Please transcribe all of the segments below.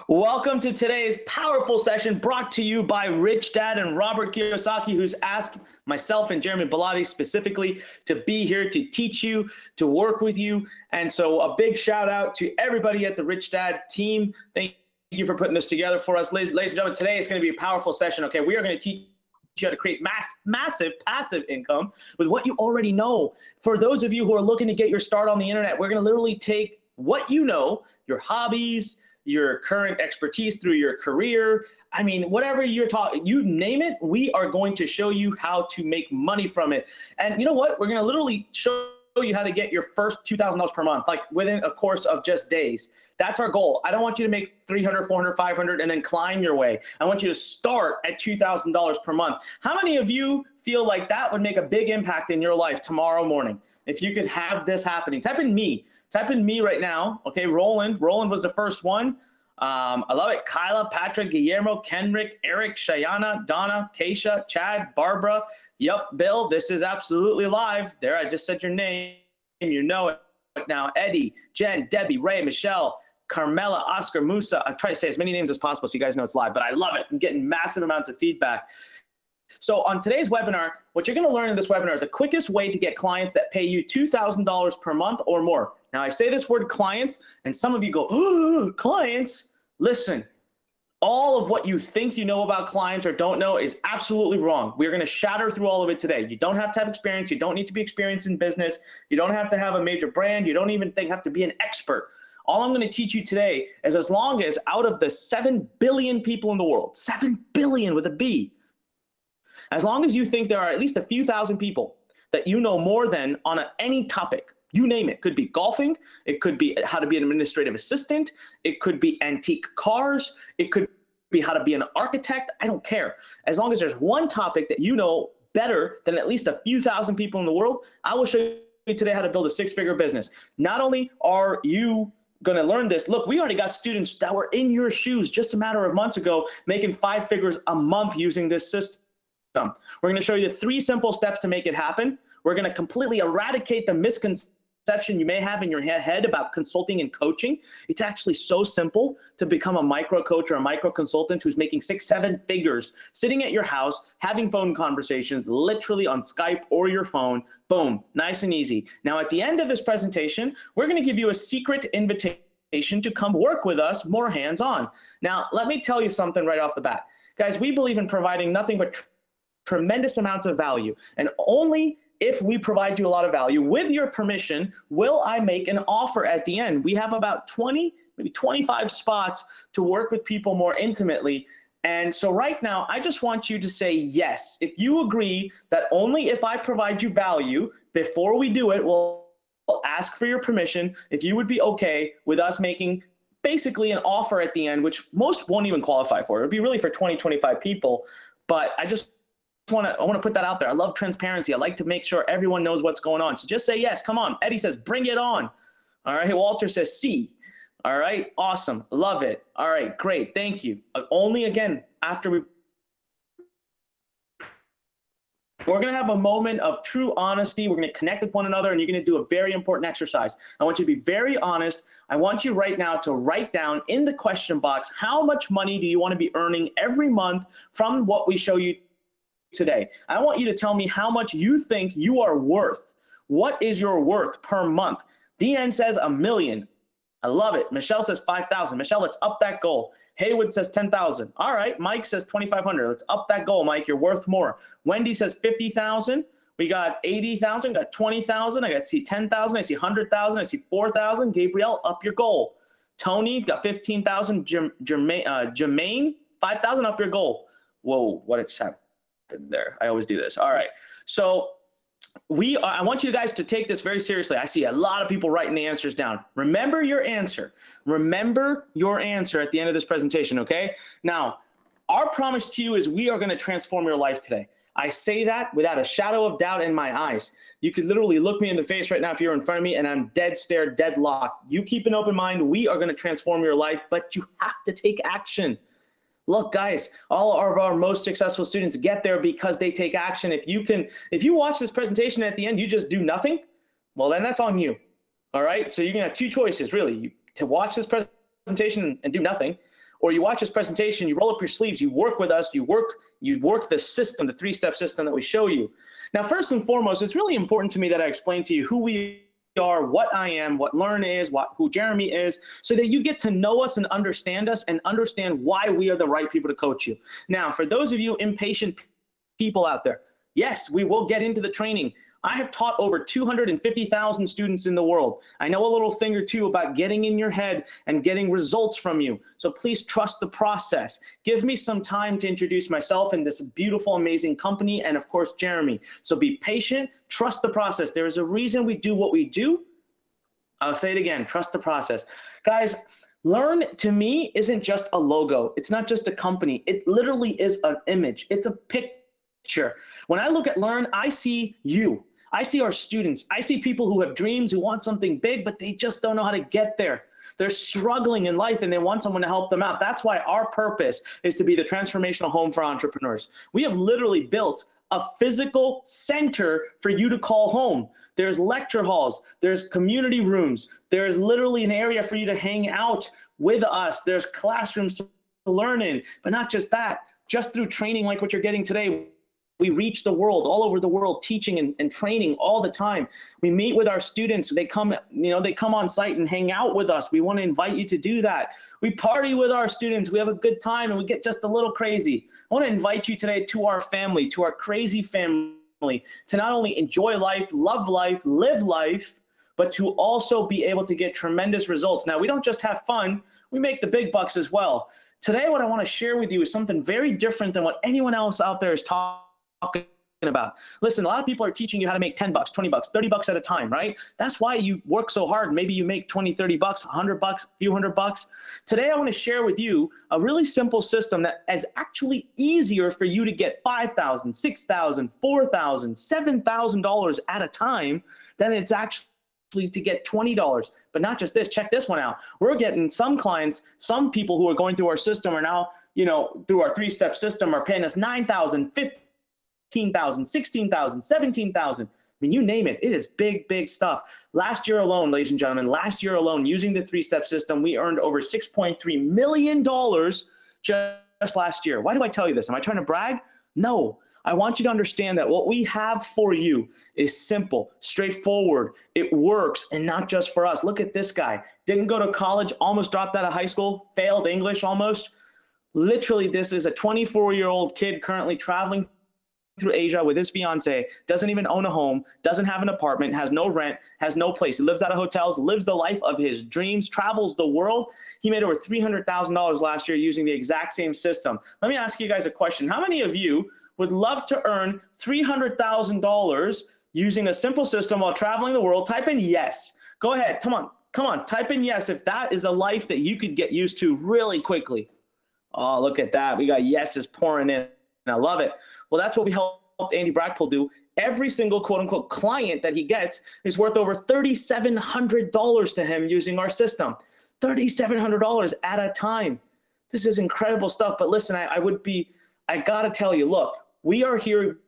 Welcome to today's powerful session brought to you by Rich Dad and Robert Kiyosaki, who's asked myself and Jeremy Belati specifically to be here to teach you, to work with you. And so a big shout out to everybody at the Rich Dad team. Thank you for putting this together for us. Ladies and gentlemen, today is going to be a powerful session. Okay, we are going to teach you how to create massive passive income with what you already know. For those of you who are looking to get your start on the internet, we're going to literally take what you know, your hobbies, your current expertise through your career. I mean, whatever you're talking, you name it, we are going to show you how to make money from it. And you know what? We're going to literally show you how to get your first $2,000 per month, like within a course of just days. That's our goal. I don't want you to make 300, 400, 500 and then climb your way. I want you to start at $2,000 per month. How many of you feel like that would make a big impact in your life tomorrow morning? If you could have this happening, type in me. Type in me right now. Okay, Roland. Roland was the first one. I love it. Kyla, Patrick, Guillermo, Kenrick, Eric, Shayana, Donna, Keisha, Chad, Barbara. Yep, Bill, this is absolutely live. There, I just said your name. You know it now. Eddie, Jen, Debbie, Ray, Michelle, Carmela, Oscar, Musa. I'm trying to say as many names as possible so you guys know it's live, but I love it. I'm getting massive amounts of feedback. So on today's webinar, what you're going to learn in this webinar is the quickest way to get clients that pay you $2,000 per month or more. Now, I say this word clients, and some of you go, oh, clients. Listen, all of what you think you know about clients or don't know is absolutely wrong. We're going to shatter through all of it today. You don't have to have experience. You don't need to be experienced in business. You don't have to have a major brand. You don't even have to be an expert. All I'm going to teach you today is as long as out of the 7 billion people in the world, 7 billion with a B, as long as you think there are at least a few thousand people that you know more than on any topic, you name it. Could be golfing. It could be how to be an administrative assistant. It could be antique cars. It could be how to be an architect. I don't care. As long as there's one topic that you know better than at least a few thousand people in the world, I will show you today how to build a six-figure business. Not only are you going to learn this, look, we already got students that were in your shoes just a matter of months ago making 5 figures a month using this system. We're going to show you 3 simple steps to make it happen. We're going to completely eradicate the misconception you may have in your head about consulting and coaching. It's actually so simple to become a micro coach or a micro consultant who's making 6, 7 figures, sitting at your house, having phone conversations, literally on Skype or your phone. Boom, nice and easy. Now, at the end of this presentation, we're going to give you a secret invitation to come work with us more hands-on. Now, let me tell you something right off the bat. Guys, we believe in providing nothing but tremendous amounts of value, and only if we provide you a lot of value, with your permission, will I make an offer at the end. We have about 20, maybe 25 spots to work with people more intimately. And so right now, I just want you to say yes. If you agree that only if I provide you value before we do it, we'll ask for your permission, if you would be okay with us making basically an offer at the end, which most won't even qualify for. It'll be really for 20, 25 people. But I want to put that out there. I love transparency. I like to make sure everyone knows what's going on. So just say yes. Come on. Eddie says, bring it on. All right. Walter says, see. All right. Awesome. Love it. All right. Great. Thank you. Only again, after we're going to have a moment of true honesty. We're going to connect with one another, and you're going to do a very important exercise. I want you to be very honest. I want you right now to write down in the question box, how much money do you want to be earning every month from what we show you today? I want you to tell me how much you think you are worth. What is your worth per month? DN says $1 million. I love it. Michelle says 5,000. Michelle, let's up that goal. Haywood says 10,000. All right. Mike says 2,500. Let's up that goal, Mike. You're worth more. Wendy says 50,000. We got 80,000. Got 20,000. I see 10,000. I see 100,000. I see 4,000. Gabrielle, up your goal. Tony got 15,000. Jermaine, 5,000. Up your goal. Whoa, what it's happened there. I always do this. All right. So I want you guys to take this very seriously. I see a lot of people writing the answers down. Remember your answer. Remember your answer at the end of this presentation, okay? Now, our promise to you is we are going to transform your life today. I say that without a shadow of doubt in my eyes. You could literally look me in the face right now if you're in front of me and I'm dead stare, deadlocked. You keep an open mind. We are going to transform your life, but you have to take action. Look, guys, all of our most successful students get there because they take action. If you watch this presentation at the end, you just do nothing, well, then that's on you. All right. So you're going to have 2 choices, really, to watch this presentation and do nothing, or you watch this presentation, you roll up your sleeves, you work with us, you work the system, the three-step system that we show you. Now, first and foremost, it's really important to me that I explain to you who we are, what I am, what Learn is, who Jeremy is, so that you get to know us and understand why we are the right people to coach you. Now, for those of you impatient people out there, yes, we will get into the training. I have taught over 250,000 students in the world. I know a little thing or two about getting in your head and getting results from you. So please trust the process. Give me some time to introduce myself and this beautiful, amazing company, and of course, Jeremy. So be patient, trust the process. There is a reason we do what we do. I'll say it again, trust the process. Guys, Learn to me isn't just a logo. It's not just a company. It literally is an image. It's a picture. When I look at Learn, I see you. I see our students. I see people who have dreams, who want something big, but they just don't know how to get there. They're struggling in life and they want someone to help them out. That's why our purpose is to be the transformational home for entrepreneurs. We have literally built a physical center for you to call home. There's lecture halls, there's community rooms, there's literally an area for you to hang out with us. There's classrooms to learn in, but not just that, just through training like what you're getting today. We reach the world, all over the world, teaching and training all the time. We meet with our students. They come on site and hang out with us. We want to invite you to do that. We party with our students. We have a good time and we get just a little crazy. I want to invite you today to our family, to our crazy family, to not only enjoy life, love life, live life, but to also be able to get tremendous results. Now, we don't just have fun. We make the big bucks as well. Today, what I want to share with you is something very different than what anyone else out there is talking about. Listen, a lot of people are teaching you how to make 10 bucks, 20 bucks, 30 bucks at a time, right? That's why you work so hard. Maybe you make 20, 30 bucks, 100 bucks, a few hundred bucks. Today, I want to share with you a really simple system that is actually easier for you to get $5,000, $6,000, $4,000, $7,000 at a time than it's actually to get $20. But not just this, check this one out. We're getting some clients, some people who are going through our system are now, through our three-step system are paying us $9,000, $15,000, $16,000, $17,000. I mean, you name it. It is big, big stuff. Last year alone, ladies and gentlemen, using the three-step system, we earned over $6.3 million just last year. Why do I tell you this? Am I trying to brag? No. I want you to understand that what we have for you is simple, straightforward. It works, and not just for us. Look at this guy. Didn't go to college, almost dropped out of high school, failed English almost. Literally, this is a 24-year-old kid currently traveling through Asia with his fiance, doesn't even own a home, doesn't have an apartment, has no rent, has no place. He lives out of hotels, lives the life of his dreams, travels the world. He made over $300,000 last year using the exact same system. Let me ask you guys a question. How many of you would love to earn $300,000 using a simple system while traveling the world? Type in yes. Go ahead. Come on. Type in yes if that is a life that you could get used to really quickly. Oh, look at that. We got yeses pouring in. I love it. Well, that's what we helped Andy Brackpool do. Every single quote-unquote client that he gets is worth over $3,700 to him using our system. $3,700 at a time. This is incredible stuff. But listen, I got to tell you, look, we are here,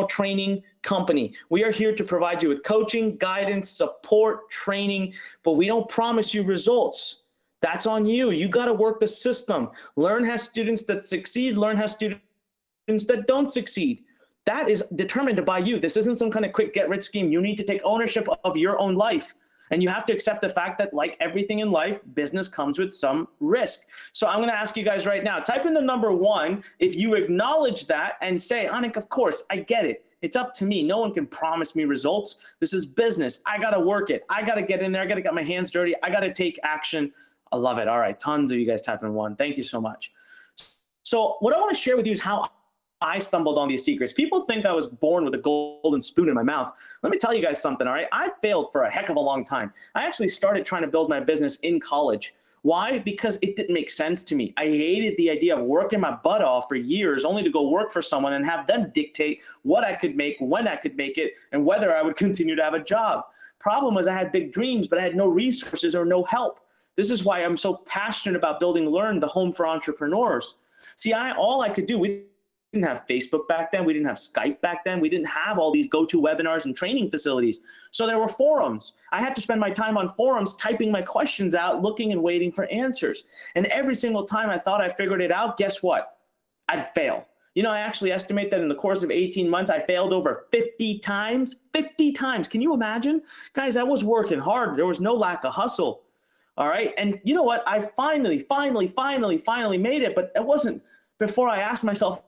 training company. We are here to provide you with coaching, guidance, support, training, but we don't promise you results. That's on you. You got to work the system. Learn has students that succeed. Learn has students that don't succeed. That is determined by you. This isn't some kind of quick get rich scheme. You need to take ownership of your own life. And you have to accept the fact that, like everything in life, business comes with some risk. So I'm going to ask you guys right now, type in the number 1 if you acknowledge that and say, Anik, of course, I get it. It's up to me. No one can promise me results. This is business. I got to work it. I got to get in there. I got to get my hands dirty. I got to take action. I love it. All right. Tons of you guys typing 1. Thank you so much. So what I want to share with you is how I stumbled on these secrets. People think I was born with a golden spoon in my mouth. Let me tell you guys something, all right? I failed for a heck of a long time. I actually started trying to build my business in college. Why? Because it didn't make sense to me. I hated the idea of working my butt off for years only to go work for someone and have them dictate what I could make, when I could make it, and whether I would continue to have a job. Problem was I had big dreams, but I had no resources or no help. This is why I'm so passionate about building Learn, the home for entrepreneurs. See, all I could do, we didn't have Facebook back then. We didn't have Skype back then. We didn't have all these go-to webinars and training facilities. So there were forums. I had to spend my time on forums typing my questions out, looking and waiting for answers. And every single time I thought I figured it out, guess what? I'd fail. You know, I actually estimate that in the course of 18 months, I failed over 50 times. 50 times. Can you imagine? Guys, I was working hard. There was no lack of hustle. All right. And you know what? I finally made it. But it wasn't before I asked myself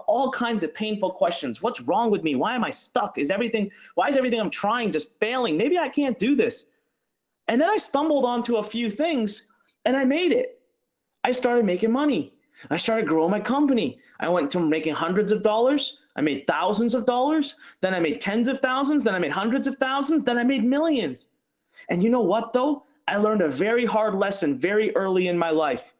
all kinds of painful questions. What's wrong with me? Why am I stuck? Why is everything I'm trying just failing? Maybe I can't do this. And then I stumbled onto a few things and I made it. I started making money. I started growing my company. I went from making hundreds of dollars. I made thousands of dollars. Then I made tens of thousands. Then I made hundreds of thousands. Then I made millions. And you know what, though? I learned a very hard lesson very early in my life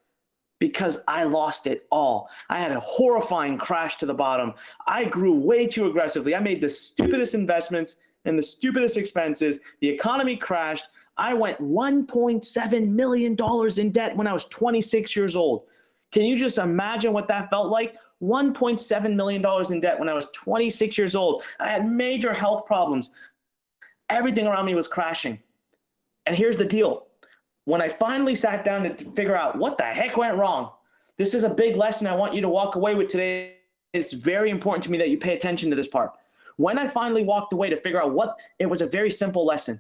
because I lost it all. I had a horrifying crash to the bottom. I grew way too aggressively. I made the stupidest investments and the stupidest expenses. The economy crashed. I went $1.7 million in debt when I was 26 years old. Can you just imagine what that felt like? $1.7 million in debt when I was 26 years old. I had major health problems. Everything around me was crashing. And here's the deal. When I finally sat down to figure out what the heck went wrong, this is a big lesson I want you to walk away with today. It's very important to me that you pay attention to this part. When I finally walked away to figure out it was a very simple lesson.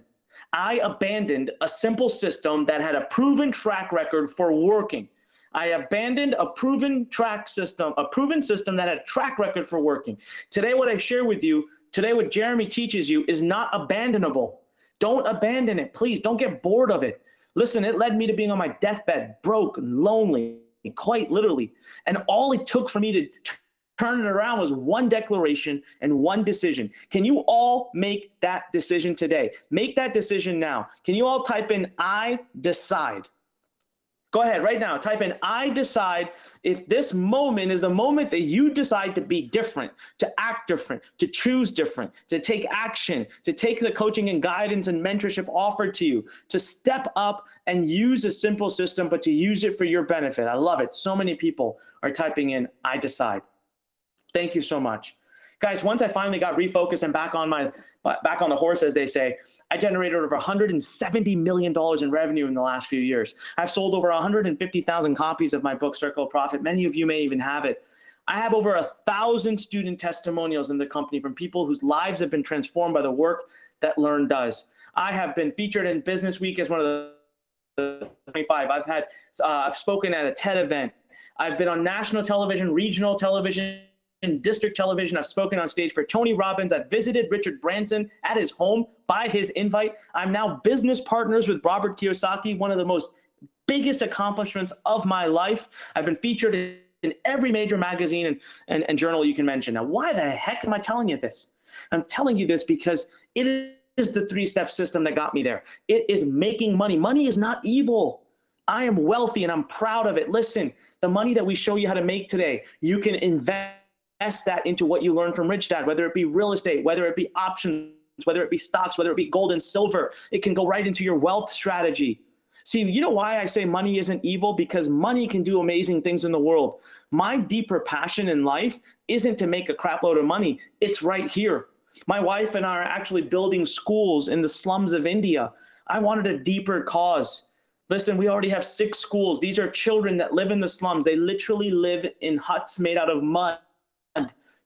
I abandoned a simple system that had a proven track record for working. I abandoned a proven system that had a track record for working. Today, what I share with you, today what Jeremy teaches you is not abandonable. Don't abandon it, please. Don't get bored of it. Listen, it led me to being on my deathbed, broke, lonely, quite literally. And all it took for me to turn it around was one declaration and one decision. Can you all make that decision today? Make that decision now. Can you all type in, I decide? Go ahead right now, type in, I decide. If this moment is the moment that you decide to be different, to act different, to choose different, to take action, to take the coaching and guidance and mentorship offered to you, to step up and use a simple system, but to use it for your benefit. I love it. So many people are typing in, I decide. Thank you so much. Guys, once I finally got refocused and back on the horse, as they say, I generated over $170 million in revenue in the last few years. I've sold over 150,000 copies of my book, Circle of Profit. Many of you may even have it. I have over 1,000 student testimonials in the company from people whose lives have been transformed by the work that Learn does. I have been featured in Business Week as one of the 25. I've spoken at a TED event. I've been on national television, regional television, in district television. I've spoken on stage for Tony Robbins. I've visited Richard Branson at his home by his invite. I'm now business partners with Robert Kiyosaki, one of the most biggest accomplishments of my life. I've been featured in every major magazine and journal you can mention. Now, why the heck am I telling you this? I'm telling you this because it is the three-step system that got me there. It is making money. Money is not evil. I am wealthy and I'm proud of it. Listen, the money that we show you how to make today, you can invest that into what you learn from Rich Dad, whether it be real estate, whether it be options, whether it be stocks, whether it be gold and silver. It can go right into your wealth strategy. See, you know why I say money isn't evil? Because money can do amazing things in the world. My deeper passion in life isn't to make a crap load of money. It's right here. My wife and I are actually building schools in the slums of India. I wanted a deeper cause. Listen, we already have 6 schools. These are children that live in the slums. They literally live in huts made out of mud.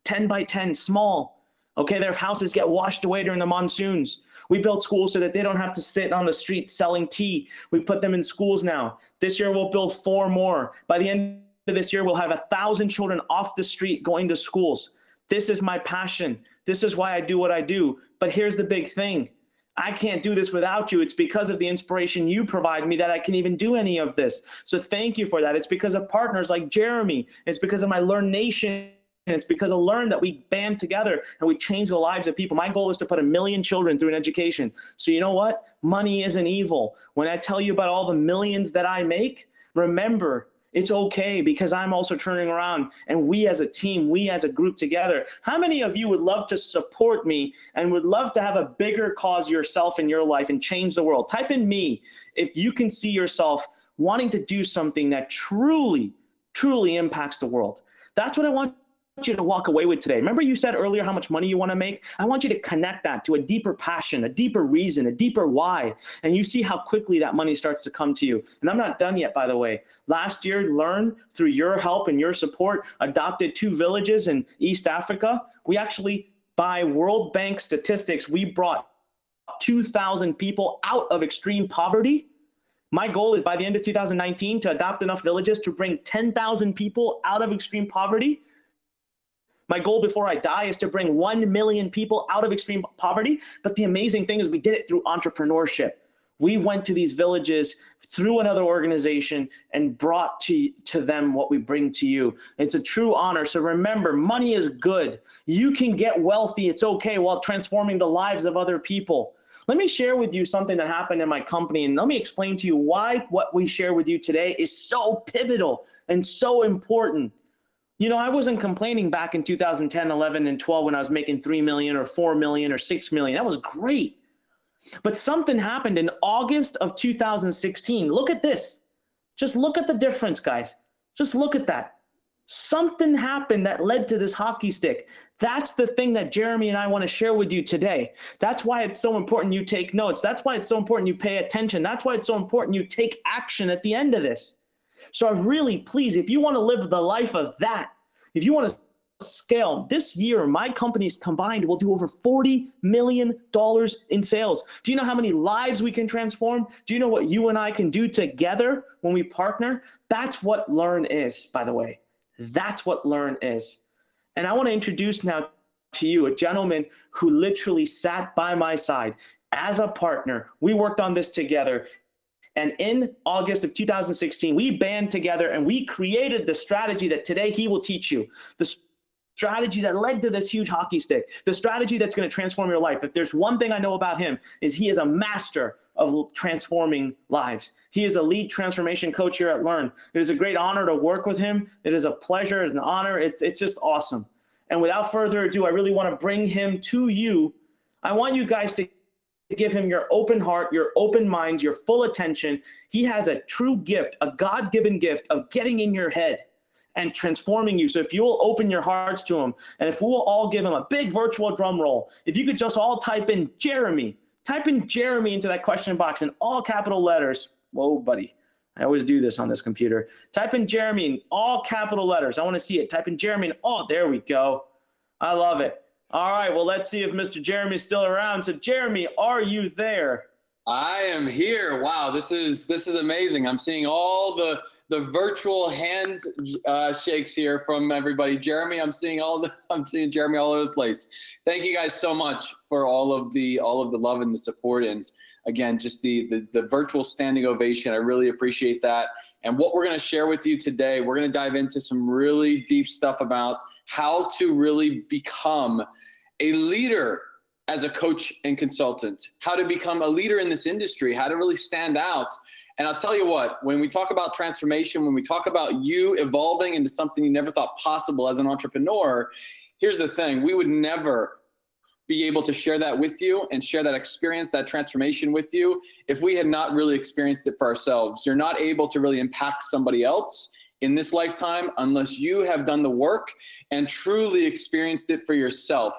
10 by 10, small. Okay, their houses get washed away during the monsoons. We built schools so that they don't have to sit on the street selling tea. We put them in schools now. This year we'll build 4 more. By the end of this year, we'll have 1,000 children off the street going to schools. This is my passion. This is why I do what I do. But here's the big thing. I can't do this without you. It's because of the inspiration you provide me that I can even do any of this. So thank you for that. It's because of partners like Jeremy. It's because of my Learn Nation. And it's because of Learn that we band together and we change the lives of people. My goal is to put 1 million children through an education. So you know what? Money isn't evil. When I tell you about all the millions that I make, remember, it's okay because I'm also turning around and we as a team, we as a group together. How many of you would love to support me and would love to have a bigger cause yourself in your life and change the world? Type in me if you can see yourself wanting to do something that truly, truly impacts the world. That's what I want you to walk away with today. Remember you said earlier how much money you want to make? I want you to connect that to a deeper passion, a deeper reason, a deeper why. And you see how quickly that money starts to come to you. And I'm not done yet, by the way. Last year, Learn, through your help and your support, adopted 2 villages in East Africa. We actually, by World Bank statistics, we brought 2,000 people out of extreme poverty. My goal is by the end of 2019 to adopt enough villages to bring 10,000 people out of extreme poverty. My goal before I die is to bring 1 million people out of extreme poverty. But the amazing thing is we did it through entrepreneurship. We went to these villages through another organization and brought to them what we bring to you. It's a true honor. So remember, money is good. You can get wealthy. It's okay, while transforming the lives of other people. Let me share with you something that happened in my company, and let me explain to you why what we share with you today is so pivotal and so important. You know, I wasn't complaining back in 2010, 11, and 12 when I was making 3 million or 4 million or 6 million. That was great. But something happened in August of 2016. Look at this. Just look at the difference, guys. Just look at that. Something happened that led to this hockey stick. That's the thing that Jeremy and I want to share with you today. That's why it's so important you take notes. That's why it's so important you pay attention. That's why it's so important you take action at the end of this. So I really, please, if you want to live the life of that, if you want to scale, this year, my companies combined will do over $40 million in sales. Do you know how many lives we can transform? Do you know what you and I can do together when we partner? That's what Learn is, by the way. That's what Learn is. And I want to introduce now to you a gentleman who literally sat by my side as a partner. We worked on this together. And in August of 2016, we band together and we created the strategy that today he will teach you. The strategy that led to this huge hockey stick. The strategy that's going to transform your life. If there's one thing I know about him, is he is a master of transforming lives. He is a lead transformation coach here at Learn. It is a great honor to work with him. It is a pleasure, it's an honor. It's just awesome. And without further ado, I really want to bring him to you. I want you guys to give him your open heart, your open minds, your full attention. He has a true gift, a God-given gift of getting in your head and transforming you. So if you will open your hearts to him, and if we will all give him a big virtual drum roll, if you could just all type in Jeremy into that question box in all capital letters. Whoa, buddy. I always do this on this computer. Type in Jeremy in all capital letters. I want to see it. Type in Jeremy. Oh, there we go. I love it. All right. Well, let's see if Mr. Jeremy is still around. So Jeremy, are you there? I am here. Wow. This is amazing. I'm seeing all the virtual hand shakes here from everybody. Jeremy, I'm seeing Jeremy all over the place. Thank you guys so much for all of the love and the support, and again, just the virtual standing ovation. I really appreciate that. And what we're going to share with you today, we're going to dive into some really deep stuff about how to really become a leader as a coach and consultant, how to become a leader in this industry, how to really stand out. And I'll tell you what, when we talk about transformation, when we talk about you evolving into something you never thought possible as an entrepreneur, here's the thing, we would never be able to share that with you and share that experience, that transformation with you, if we had not really experienced it for ourselves. You're not able to really impact somebody else in this lifetime unless you have done the work and truly experienced it for yourself.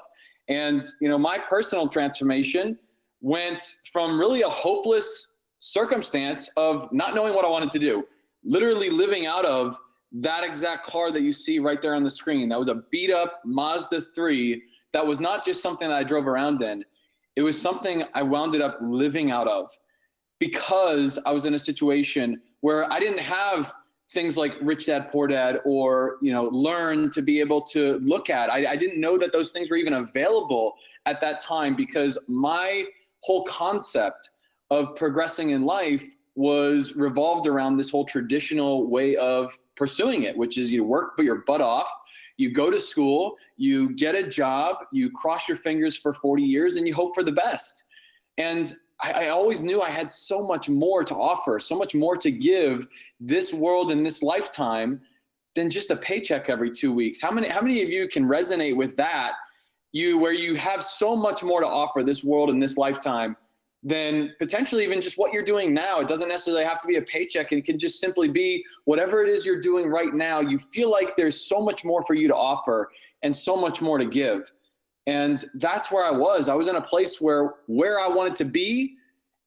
And, you know, my personal transformation went from really a hopeless circumstance of not knowing what I wanted to do, literally living out of that exact car that you see right there on the screen. That was a beat up Mazda 3. That was not just something that I drove around in. It was something I wound up living out of because I was in a situation where I didn't have things like Rich Dad, Poor Dad, or, you know, Learn to be able to look at. I didn't know that those things were even available at that time because my whole concept of progressing in life was revolved around this whole traditional way of pursuing it, which is you work your butt off, you go to school, you get a job, you cross your fingers for 40 years, and you hope for the best. And I always knew I had so much more to offer, so much more to give this world in this lifetime than just a paycheck every 2 weeks. How many of you can resonate with that? Where you have so much more to offer this world in this lifetime then potentially even just what you're doing now. It doesn't necessarily have to be a paycheck. It can just simply be whatever it is you're doing right now. You feel like there's so much more for you to offer and so much more to give. And that's where I was. I was in a place where I wanted to be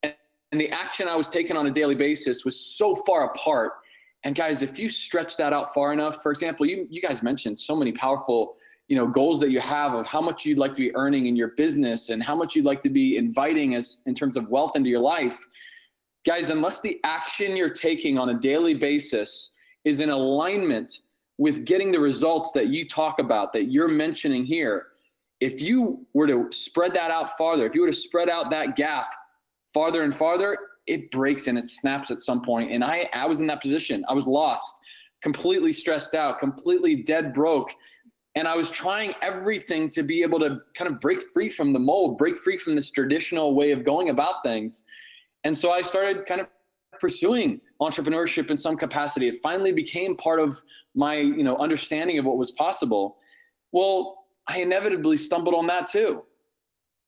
and the action I was taking on a daily basis was so far apart. And guys, if you stretch that out far enough, for example, you guys mentioned so many powerful goals that you have of how much you'd like to be earning in your business and how much you'd like to be inviting as in terms of wealth into your life. Guys, unless the action you're taking on a daily basis is in alignment with getting the results that you talk about, that you're mentioning here, if you were to spread that out farther, if you were to spread out that gap farther and farther, it breaks and it snaps at some point. And I was in that position. I was lost, completely stressed out, completely dead broke. And I was trying everything to be able to kind of break free from the mold, break free from this traditional way of going about things. And so I started kind of pursuing entrepreneurship in some capacity. It finally became part of my, understanding of what was possible. Well, I inevitably stumbled on that too.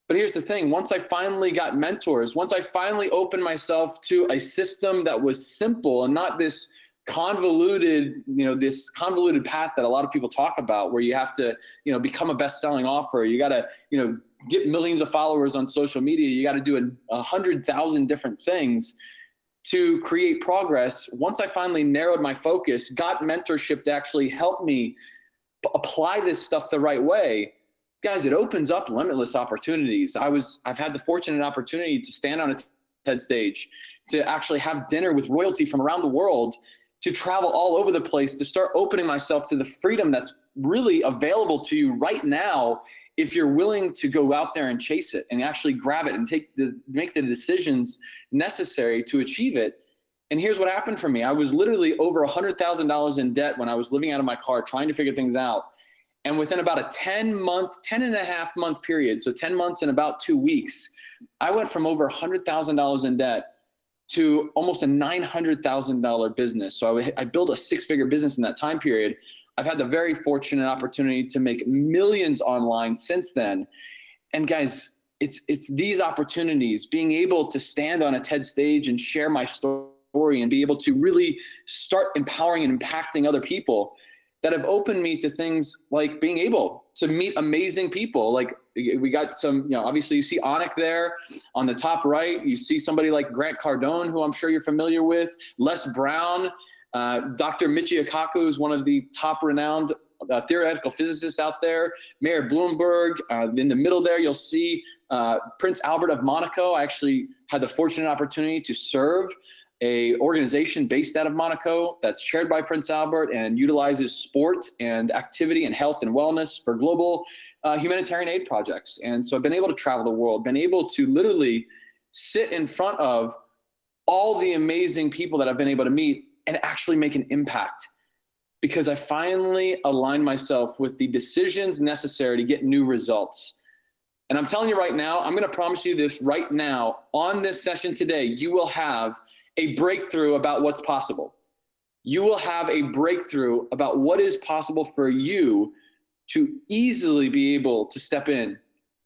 But here's the thing, once I finally got mentors, once I finally opened myself to a system that was simple and not this convoluted, this convoluted path that a lot of people talk about, where you have to, become a best-selling offer. You got to, get millions of followers on social media. You got to do 100,000 different things to create progress. Once I finally narrowed my focus, got mentorship to actually help me apply this stuff the right way, guys, it opens up limitless opportunities. I've had the fortunate opportunity to stand on a TED stage, to actually have dinner with royalty from around the world, to travel all over the place, to start opening myself to the freedom that's really available to you right now if you're willing to go out there and chase it and actually grab it and make the decisions necessary to achieve it. And here's what happened for me. I was literally over $100,000 in debt when I was living out of my car trying to figure things out. And within about a 10 and a half month period, so 10 months and about 2 weeks, I went from over $100,000 in debt to almost a $900,000 business. So I built a 6-figure business in that time period. I've had the very fortunate opportunity to make millions online since then. And guys, it's these opportunities, being able to stand on a TED stage and share my story and be able to really start empowering and impacting other people, that have opened me to things like being able to meet amazing people. Like we got some, obviously you see Anik there on the top right. You see somebody like Grant Cardone, who I'm sure you're familiar with, Les Brown, Dr. Michio Kaku is one of the top renowned theoretical physicists out there, Mayor Bloomberg. In the middle there, you'll see Prince Albert of Monaco. I actually had the fortunate opportunity to serve an organization based out of Monaco that's chaired by Prince Albert and utilizes sport and activity and health and wellness for global humanitarian aid projects. And so I've been able to travel the world, been able to literally sit in front of all the amazing people that I've been able to meet and actually make an impact, because I finally aligned myself with the decisions necessary to get new results. And I'm telling you right now, I'm going to promise you this right now, on this session today, you will have a breakthrough about what's possible. You will have a breakthrough about what is possible for you to easily be able to step in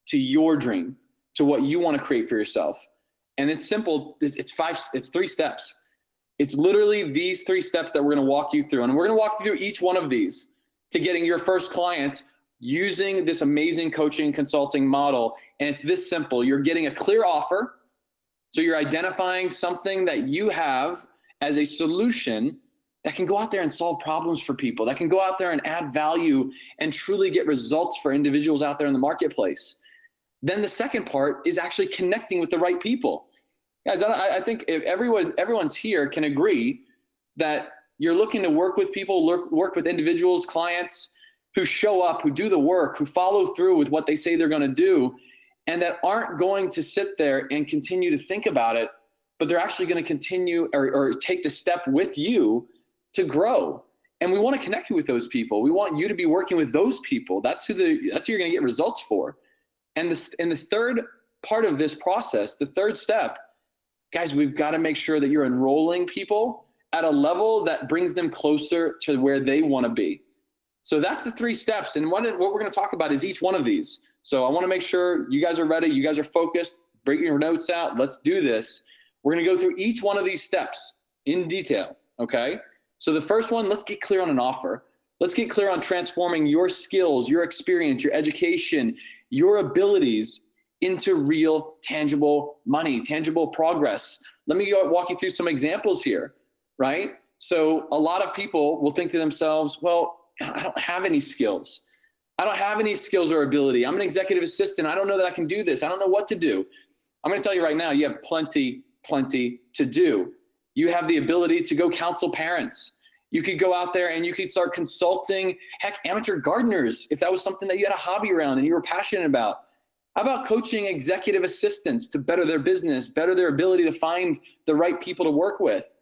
to your dream, to what you want to create for yourself. And it's simple. It's 3 steps. It's literally these 3 steps that we're going to walk you through. And we're going to walk you through each one of these to getting your first client using this amazing coaching consulting model. And it's this simple. You're getting a clear offer. So you're identifying something that you have as a solution that can go out there and solve problems for people, that can go out there and add value and truly get results for individuals out there in the marketplace. Then the second part is actually connecting with the right people. Guys, I think if everyone's here can agree that you're looking to work with people, work with individuals, clients who show up, who do the work, who follow through with what they say they're going to do, and that aren't going to sit there and continue to think about it, but they're actually going to continue or take the step with you to grow. And we want to connect you with those people. We want you to be working with those people. That's who you're going to get results for. And the third part of this process, the third step, guys, we've got to make sure that you're enrolling people at a level that brings them closer to where they want to be. So that's the 3 steps. And what we're going to talk about is each one of these. So I want to make sure you guys are ready. You guys are focused. break your notes out. Let's do this. We're going to go through each one of these steps in detail, okay? So the first one, let's get clear on an offer. Let's get clear on transforming your skills, your experience, your education, your abilities into real, tangible money, tangible progress. Let me walk you through some examples here, right? So a lot of people will think to themselves, well, I don't have any skills. I don't have any skills or ability. I'm an executive assistant. I don't know that I can do this. I don't know what to do. I'm going to tell you right now, you have plenty to do. You have the ability to go counsel parents. You could go out there and you could start consulting, heck, amateur gardeners, if that was something that you had a hobby around and you were passionate about. How about coaching executive assistants to better their business, better their ability to find the right people to work with?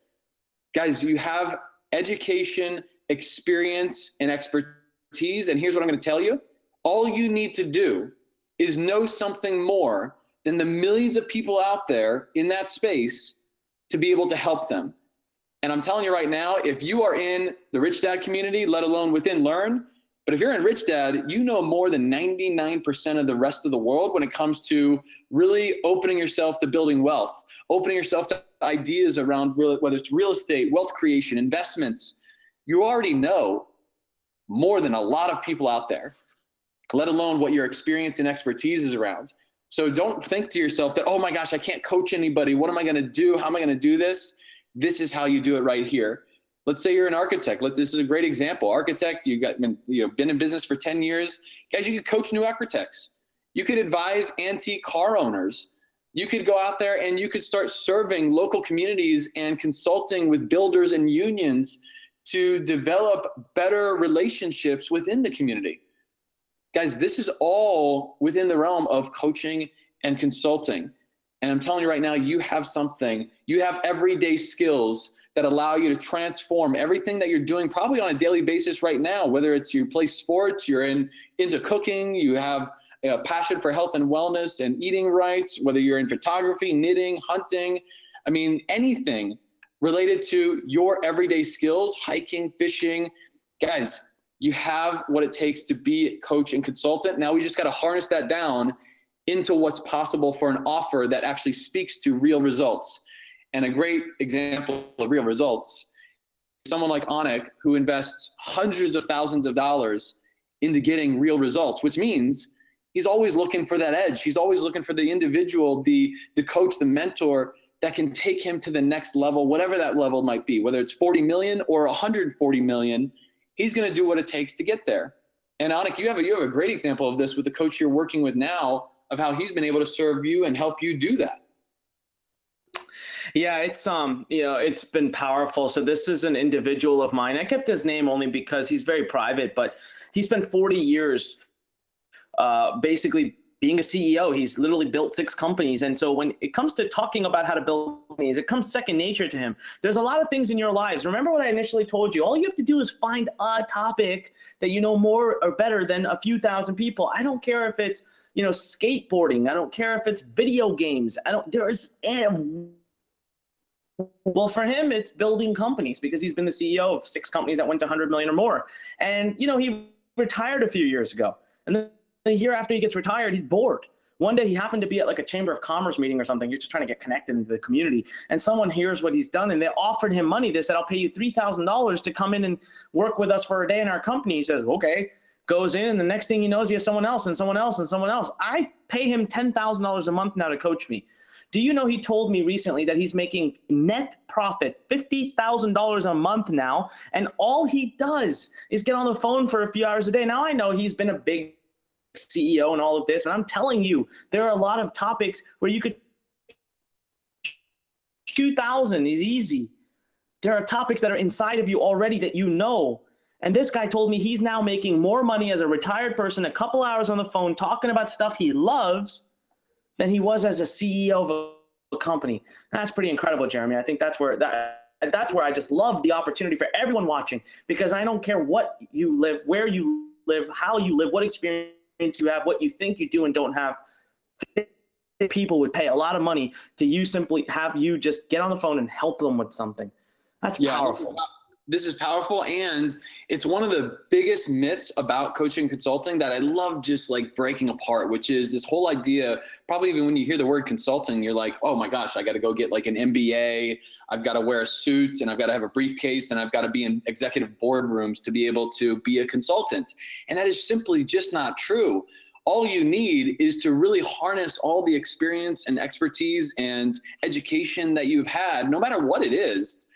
Guys, you have education, experience, and expertise. And here's what I'm going to tell you. All you need to do is know something more than the millions of people out there in that space to be able to help them. And I'm telling you right now, if you are in the Rich Dad community, let alone within Learn, but if you're in Rich Dad, you know more than 99% of the rest of the world when it comes to really opening yourself to building wealth, opening yourself to ideas around whether it's real estate, wealth creation, investments. You already know more than a lot of people out there, let alone what your experience and expertise is around. So don't think to yourself that, oh my gosh, I can't coach anybody. What am I going to do? How am I going to do this? This is how you do it right here. Let's say you're an architect. This is a great example. Architect, you've been in business for 10 years. Guys, you could coach new architects. You could advise antique car owners. You could go out there and you could start serving local communities and consulting with builders and unions to develop better relationships within the community. Guys, this is all within the realm of coaching and consulting. And I'm telling you right now, you have something. You have everyday skills that allow you to transform everything that you're doing probably on a daily basis right now, whether it's you play sports, you're into cooking, you have a passion for health and wellness and eating right, whether you're in photography, knitting, hunting, I mean, anything related to your everyday skills, hiking, fishing. Guys, you have what it takes to be a coach and consultant. Now we just got to harness that down into what's possible for an offer that actually speaks to real results. And a great example of real results, someone like Anik, who invests hundreds of thousands of dollars into getting real results, which means he's always looking for that edge. He's always looking for the individual, the coach, the mentor that can take him to the next level, whatever that level might be, whether it's 40 million or 140 million, he's going to do what it takes to get there. And Anik, you have a great example of this with the coach you're working with now, of how he's been able to serve you and help you do that. Yeah, it's it's been powerful. So this is an individual of mine. I kept his name only because he's very private, but he spent 40 years basically being a CEO. He's literally built 6 companies. And so when it comes to talking about how to build companies, it comes second nature to him. There's a lot of things in your lives. Remember what I initially told you. All you have to do is find a topic that you know more or better than a few thousand people. I don't care if it's, skateboarding. I don't care if it's video games. Well, for him, it's building companies because he's been the CEO of 6 companies that went to 100 million or more. And, he retired a few years ago. And then a year after he gets retired, he's bored. One day he happened to be at like a Chamber of Commerce meeting or something. You're just trying to get connected into the community. And someone hears what he's done and they offered him money. They said, I'll pay you $3,000 to come in and work with us for a day in our company. He says, okay, goes in. And the next thing he knows, he has someone else and someone else and someone else. I pay him $10,000 a month now to coach me. Do you know he told me recently that he's making net profit $50,000 a month now, and all he does is get on the phone for a few hours a day. Now I know he's been a big CEO and all of this, and I'm telling you, there are a lot of topics where you could 2,000 is easy. There are topics that are inside of you already that you know. And this guy told me he's now making more money as a retired person, a couple hours on the phone talking about stuff he loves, than he was as a CEO of a company. That's pretty incredible, Jeremy. I think that's where I just love the opportunity for everyone watching, because I don't care what you live, where you live, how you live, what experience you have, what you think you do and don't have. People would pay a lot of money to simply have you just get on the phone and help them with something. That's powerful. This is powerful, and it's one of the biggest myths about coaching and consulting that I love just like breaking apart, which is this whole idea. Probably even when you hear the word consulting, you're like, oh my gosh, I got to go get like an MBA. I've got to wear a suit, and I've got to have a briefcase, and I've got to be in executive boardrooms to be able to be a consultant. And that is simply just not true. All you need is to really harness all the experience and expertise and education that you've had, no matter what it is,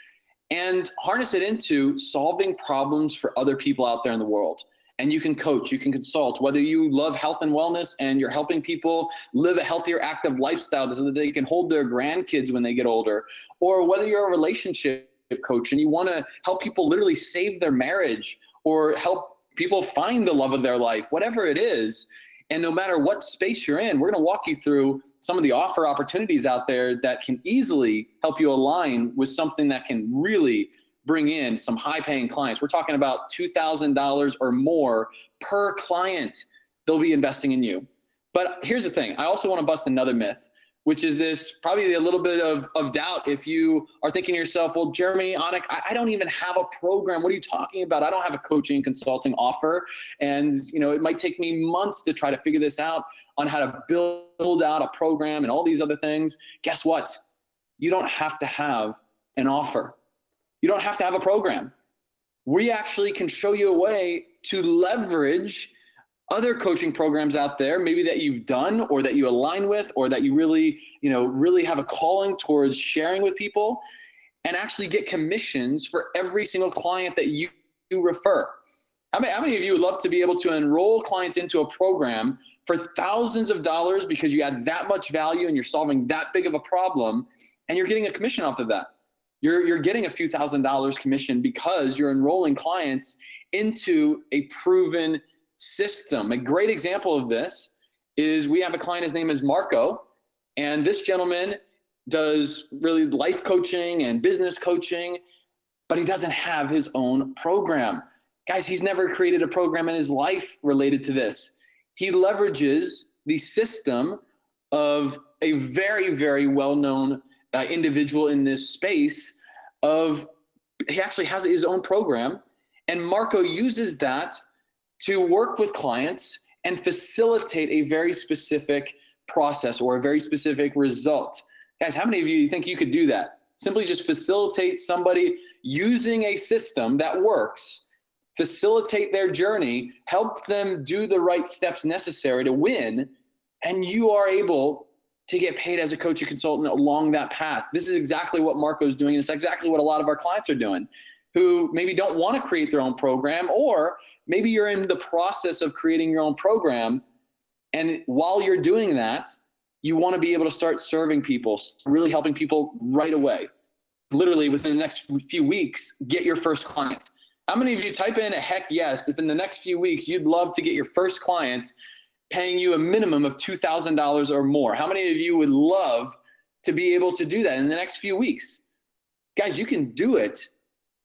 and harness it into solving problems for other people out there in the world. And you can coach, you can consult, whether you love health and wellness and you're helping people live a healthier, active lifestyle so that they can hold their grandkids when they get older, or whether you're a relationship coach and you want to help people literally save their marriage or help people find the love of their life, whatever it is. And no matter what space you're in, we're going to walk you through some of the offer opportunities out there that can easily help you align with something that can really bring in some high-paying clients. We're talking about $2,000 or more per client they'll be investing in you. But here's the thing. I also want to bust another myth, which is this probably a little bit of doubt if you are thinking to yourself, well, Jeremy, Anik, I don't even have a program. What are you talking about? I don't have a coaching and consulting offer. And it might take me months to try to figure this out on how to build out a program and all these other things. Guess what? You don't have to have an offer. You don't have to have a program. We actually can show you a way to leverage other coaching programs out there, maybe that you've done or that you align with, or that you really, really have a calling towards sharing with people, and actually get commissions for every single client that you refer. How many of you would love to be able to enroll clients into a program for thousands of dollars because you add that much value and you're solving that big of a problem, and you're getting a commission off of that? You're getting a few $1,000s commission because you're enrolling clients into a proven system. A great example of this is we have a client, his name is Marco, and this gentleman does really life coaching and business coaching, but he doesn't have his own program. Guys, he's never created a program in his life related to this. He leverages the system of a very, very well-known individual in this space. He actually has his own program, and Marco uses that to work with clients and facilitate a very specific process or a very specific result. Guys, how many of you think you could do that? Simply just facilitate somebody using a system that works, facilitate their journey, help them do the right steps necessary to win, and you are able to get paid as a coach or consultant along that path. This is exactly what Marco's doing. It's exactly what a lot of our clients are doing, who maybe don't want to create their own program, or maybe you're in the process of creating your own program. And while you're doing that, you want to be able to start serving people, really helping people right away. Literally within the next few weeks, get your first client. How many of you type in a heck yes if in the next few weeks you'd love to get your first client paying you a minimum of $2,000 or more? How many of you would love to be able to do that in the next few weeks? Guys, you can do it.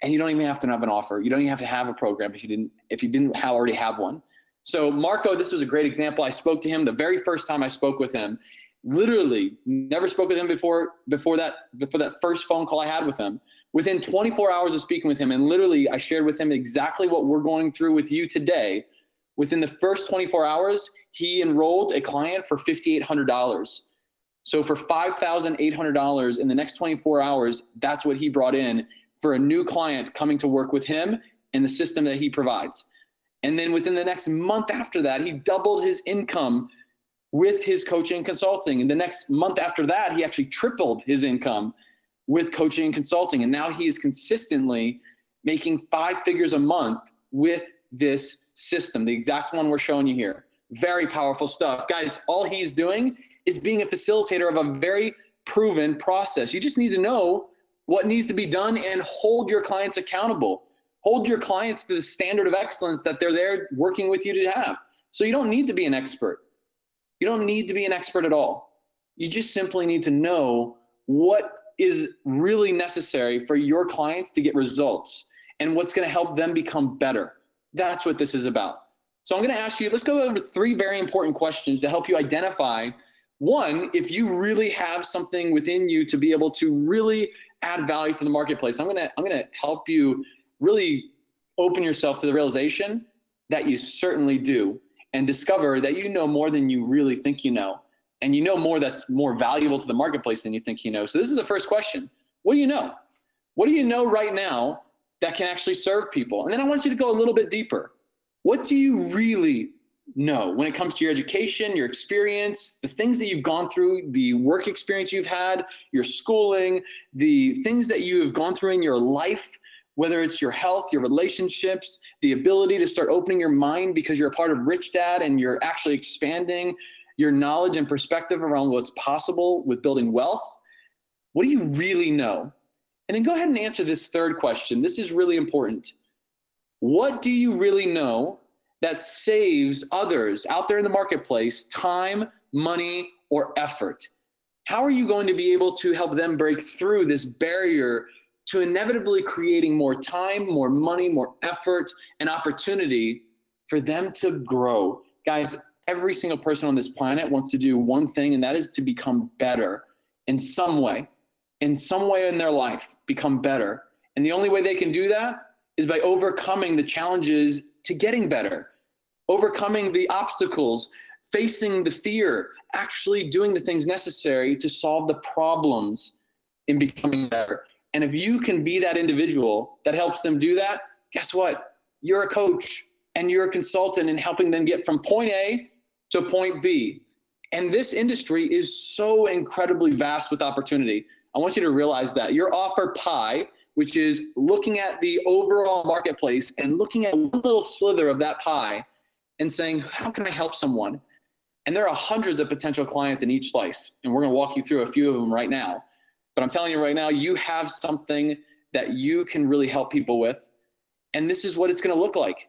And you don't even have to have an offer. You don't even have to have a program if you didn't already have one. So Marco, this was a great example. I spoke to him the very first time I spoke with him. Literally, never spoke with him before that first phone call I had with him. Within 24 hours of speaking with him, and literally I shared with him exactly what we're going through with you today. Within the first 24 hours, he enrolled a client for $5,800. So for $5,800 in the next 24 hours, that's what he brought in for a new client coming to work with him in the system that he provides. And then within the next month after that, he doubled his income with his coaching and consulting. And the next month after that, he actually tripled his income with coaching and consulting. And now he is consistently making 5 figures a month with this system, the exact one we're showing you here. Very powerful stuff. Guys, all he's doing is being a facilitator of a very proven process. You just need to know what needs to be done and hold your clients accountable. Hold your clients to the standard of excellence that they're there working with you to have. So you don't need to be an expert. You don't need to be an expert at all. You just simply need to know what is really necessary for your clients to get results and what's going to help them become better. That's what this is about. So I'm going to ask you, let's go over 3 very important questions to help you identify, one, if you really have something within you to be able to really add value to the marketplace. I'm going to help you really open yourself to the realization that you certainly do, and discover that you know more than you really think you know. And you know more that's more valuable to the marketplace than you think you know. So this is the first question. What do you know? What do you know right now that can actually serve people? And then I want you to go a little bit deeper. What do you really know when it comes to your education, your experience, the things that you've gone through, the work experience you've had, your schooling, the things that you have gone through in your life, whether it's your health, your relationships, the ability to start opening your mind because you're a part of Rich Dad and you're actually expanding your knowledge and perspective around what's possible with building wealth. What do you really know? And then go ahead and answer this third question. This is really important. What do you really know that saves others out there in the marketplace time, money, or effort? How are you going to be able to help them break through this barrier to inevitably creating more time, more money, more effort, and opportunity for them to grow? Guys, every single person on this planet wants to do one thing, and that is to become better in some way in their life, become better. And the only way they can do that is by overcoming the challenges to getting better, overcoming the obstacles, facing the fear, actually doing the things necessary to solve the problems in becoming better. And if you can be that individual that helps them do that, guess what? You're a coach and you're a consultant in helping them get from point A to point B. And this industry is so incredibly vast with opportunity. I want you to realize that your offer pie, which is looking at the overall marketplace and looking at one little slither of that pie and saying, how can I help someone? And there are hundreds of potential clients in each slice. And we're going to walk you through a few of them right now. But I'm telling you right now, you have something that you can really help people with. And this is what it's going to look like.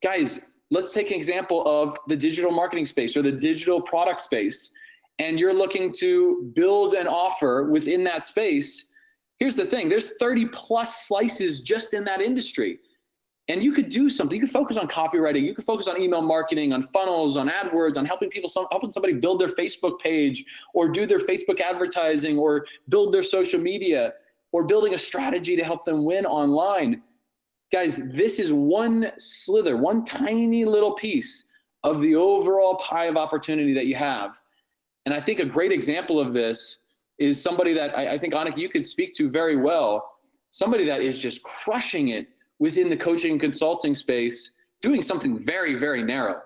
Guys, let's take an example of the digital marketing space or the digital product space. And you're looking to build an offer within that space. Here's the thing, there's 30 plus slices just in that industry. And you could do something. You could focus on copywriting. You could focus on email marketing, on funnels, on AdWords, on helping somebody build their Facebook page or do their Facebook advertising or build their social media or building a strategy to help them win online. Guys, this is one slither, one tiny little piece of the overall pie of opportunity that you have. And I think a great example of this is somebody that I think, Annika, you could speak to very well, somebody that is just crushing it within the coaching and consulting space, doing something very, very narrow.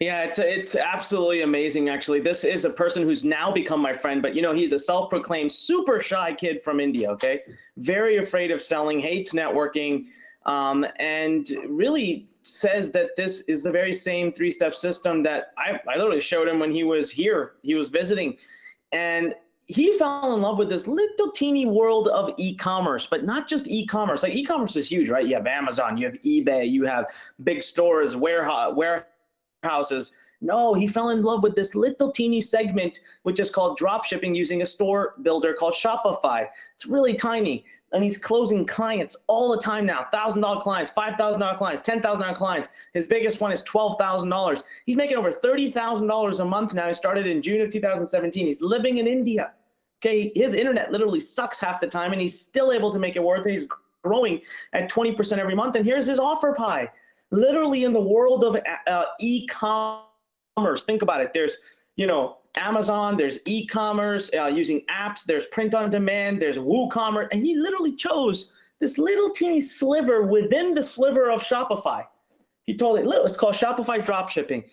Yeah, it's absolutely amazing, actually. This is a person who's now become my friend, but he's a self-proclaimed super shy kid from India, okay? Very afraid of selling, hates networking, and really says that this is the very same three-step system that I literally showed him when he was here. He was visiting, and he fell in love with this little teeny world of e-commerce, but not just e-commerce. Like e-commerce is huge, right? You have Amazon, you have eBay, you have big stores, warehouses. No, he fell in love with this little teeny segment, which is called drop shipping using a store builder called Shopify. It's really tiny. And he's closing clients all the time now. $1,000 clients, $5,000 clients, $10,000 clients. His biggest one is $12,000. He's making over $30,000 a month now. He started in June of 2017. He's living in India. Okay, his internet literally sucks half the time, and he's still able to make it work, and he's growing at 20% every month. And here's his offer pie. Literally in the world of e-commerce, think about it. There's, Amazon, there's e-commerce using apps, there's print on demand, there's WooCommerce, and he literally chose this little teeny sliver within the sliver of Shopify. He told it, it's called Shopify dropshipping.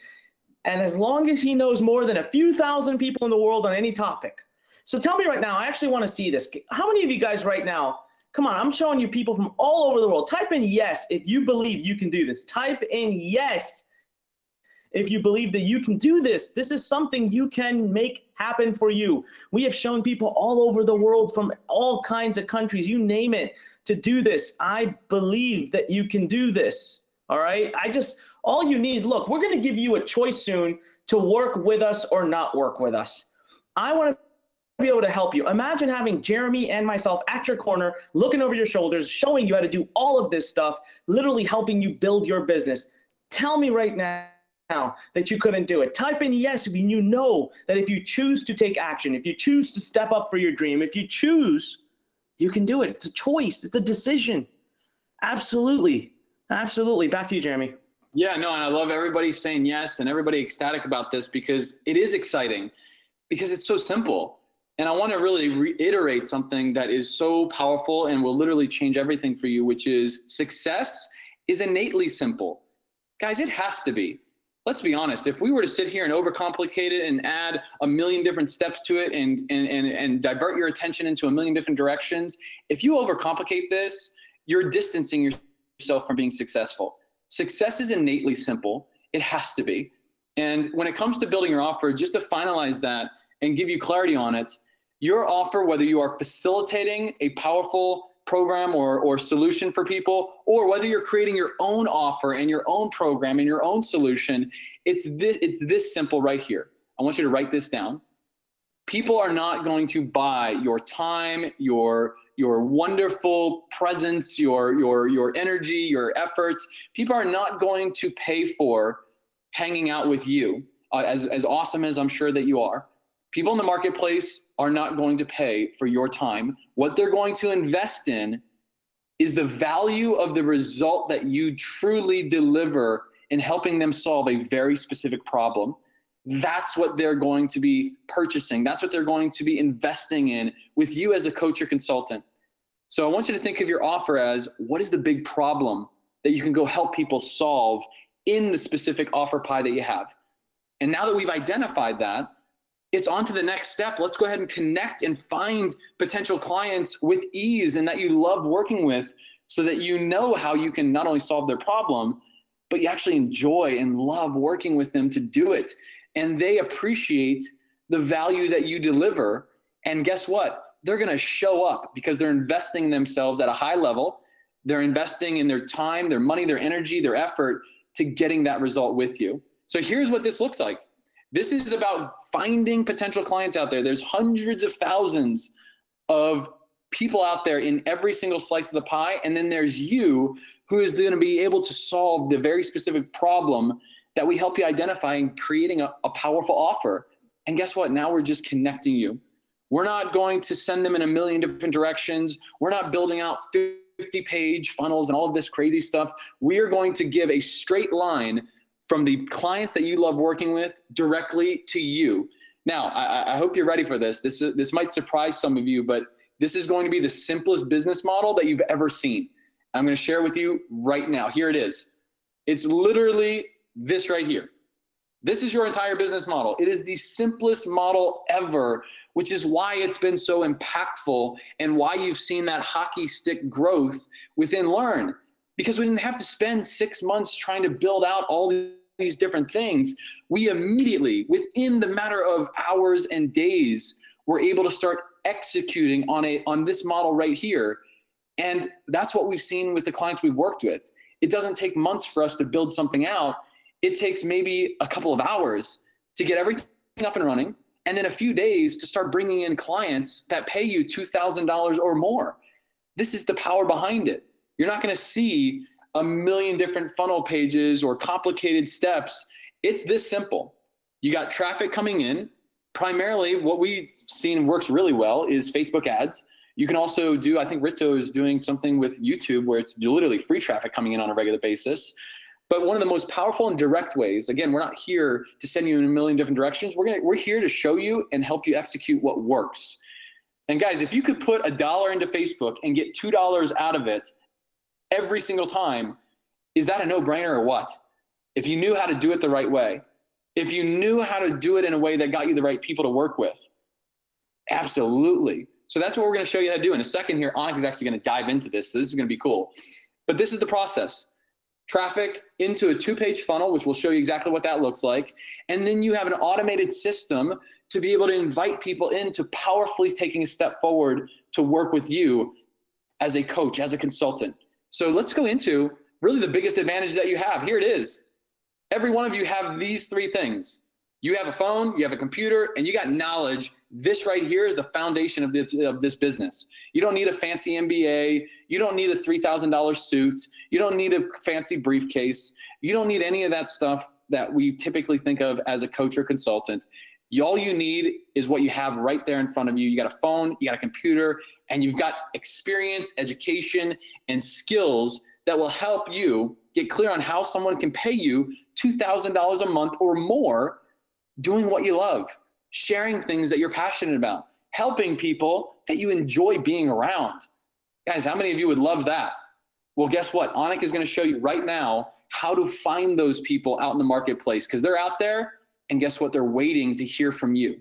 And as long as he knows more than a few thousand people in the world on any topic. So tell me right now, I actually want to see this. How many of you guys right now, come on, I'm showing you people from all over the world. Type in yes if you believe you can do this. Type in yes if you believe that you can do this. This is something you can make happen for you. We have shown people all over the world from all kinds of countries, you name it, to do this. I believe that you can do this, all right? All you need, look, we're gonna give you a choice soon to work with us or not work with us. I wanna be able to help you. Imagine having Jeremy and myself at your corner, looking over your shoulders, showing you how to do all of this stuff, literally helping you build your business. Tell me right now that you couldn't do it. Type in yes if you know that if you choose to take action, if you choose to step up for your dream, if you choose you can do it. It's a choice. It's a decision. Absolutely. Absolutely. Back to you, Jeremy. Yeah, no, and I love everybody saying yes and everybody ecstatic about this because it is exciting because it's so simple. And I want to really reiterate something that is so powerful and will literally change everything for you, which is success is innately simple. Guys, it has to be. Let's be honest. If we were to sit here and overcomplicate it and add a million different steps to it and divert your attention into a million different directions, if you overcomplicate this, you're distancing yourself from being successful. Success is innately simple. It has to be. And when it comes to building your offer, just to finalize that and give you clarity on it, your offer, whether you are facilitating a powerful program or solution for people, or whether you're creating your own offer and your own program and your own solution, it's this simple right here. I want you to write this down. People are not going to buy your time, your wonderful presence, your energy, your efforts. People are not going to pay for hanging out with you, as awesome as I'm sure that you are. People in the marketplace are not going to pay for your time. What they're going to invest in is the value of the result that you truly deliver in helping them solve a very specific problem. That's what they're going to be purchasing. That's what they're going to be investing in with you as a coach or consultant. So I want you to think of your offer as, what is the big problem that you can go help people solve in the specific offer pie that you have? And now that we've identified that, it's on to the next step. Let's go ahead and connect and find potential clients with ease and that you love working with, so that you know how you can not only solve their problem, but you actually enjoy and love working with them to do it. And they appreciate the value that you deliver. And guess what? They're going to show up because they're investing in themselves at a high level. They're investing in their time, their money, their energy, their effort to getting that result with you. So here's what this looks like. This is about finding potential clients out there. There's hundreds of thousands of people out there in every single slice of the pie. And then there's you, who is going to be able to solve the very specific problem that we help you identify in creating a powerful offer. And guess what? Now we're just connecting you. We're not going to send them in a million different directions. We're not building out 50-page funnels and all of this crazy stuff. We are going to give a straight line from the clients that you love working with directly to you. Now, I hope you're ready for this. This might surprise some of you, but this is going to be the simplest business model that you've ever seen. I'm going to share with you right now. Here it is. It's literally this right here. This is your entire business model. It is the simplest model ever, which is why it's been so impactful and why you've seen that hockey stick growth within Learn. Because we didn't have to spend 6 months trying to build out all these different things. We immediately, within the matter of hours and days, were able to start executing on this model right here. And that's what we've seen with the clients we've worked with. It doesn't take months for us to build something out. It takes maybe a couple of hours to get everything up and running, and then a few days to start bringing in clients that pay you $2,000 or more. This is the power behind it. You're not going to see a million different funnel pages or complicated steps. It's this simple. You got traffic coming in. Primarily, what we've seen works really well is Facebook ads. You can also do, I think Rito is doing something with YouTube where it's literally free traffic coming in on a regular basis. But one of the most powerful and direct ways, again, we're not here to send you in a million different directions. We're here to show you and help you execute what works. And guys, if you could put $1 into Facebook and get $2 out of it every single time, is that a no-brainer or what? If you knew how to do it the right way, if you knew how to do it in a way that got you the right people to work with, absolutely. So that's what we're going to show you how to do. In a second here, Anik is actually going to dive into this. So this is going to be cool. But this is the process. Traffic into a 2-page funnel, which will show you exactly what that looks like. And then you have an automated system to be able to invite people into powerfully taking a step forward to work with you as a coach, as a consultant. So let's go into really the biggest advantage that you have. Here it is. Every one of you have these 3 things. You have a phone, you have a computer, and you got knowledge. This right here is the foundation of this business. You don't need a fancy MBA. You don't need a $3,000 suit. You don't need a fancy briefcase. You don't need any of that stuff that we typically think of as a coach or consultant. All you need is what you have right there in front of you. You got a phone, you got a computer, and you've got experience, education, and skills that will help you get clear on how someone can pay you $2,000 a month or more doing what you love, sharing things that you're passionate about, helping people that you enjoy being around. Guys, how many of you would love that? Well, guess what? Anik is going to show you right now how to find those people out in the marketplace, because they're out there, and guess what? They're waiting to hear from you.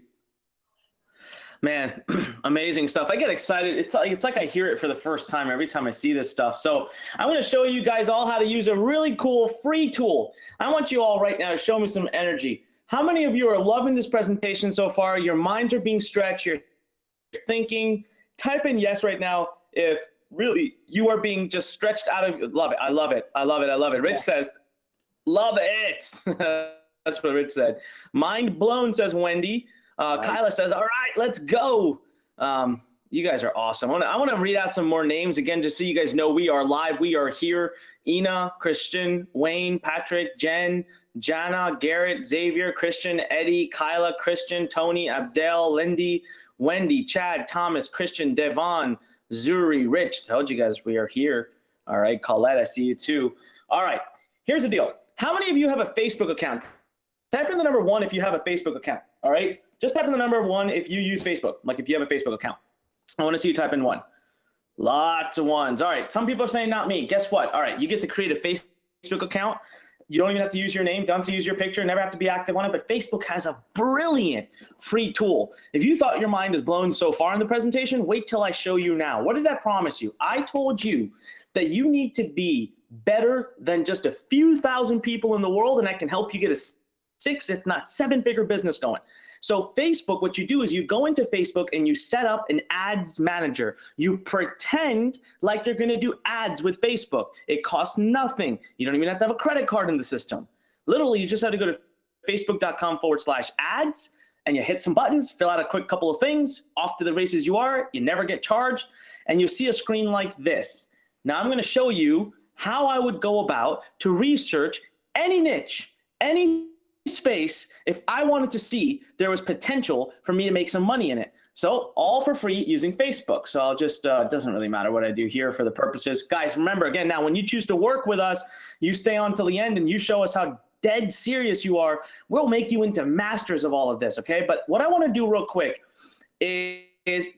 Man, amazing stuff. I get excited. It's like I hear it for the first time every time I see this stuff. So I'm going to show you guys all how to use a really cool free tool. I want you all right now to show me some energy. How many of you are loving this presentation so far? Your minds are being stretched. You're thinking. Type in yes right now if really you are being just stretched out of. Love it. I love it. I love it. I love it. Rich says, love it. That's what Rich said. Mind blown, says Wendy. Kyla says, all right, let's go. You guys are awesome. I want to read out some more names again, just so you guys know we are live. We are here. Ina, Christian, Wayne, Patrick, Jen, Jana, Garrett, Xavier, Christian, Eddie, Kyla, Christian, Tony, Abdel, Lindy, Wendy, Chad, Thomas, Christian, Devon, Zuri, Rich. Told you guys we are here. All right, Colette, I see you too. All right, here's the deal. How many of you have a Facebook account? Type in the number 1 if you have a Facebook account, all right? Just type in the number 1 if you use Facebook, like if you have a Facebook account. I want to see you type in 1. Lots of ones. All right, some people are saying not me. Guess what? All right, you get to create a Facebook account. You don't even have to use your name, don't have to use your picture, never have to be active on it, but Facebook has a brilliant free tool. If you thought your mind is blown so far in the presentation, wait till I show you now. What did I promise you? I told you that you need to be better than just a few thousand people in the world, and I can help you get a 6, if not 7-figure business going. So Facebook, what you do is you go into Facebook and you set up an ads manager. You pretend like you're going to do ads with Facebook. It costs nothing. You don't even have to have a credit card in the system. Literally, you just have to go to facebook.com/ads and you hit some buttons, fill out a quick couple of things, off to the races you are. You never get charged, and you'll see a screen like this. Now I'm going to show you how I would go about to research any niche, any space, if I wanted to see there was potential for me to make some money in it. So all for free using Facebook. So I'll just, it doesn't really matter what I do here for the purposes. Guys, remember again, now when you choose to work with us, you stay on till the end and you show us how dead serious you are. We'll make you into masters of all of this, okay? But what I want to do real quick is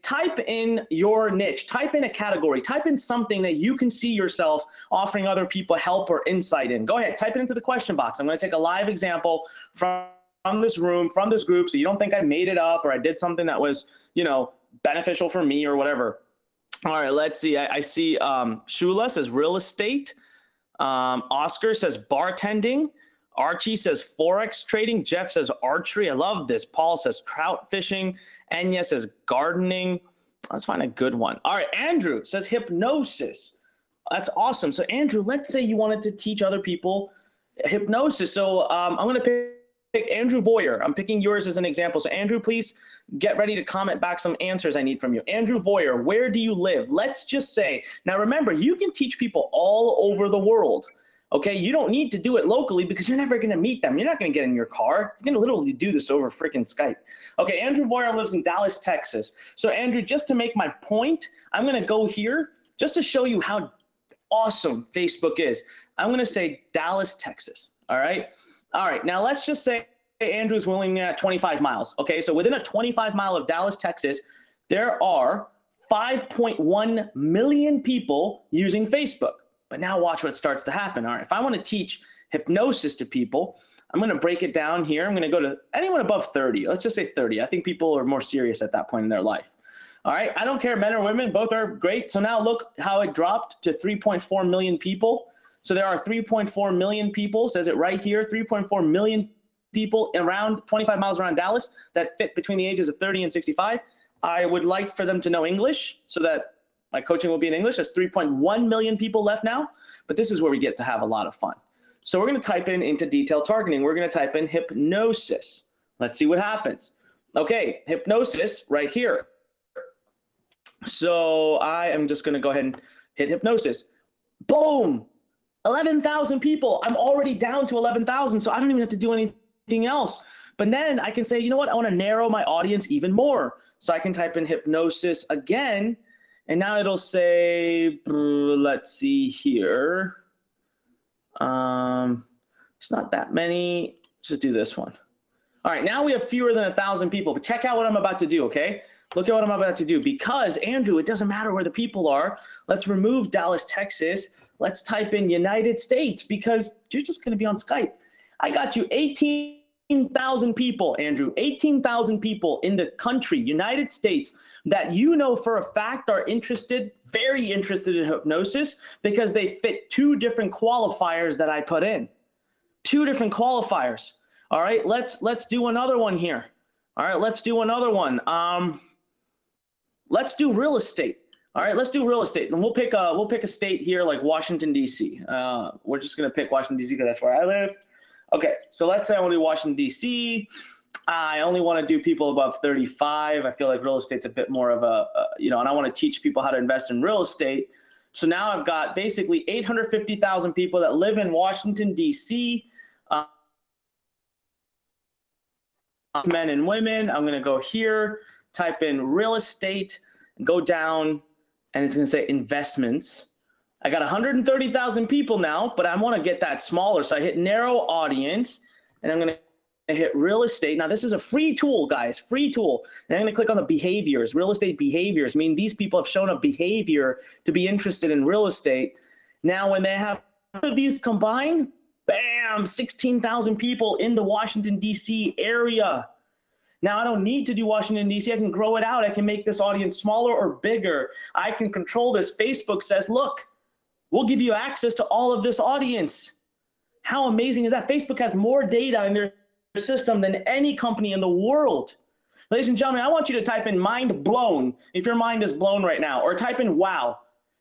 type in your niche, type in a category, type in something that you can see yourself offering other people help or insight in. Go ahead, type it into the question box. I'm going to take a live example from this room, from this group, so you don't think I made it up or I did something that was, you know, beneficial for me or whatever. All right, let's see. I see Shula says real estate. Oscar says bartending. Archie says Forex trading. Jeff says archery. I love this. Paul says trout fishing. Enya says gardening. Let's find a good one. All right, Andrew says hypnosis. That's awesome. So Andrew, let's say you wanted to teach other people hypnosis. So I'm going to pick Andrew Voyer. I'm picking yours as an example. So Andrew, please get ready to comment back some answers I need from you. Andrew Voyer, where do you live? Let's just say, now remember, you can teach people all over the world. Okay, you don't need to do it locally because you're never going to meet them. You're not going to get in your car. You're going to literally do this over freaking Skype. Okay, Andrew Voyer lives in Dallas, Texas. So Andrew, just to make my point, I'm going to go here just to show you how awesome Facebook is. I'm going to say Dallas, Texas. All right. All right. Now let's just say Andrew's willing at 25 miles. Okay, so within a 25 mile of Dallas, Texas, there are 5.1 million people using Facebook. But now watch what starts to happen. All right, if I want to teach hypnosis to people, I'm going to break it down here. I'm going to go to anyone above 30. Let's just say 30. I think people are more serious at that point in their life. All right, I don't care, men or women, both are great. So now look how it dropped to 3.4 million people. So there are 3.4 million people, says it right here, 3.4 million people around 25 miles around Dallas that fit between the ages of 30 and 65. I would like for them to know English so that my coaching will be in English. There's 3.1 million people left now, but this is where we get to have a lot of fun. So we're going to type into detailed targeting. We're going to type in hypnosis. Let's see what happens. Okay, hypnosis right here. So I am just going to go ahead and hit hypnosis. Boom, 11,000 people. I'm already down to 11,000, so I don't even have to do anything else. But then I can say, you know what? I want to narrow my audience even more. So I can type in hypnosis again, and now it'll say, let's see here. It's not that many. Let's just do this one. All right, now we have fewer than 1,000 people, but check out what I'm about to do, okay? Look at what I'm about to do. Because, Andrew, it doesn't matter where the people are. Let's remove Dallas, Texas. Let's type in United States, because you're just going to be on Skype. I got you 18,000 people, Andrew, 18,000 people in the country, United States, that you know for a fact are interested, very interested in hypnosis, because they fit 2 different qualifiers that I put in. 2 different qualifiers. All right, let's do another one here. All right, let's do another one. Let's do real estate. All right, let's do real estate, and we'll pick a state here like Washington D.C. We're just gonna pick Washington D.C. because that's where I live. Okay, so let's say I want to do Washington D.C. I only want to do people above 35. I feel like real estate's a bit more of a and I want to teach people how to invest in real estate. So now I've got basically 850,000 people that live in Washington D.C. Men and women. I'm going to go here, type in real estate, go down, and it's going to say investments. I got 130,000 people now, but I want to get that smaller. So I hit narrow audience, and I'm going to hit real estate. Now, this is a free tool, guys, free tool. And I'm going to click on the behaviors, real estate behaviors. I mean, these people have shown a behavior to be interested in real estate. Now, when they have these combined, bam, 16,000 people in the Washington, D.C. area. Now, I don't need to do Washington, D.C. I can grow it out. I can make this audience smaller or bigger. I can control this. Facebook says, look, we'll give you access to all of this audience. How amazing is that? Facebook has more data in their system than any company in the world. Ladies and gentlemen, I want you to type in mind blown if your mind is blown right now, or type in wow.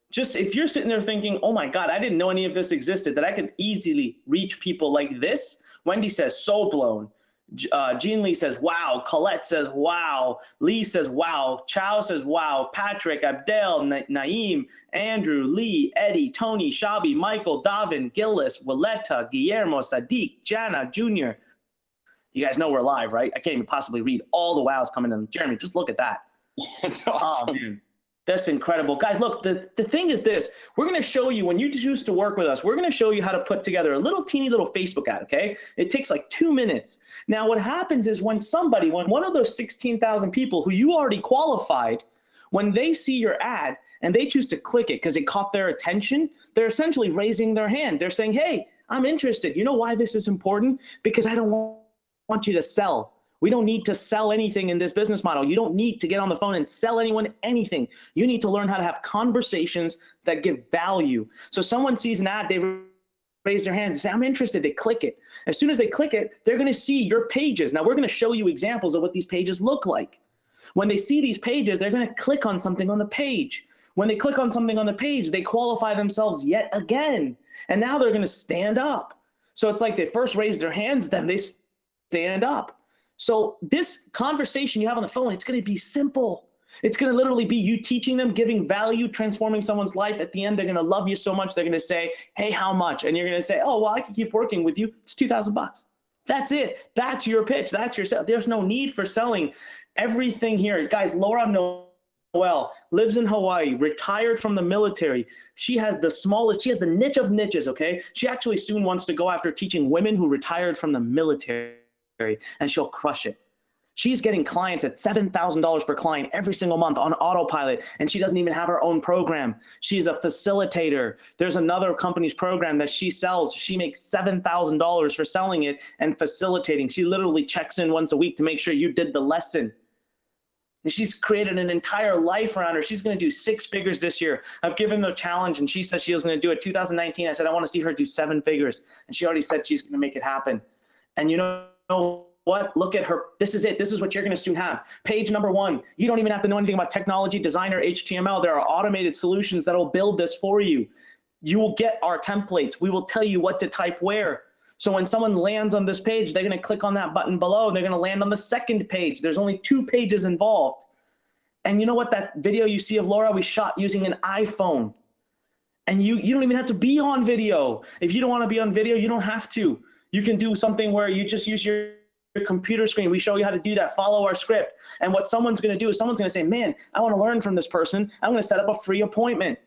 Just if you're sitting there thinking, oh my God, I didn't know any of this existed, that I could easily reach people like this. Wendy says, so blown. Jean Lee says, wow. Colette says, wow. Lee says, wow. Chow says, wow. Patrick, Abdel, Naeem, Andrew, Lee, Eddie, Tony, Shabi, Michael, Davin, Gillis, Willetta, Guillermo, Sadiq, Jana, Jr. You guys know we're live, right? I can't even possibly read all the wows coming in. Jeremy, just look at that. That's awesome. Oh, man. That's incredible. Guys, look, the thing is this. We're going to show you, when you choose to work with us, we're going to show you how to put together a little teeny little Facebook ad, okay? It takes like 2 minutes. Now, what happens is when one of those 16,000 people who you already qualified, when they see your ad and they choose to click it because it caught their attention, they're essentially raising their hand. They're saying, hey, I'm interested. You know why this is important? Because I don't want you to sell. We don't need to sell anything in this business model. You don't need to get on the phone and sell anyone anything. You need to learn how to have conversations that give value. So someone sees an ad, they raise their hands and say, I'm interested. They click it. As soon as they click it, they're going to see your pages. Now, we're going to show you examples of what these pages look like. When they see these pages, they're going to click on something on the page. When they click on something on the page, they qualify themselves yet again. And now they're going to stand up. So it's like they first raise their hands, then they stand up. So this conversation you have on the phone, it's going to be simple. It's going to literally be you teaching them, giving value, transforming someone's life. At the end, they're going to love you so much. They're going to say, hey, how much? And you're going to say, oh, well, I can keep working with you. It's $2,000. That's it. That's your pitch. That's your sell. There's no need for selling everything here. Guys, Laura Noel lives in Hawaii, retired from the military. She has the niche of niches, okay? She actually soon wants to go after teaching women who retired from the military, and she'll crush it. She's getting clients at $7,000 per client every single month on autopilot, and she doesn't even have her own program. She's a facilitator. There's another company's program that she sells. She makes $7,000 for selling it and facilitating. She literally checks in once a week to make sure you did the lesson. And she's created an entire life around her. She's going to do 6 figures this year. I've given her the challenge, and she said she was going to do it. 2019, I said, I want to see her do 7 figures. And she already said she's going to make it happen. And you know what? Look at her. This is it. This is what you're going to soon have. Page number 1. You don't even have to know anything about technology, design, or HTML. There are automated solutions that will build this for you. You will get our templates. We will tell you what to type where. So when someone lands on this page, they're going to click on that button below. They're going to land on the second page. There's only 2 pages involved. And you know what? That video you see of Laura, we shot using an iPhone. And you don't even have to be on video. If you don't want to be on video, you don't have to. You can do something where you just use your computer screen. We show you how to do that. Follow our script. And what someone's going to do is someone's going to say, man, I want to learn from this person. I'm going to set up a free appointment.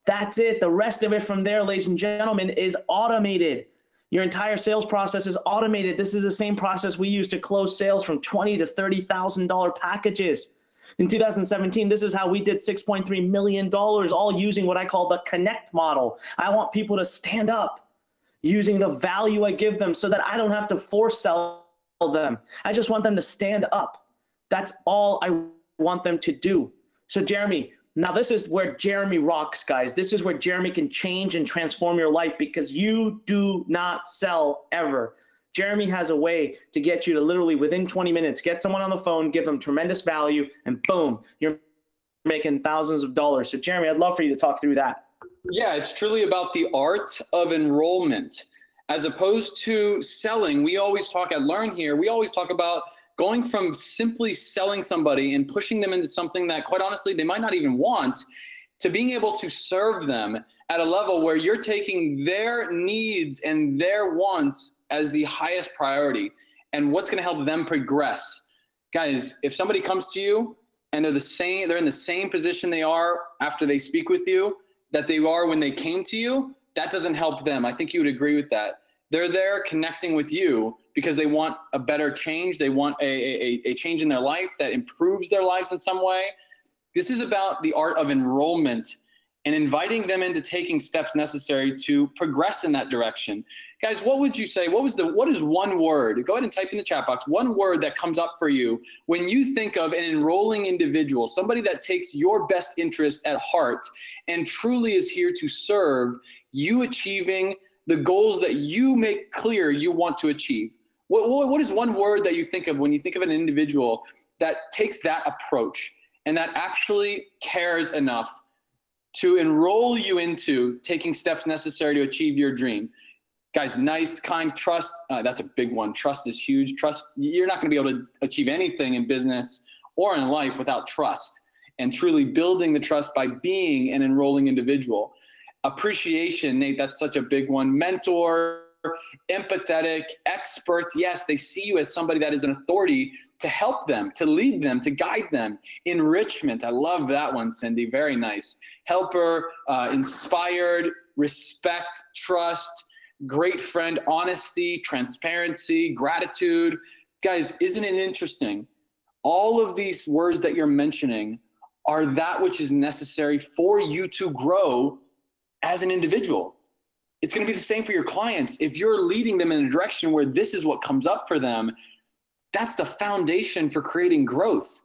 That's it. The rest of it from there, ladies and gentlemen, is automated. Your entire sales process is automated. This is the same process we use to close sales from $20,000 to $30,000 packages. In 2017, this is how we did $6.3 million, all using what I call the connect model. I want people to stand up using the value I give them so that I don't have to force sell them. I just want them to stand up. That's all I want them to do. So Jeremy, now this is where Jeremy rocks, guys. This is where Jeremy can change and transform your life, because you do not sell ever. Jeremy has a way to get you to literally within 20 minutes, get someone on the phone, give them tremendous value, and boom, you're making thousands of dollars. So Jeremy, I'd love for you to talk through that. Yeah, it's truly about the art of enrollment. As opposed to selling, we always talk at Learn Here, we always talk about going from simply selling somebody and pushing them into something that, quite honestly, they might not even want, to being able to serve them at a level where you're taking their needs and their wants as the highest priority and what's going to help them progress. Guys, if somebody comes to you and they're in the same position they are after they speak with you that they are when they came to you, that doesn't help them. I think you would agree with that. They're there connecting with you because they want a better change. They want a change in their life that improves their lives in some way. This is about the art of enrollment and inviting them into taking steps necessary to progress in that direction. Guys, what would you say? What is one word? Go ahead and type in the chat box. One word that comes up for you when you think of an enrolling individual, somebody that takes your best interest at heart and truly is here to serve you achieving the goals that you make clear you want to achieve. What is one word that you think of when you think of an individual that takes that approach and that actually cares enough to enroll you into taking steps necessary to achieve your dream? Guys, nice, kind, trust, that's a big one. Trust is huge. Trust, you're not gonna be able to achieve anything in business or in life without trust, and truly building the trust by being an enrolling individual. Appreciation, Nate, that's such a big one. Mentor, empathetic, experts, yes, they see you as somebody that is an authority to help them, to lead them, to guide them. Enrichment, I love that one, Cindy, very nice. Helper, inspired, respect, trust, great friend, honesty, transparency, gratitude. Guys, isn't it interesting? All of these words that you're mentioning are that which is necessary for you to grow as an individual. It's going to be the same for your clients. If you're leading them in a direction where this is what comes up for them, that's the foundation for creating growth.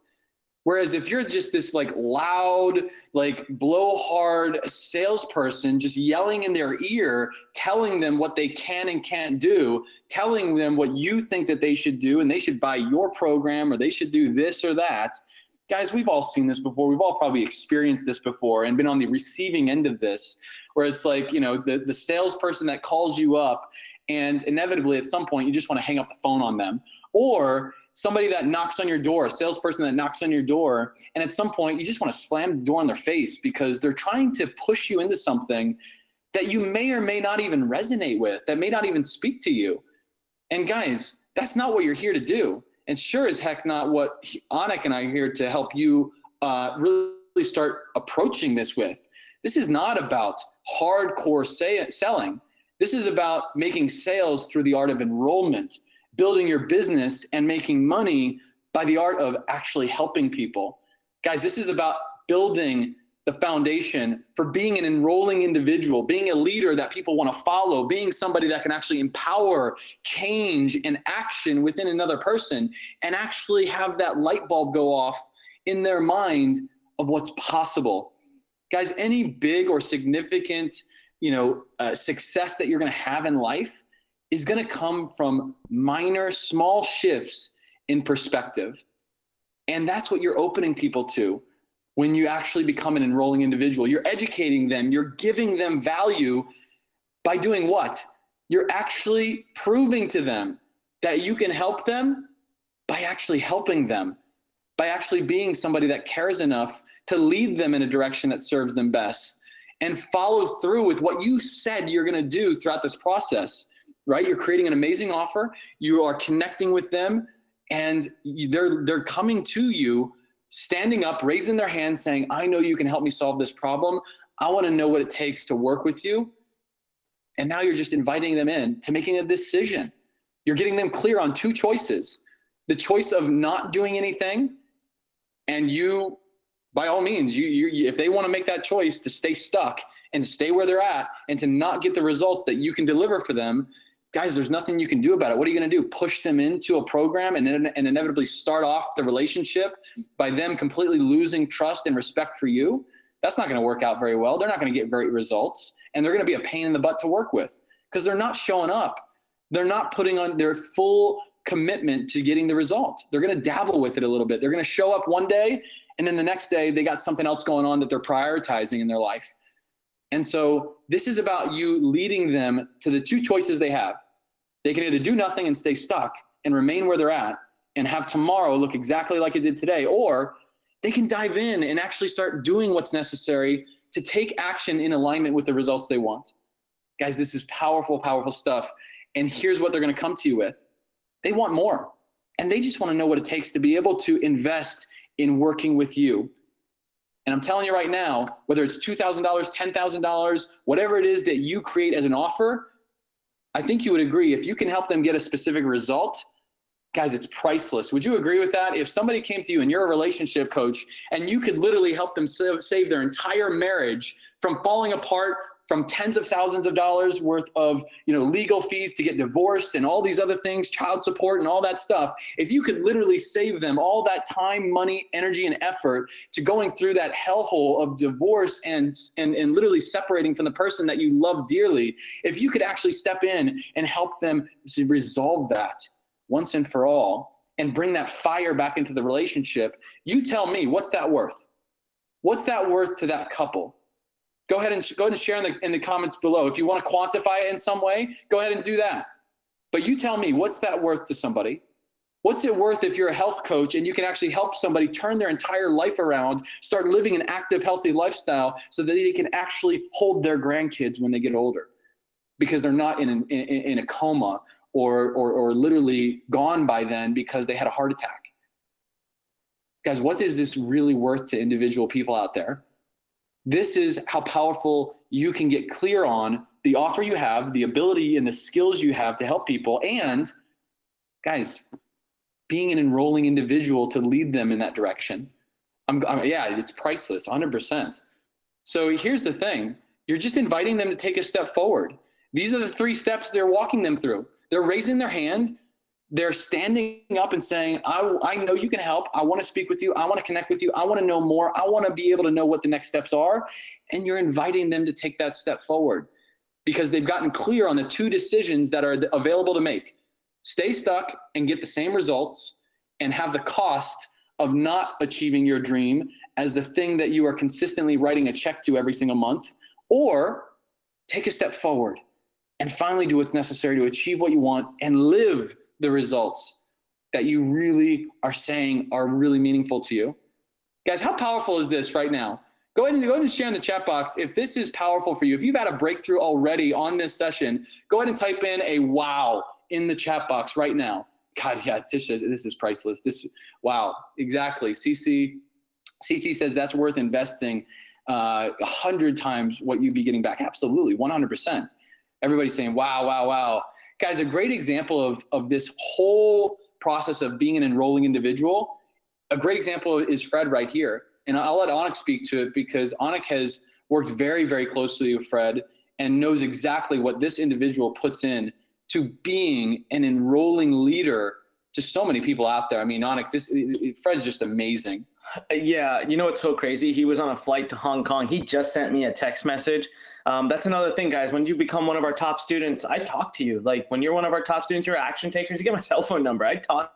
Whereas if you're just this like loud, like blowhard salesperson, just yelling in their ear, telling them what they can and can't do, telling them what you think that they should do, and they should buy your program or they should do this or that. Guys, we've all seen this before. We've all probably experienced this before and been on the receiving end of this, where it's like, you know, the salesperson that calls you up and inevitably at some point you just want to hang up the phone on them. Or somebody that knocks on your door, a salesperson that knocks on your door, and at some point you just want to slam the door in their face because they're trying to push you into something that you may or may not even resonate with, that may not even speak to you. And guys, that's not what you're here to do. And sure as heck not what Anik and I are here to help you really start approaching this with. This is not about hardcore selling. This is about making sales through the art of enrollment, building your business and making money by the art of actually helping people. Guys, this is about building the foundation for being an enrolling individual, being a leader that people want to follow, being somebody that can actually empower change and action within another person and actually have that light bulb go off in their mind of what's possible. Guys, any big or significant, success that you're going to have in life is going to come from minor, small shifts in perspective. And that's what you're opening people to when you actually become an enrolling individual. You're educating them. You're giving them value by doing what? You're actually proving to them that you can help them by actually helping them, by actually being somebody that cares enough to lead them in a direction that serves them best and follow through with what you said you're going to do throughout this process. right? You're creating an amazing offer. You are connecting with them, and they're coming to you, standing up, raising their hand, saying, I know you can help me solve this problem. I want to know what it takes to work with you. And now you're just inviting them in to making a decision. You're getting them clear on two choices. The choice of not doing anything, and you, by all means, if they want to make that choice to stay stuck and to stay where they're at and to not get the results that you can deliver for them, guys, there's nothing you can do about it. What are you going to do? Push them into a program and inevitably start off the relationship by them completely losing trust and respect for you? That's not going to work out very well. They're not going to get great results, and they're going to be a pain in the butt to work with because they're not showing up. They're not putting on their full commitment to getting the result. They're going to dabble with it a little bit. They're going to show up one day, and then the next day they got something else going on that they're prioritizing in their life. And so this is about you leading them to the two choices they have. They can either do nothing and stay stuck and remain where they're at and have tomorrow look exactly like it did today, or they can dive in and actually start doing what's necessary to take action in alignment with the results they want. Guys, this is powerful, powerful stuff. And here's what they're going to come to you with. They want more, and they just want to know what it takes to be able to invest in working with you. And I'm telling you right now, whether it's $2,000, $10,000, whatever it is that you create as an offer, I think you would agree, if you can help them get a specific result, guys, it's priceless. Would you agree with that? If somebody came to you and you're a relationship coach and you could literally help them save their entire marriage from falling apart, from tens of thousands of dollars worth of, legal fees to get divorced and all these other things, child support and all that stuff, if you could literally save them all that time, money, energy, and effort to going through that hellhole of divorce and literally separating from the person that you love dearly, if you could actually step in and help them to resolve that once and for all and bring that fire back into the relationship, you tell me, what's that worth? What's that worth to that couple? Go ahead and share in the comments below. If you want to quantify it in some way, go ahead and do that. But you tell me, what's that worth to somebody? What's it worth if you're a health coach and you can actually help somebody turn their entire life around, start living an active, healthy lifestyle so that they can actually hold their grandkids when they get older because they're not in a coma or literally gone by then because they had a heart attack. Guys, what is this really worth to individual people out there? This is how powerful you can get clear on the offer you have, the ability and the skills you have to help people, and guys, being an enrolling individual to lead them in that direction. Yeah, it's priceless, 100%. So here's the thing. You're just inviting them to take a step forward. These are the 3 steps they're walking them through. They're raising their hand. They're standing up and saying, I know you can help. I want to speak with you. I want to connect with you. I want to know more. I want to be able to know what the next steps are. And you're inviting them to take that step forward because they've gotten clear on the 2 decisions that are available to make. Stay stuck and get the same results and have the cost of not achieving your dream as the thing that you are consistently writing a check to every single month, or take a step forward and finally do what's necessary to achieve what you want and live the results that you really are saying are really meaningful to you. Guys, how powerful is this right now? Go ahead and share in the chat box if this is powerful for you. If you've had a breakthrough already on this session, go ahead and type in a wow in the chat box right now. God, yeah, Tish says this is priceless. Wow, exactly. CC says that's worth investing 100 times what you'd be getting back. Absolutely, 100%. Everybody's saying, wow, wow, wow. Guys, a great example of this whole process of being an enrolling individual, a great example is Fred right here. And I'll let Anik speak to it because Anik has worked very, very closely with Fred and knows exactly what this individual puts in to being an enrolling leader to so many people out there. I mean, Anik, Fred's just amazing. Yeah, you know what's so crazy? He was on a flight to Hong Kong. He just sent me a text message. That's another thing, guys. When you become one of our top students, I talk to you. Like when you're one of our top students, you're action takers, you get my cell phone number. I talk.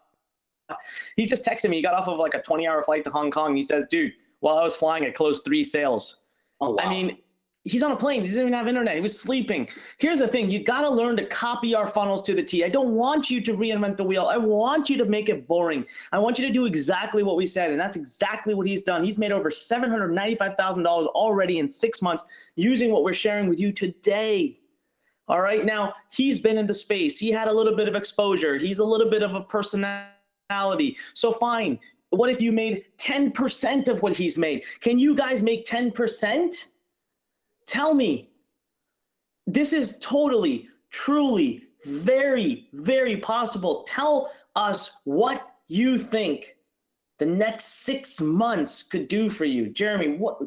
He just texted me. He got off of like a 20-hour flight to Hong Kong. He says, dude, while I was flying, I closed 3 sales. Oh, wow. I mean, he's on a plane. He doesn't even have internet. He was sleeping. Here's the thing. You got to learn to copy our funnels to the T. I don't want you to reinvent the wheel. I want you to make it boring. I want you to do exactly what we said. And that's exactly what he's done. He's made over $795,000 already in 6 months using what we're sharing with you today. All right. Now, he's been in the space. He had a little bit of exposure. He's a little bit of a personality. So fine. What if you made 10% of what he's made? Can you guys make 10%? Tell me. This is totally, truly, very, very possible. Tell us what you think the next 6 months could do for you. Jeremy, what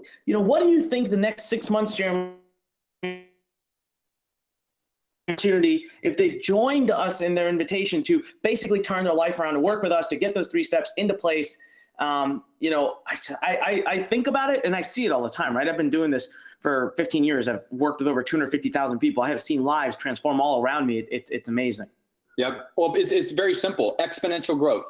do you think the next 6 months, Jeremy, opportunity if they joined us in their invitation to basically turn their life around, to work with us, to get those 3 steps into place? I think about it and I see it all the time, right? I've been doing this for 15 years. I've worked with over 250,000 people. I have seen lives transform all around me. It's amazing. Yep. Well, it's very simple. Exponential growth.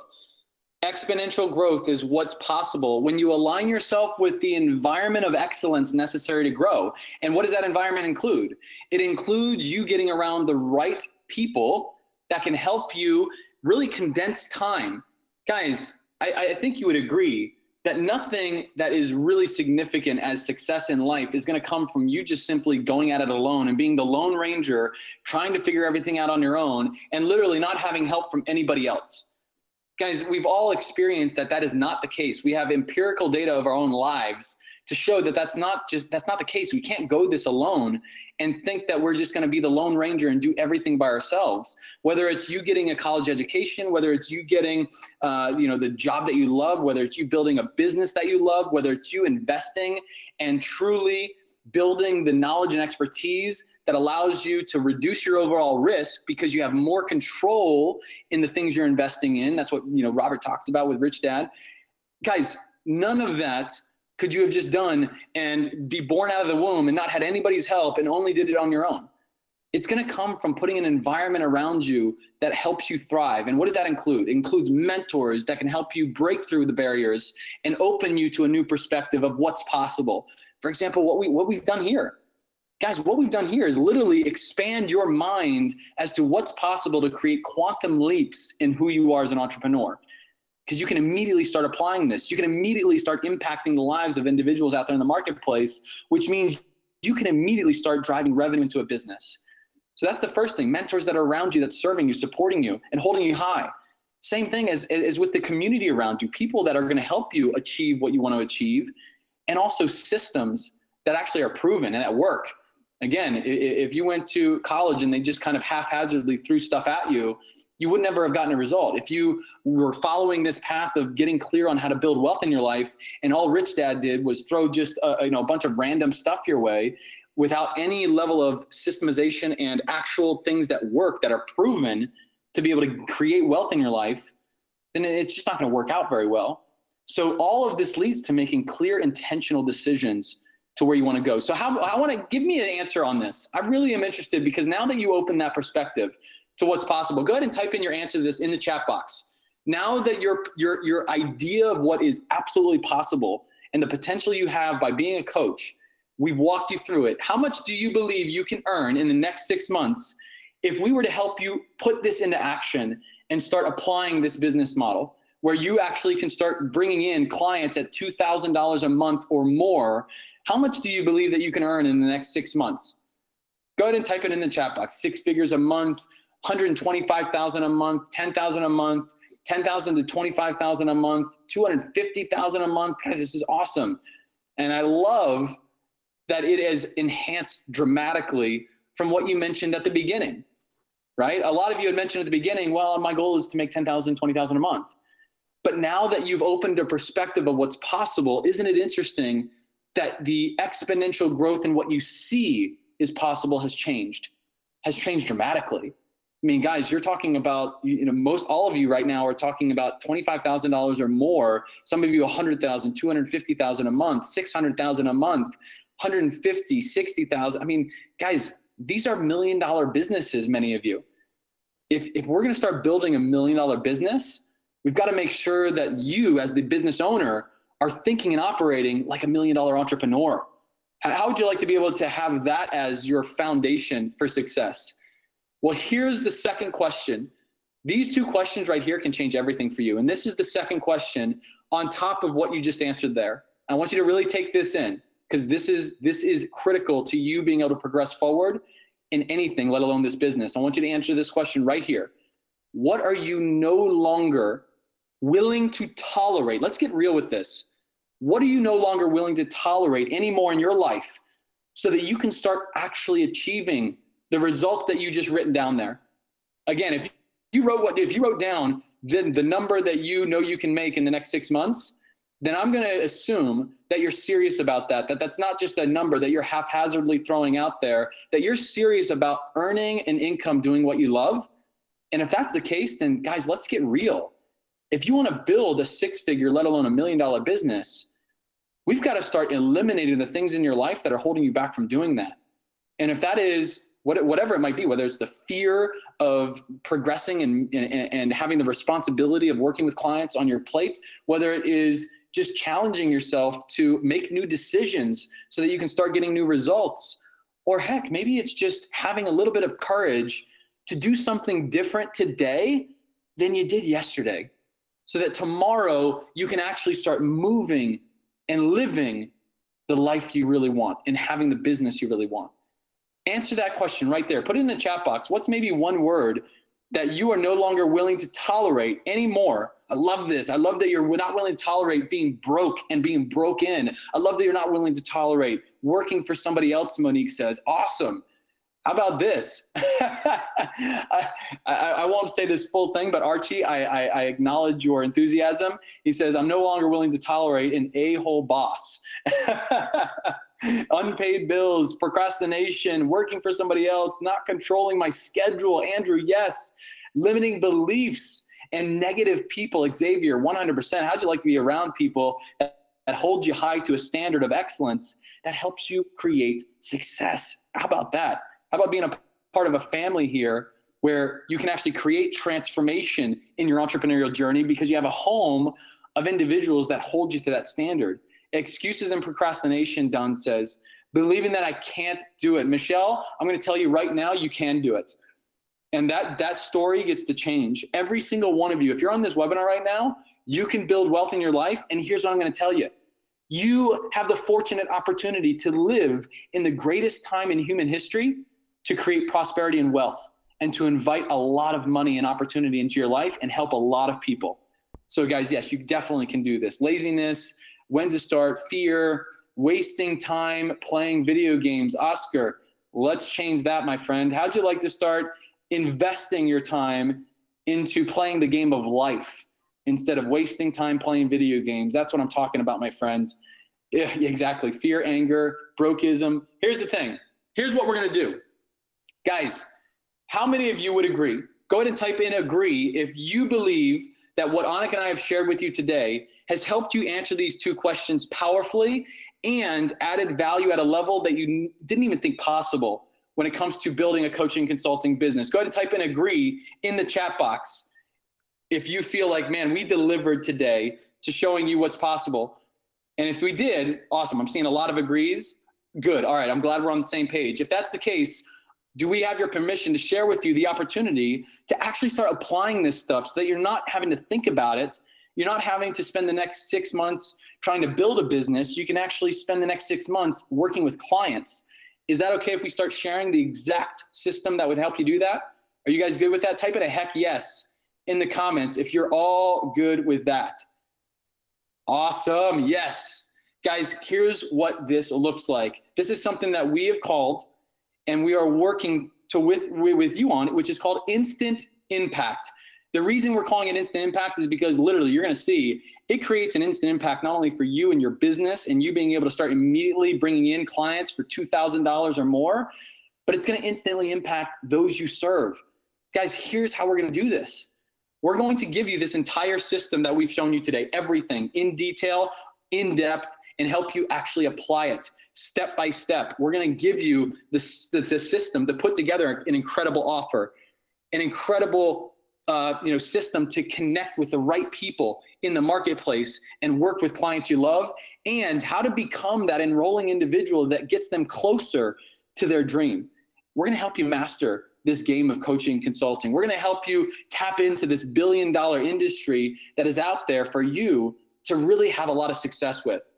Exponential growth is what's possible when you align yourself with the environment of excellence necessary to grow. And what does that environment include? It includes you getting around the right people that can help you really condense time. Guys, I think you would agree that nothing that is really significant as success in life is going to come from you just simply going at it alone and being the Lone Ranger, trying to figure everything out on your own and literally not having help from anybody else. Guys, we've all experienced that is not the case. We have empirical data of our own lives to show that that's not the case. We can't go this alone and think that we're just going to be the Lone Ranger and do everything by ourselves. Whether it's you getting a college education, whether it's you getting the job that you love, whether it's you building a business that you love, whether it's you investing and truly building the knowledge and expertise that allows you to reduce your overall risk because you have more control in the things you're investing in. That's what Robert talks about with Rich Dad. Guys, none of that could you have just done and be born out of the womb and not had anybody's help and only did it on your own. It's going to come from putting an environment around you that helps you thrive. And what does that include? It includes mentors that can help you break through the barriers and open you to a new perspective of what's possible. For example, what we've done here. Guys, what we've done here is literally expand your mind as to what's possible to create quantum leaps in who you are as an entrepreneur. Because you can immediately start applying this. You can immediately start impacting the lives of individuals out there in the marketplace, which means you can immediately start driving revenue into a business. So that's the first thing. Mentors that are around you, that's serving you, supporting you, and holding you high. Same thing as with the community around you, people that are going to help you achieve what you want to achieve, and also systems that actually are proven and that work. Again, if you went to college and they just kind of haphazardly threw stuff at you, you would never have gotten a result. If you were following this path of getting clear on how to build wealth in your life, and all Rich Dad did was throw just a bunch of random stuff your way without any level of systemization and actual things that work, that are proven to be able to create wealth in your life, then it's just not going to work out very well. So all of this leads to making clear, intentional decisions to where you want to go. So I want to give me an answer on this. I really am interested, because now that you open that perspective to what's possible, go ahead and type in your answer to this in the chat box. Now that your idea of what is absolutely possible and the potential you have by being a coach, we've walked you through it. How much do you believe you can earn in the next 6 months if we were to help you put this into action and start applying this business model, where you actually can start bringing in clients at $2,000 a month or more? How much do you believe that you can earn in the next 6 months? Go ahead and type it in the chat box. 6 figures a month, 125,000 a month, 10,000 a month, 10,000 to 25,000 a month, 250,000 a month. Guys, this is awesome. And I love that it has enhanced dramatically from what you mentioned at the beginning, right? A lot of you had mentioned at the beginning, well, my goal is to make 10,000, 20,000 a month. But now that you've opened a perspective of what's possible, isn't it interesting that the exponential growth in what you see is possible has changed dramatically? I mean, guys, you're talking about, all of you right now are talking about $25,000 or more. Some of you 100,000, 250,000 a month, 600,000 a month, 150, 60,000. I mean, guys, these are $1 million businesses, many of you. If we're going to start building $1 million business, we've got to make sure that you, as the business owner, are thinking and operating like $1 million entrepreneur. How would you like to be able to have that as your foundation for success? Well, here's the second question. These 2 questions right here can change everything for you. And this is the second question on top of what you just answered there. I want you to really take this in, because this is critical to you being able to progress forward in anything, let alone this business? I want you to answer this question right here. What are you no longer willing to tolerate? Let's get real with this. What are you no longer willing to tolerate anymore in your life so that you can start actually achieving the results that you just written down there? Again, if you wrote down the number that you know you can make in the next 6 months, then I'm going to assume that you're serious about that that's not just a number that you're haphazardly throwing out there, that you're serious about earning an income doing what you love. And if that's the case, then guys, let's get real. If you want to build a 6-figure, let alone $1 million business, we've got to start eliminating the things in your life that are holding you back from doing that. And if that is whatever it might be, whether it's the fear of progressing and having the responsibility of working with clients on your plate, whether it is just challenging yourself to make new decisions so that you can start getting new results, or heck, maybe it's just having a little bit of courage to do something different today than you did yesterday, so that tomorrow you can actually start moving and living the life you really want and having the business you really want. Answer that question right there. Put it in the chat box. What's maybe one word that you are no longer willing to tolerate anymore? I love this. I love that you're not willing to tolerate being broke and being broken. I love that you're not willing to tolerate working for somebody else, Monique says. Awesome. How about this? I won't say this full thing, but Archie, I acknowledge your enthusiasm. He says, I'm no longer willing to tolerate an a-hole boss. Unpaid bills, procrastination, working for somebody else, not controlling my schedule. Andrew, yes. Limiting beliefs and negative people. Xavier, 100%. How'd you like to be around people that hold you high to a standard of excellence that helps you create success? How about that? How about being a part of a family here where you can actually create transformation in your entrepreneurial journey because you have a home of individuals that hold you to that standard? Excuses and procrastination, Don says, believing that I can't do it. Michelle, I'm going to tell you right now, you can do it. And that story gets to change. Every single one of you, if you're on this webinar right now, you can build wealth in your life. And here's what I'm going to tell you. You have the fortunate opportunity to live in the greatest time in human history to create prosperity and wealth and to invite a lot of money and opportunity into your life and help a lot of people. So guys, yes, you definitely can do this. Laziness, when to start, fear, wasting time playing video games. Oscar, let's change that, my friend. How'd you like to start investing your time into playing the game of life instead of wasting time playing video games? That's what I'm talking about, my friend. Yeah, exactly. Fear, anger, brokeism. Here's the thing. Here's what we're going to do. Guys, how many of you would agree? Go ahead and type in agree if you believe that what Annika and I have shared with you today has helped you answer these two questions powerfully and added value at a level that you didn't even think possible when it comes to building a coaching consulting business. Go ahead and type in agree in the chat box if you feel like, man, we delivered today to showing you what's possible. And if we did, awesome. I'm seeing a lot of agrees. Good. All right. I'm glad we're on the same page. If that's the case, do we have your permission to share with you the opportunity to actually start applying this stuff so that you're not having to think about it? You're not having to spend the next 6 months trying to build a business. You can actually spend the next 6 months working with clients. Is that okay if we start sharing the exact system that would help you do that? Are you guys good with that? Type in a heck yes in the comments if you're all good with that. Awesome. Yes. Guys, here's what this looks like. This is something that we have called and we are working with you on, which is called Instant Impact. The reason we're calling it Instant Impact is because literally you're going to see it creates an instant impact not only for you and your business and you being able to start immediately bringing in clients for $2,000 or more, but it's going to instantly impact those you serve. Guys, here's how we're going to do this. We're going to give you this entire system that we've shown you today, everything in detail, in depth, and help you actually apply it step by step. We're going to give you the system to put together an incredible offer, an incredible system to connect with the right people in the marketplace and work with clients you love, and how to become that enrolling individual that gets them closer to their dream. We're going to help you master this game of coaching and consulting. We're going to help you tap into this billion-dollar industry that is out there for you to really have a lot of success with.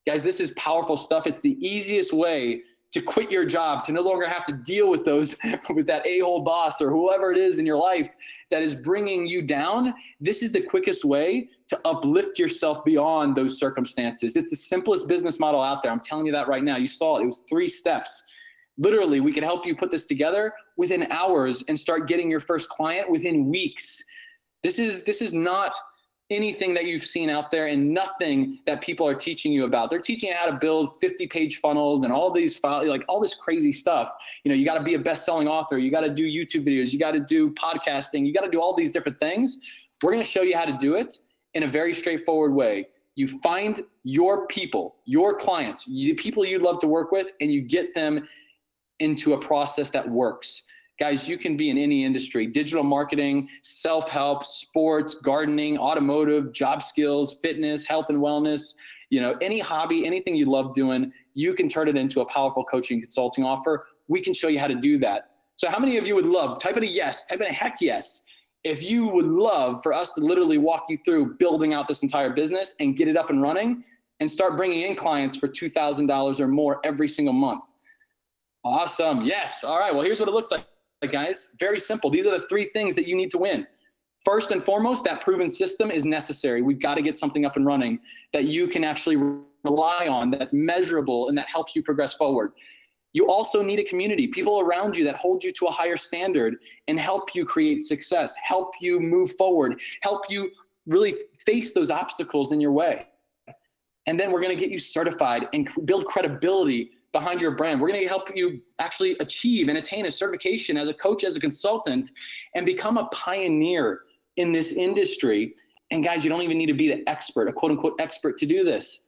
Guys, this is powerful stuff. It's the easiest way to quit your job, to no longer have to deal with those, with that a-hole boss or whoever it is in your life that is bringing you down, this is the quickest way to uplift yourself beyond those circumstances. It's the simplest business model out there. I'm telling you that right now. You saw it. It was 3 steps. Literally, we can help you put this together within hours and start getting your first client within weeks. This is not anything that you've seen out there and nothing that people are teaching you about. They're teaching you how to build 50-page funnels and all these like all this crazy stuff. You know, you got to be a best-selling author. You got to do YouTube videos. You got to do podcasting. You got to do all these different things. We're going to show you how to do it in a very straightforward way. You find your people, your clients, the people you'd love to work with, and you get them into a process that works. Guys, you can be in any industry: digital marketing, self-help, sports, gardening, automotive, job skills, fitness, health and wellness, you know, any hobby, anything you love doing, you can turn it into a powerful coaching consulting offer. We can show you how to do that. So how many of you would love, type in a yes, type in a heck yes, if you would love for us to literally walk you through building out this entire business and get it up and running and start bringing in clients for $2,000 or more every single month? Awesome. Yes. All right. Well, here's what it looks like, guys. Very simple. These are the 3 things that you need to win. First and foremost, that proven system is necessary. We've got to get something up and running that you can actually rely on, that's measurable, and that helps you progress forward. You also need a community, people around you that hold you to a higher standard and help you create success, help you move forward, help you really face those obstacles in your way. And then we're going to get you certified and build credibility behind your brand. We're going to help you actually achieve and attain a certification as a coach, as a consultant, and become a pioneer in this industry. And guys, you don't even need to be the expert, a quote unquote expert, to do this.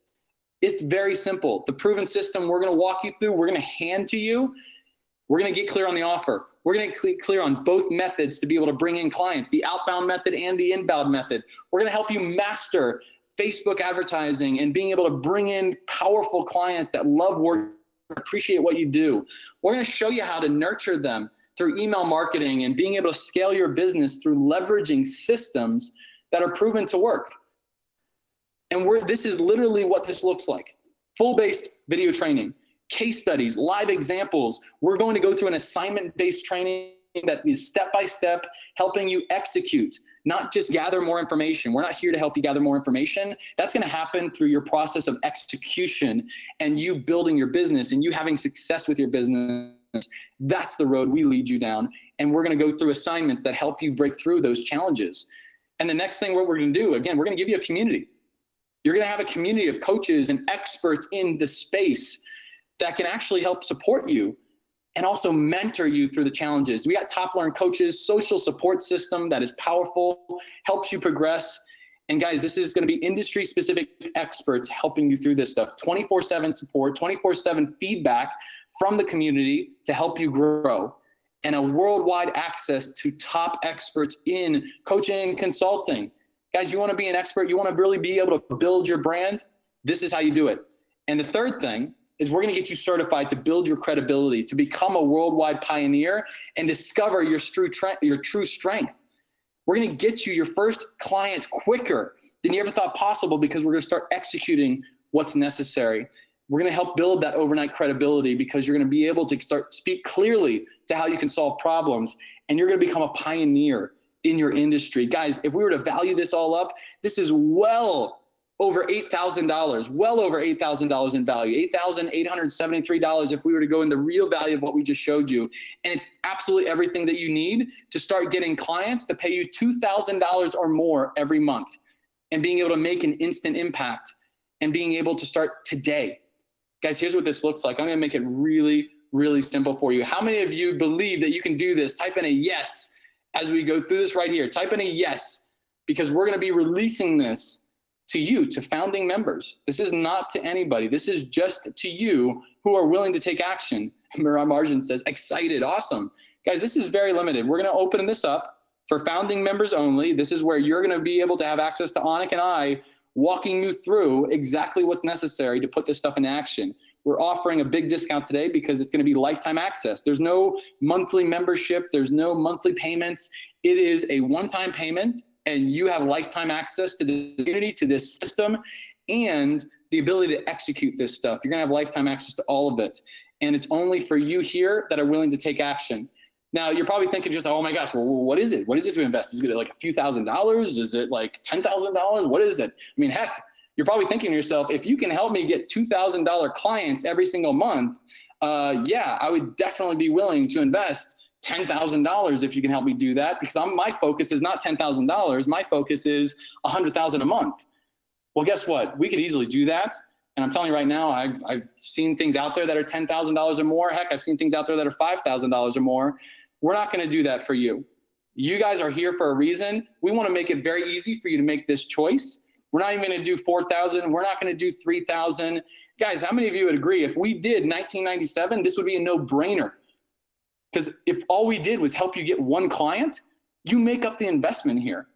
It's very simple. The proven system we're going to walk you through, we're going to hand to you. We're going to get clear on the offer. We're going to get clear on both methods to be able to bring in clients, the outbound method and the inbound method. We're going to help you master Facebook advertising and being able to bring in powerful clients that love work, appreciate what you do. We're going to show you how to nurture them through email marketing and being able to scale your business through leveraging systems that are proven to work. And this is literally what this looks like. Full-based video training, case studies, live examples. We're going to go through an assignment-based training that is step-by-step helping you execute, not just gather more information. We're not here to help you gather more information. That's going to happen through your process of execution and you building your business and you having success with your business. That's the road we lead you down. And we're going to go through assignments that help you break through those challenges. And the next thing what we're going to do, again, we're going to give you a community. You're going to have a community of coaches and experts in the space that can actually help support you and also mentor you through the challenges. We got top learn coaches, social support system that is powerful, helps you progress. And guys, this is going to be industry specific experts helping you through this stuff. 24/7 support, 24/7 feedback from the community to help you grow, and a worldwide access to top experts in coaching and consulting. Guys, you want to be an expert, you want to really be able to build your brand, this is how you do it. And the third thing is we're going to get you certified to build your credibility, to become a worldwide pioneer and discover your true strength. We're going to get you your first client quicker than you ever thought possible because we're going to start executing what's necessary. We're going to help build that overnight credibility because you're going to be able to start speak clearly to how you can solve problems, and you're going to become a pioneer in your industry. Guys, if we were to value this all up, this is well over $8,000, well over $8,000 in value, $8,873 if we were to go in the real value of what we just showed you. And it's absolutely everything that you need to start getting clients to pay you $2,000 or more every month and being able to make an instant impact and being able to start today. Guys, here's what this looks like. I'm going to make it really, really simple for you. How many of you believe that you can do this? Type in a yes as we go through this right here. Type in a yes, because we're going to be releasing this to you, to founding members. This is not to anybody. This is just to you who are willing to take action. Miran Marjan says, excited, awesome. Guys, this is very limited. We're going to open this up for founding members only. This is where you're going to be able to have access to Anik and I walking you through exactly what's necessary to put this stuff in action. We're offering a big discount today because it's going to be lifetime access. There's no monthly membership. There's no monthly payments. It is a one-time payment, and you have lifetime access to the community, to this system, and the ability to execute this stuff. You're going to have lifetime access to all of it. and it's only for you here that are willing to take action. Now, you're probably thinking just, oh my gosh, well, what is it? What is it to invest? Is it like a few $1,000s? Is it like $10,000? What is it? I mean, heck, you're probably thinking to yourself, if you can help me get $2,000 clients every single month, yeah, I would definitely be willing to invest $10,000 if you can help me do that, because my focus is not $10,000. My focus is $100,000 a month. Well, guess what? We could easily do that. And I'm telling you right now, I've seen things out there that are $10,000 or more. Heck, I've seen things out there that are $5,000 or more. We're not going to do that for you. You guys are here for a reason. We want to make it very easy for you to make this choice. We're not even going to do 4,000. We're not going to do 3,000. Guys, how many of you would agree if we did 1997, this would be a no-brainer? Because if all we did was help you get one client, you make up the investment here.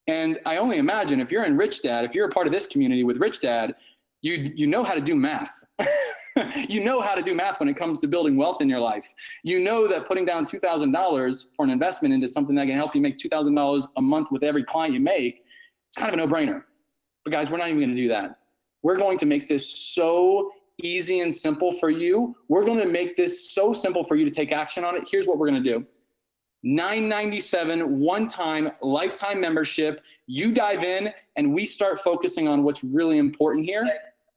And I only imagine if you're in Rich Dad, if you're a part of this community with Rich Dad, you know how to do math. You know how to do math when it comes to building wealth in your life. You know that putting down $2,000 for an investment into something that can help you make $2,000 a month with every client you make, it's kind of a no-brainer. But guys, we're not even going to do that. We're going to make this so easy and simple for you. We're going to make this so simple for you to take action on it. Here's what we're going to do. $997 one-time lifetime membership. You dive in and we start focusing on what's really important here.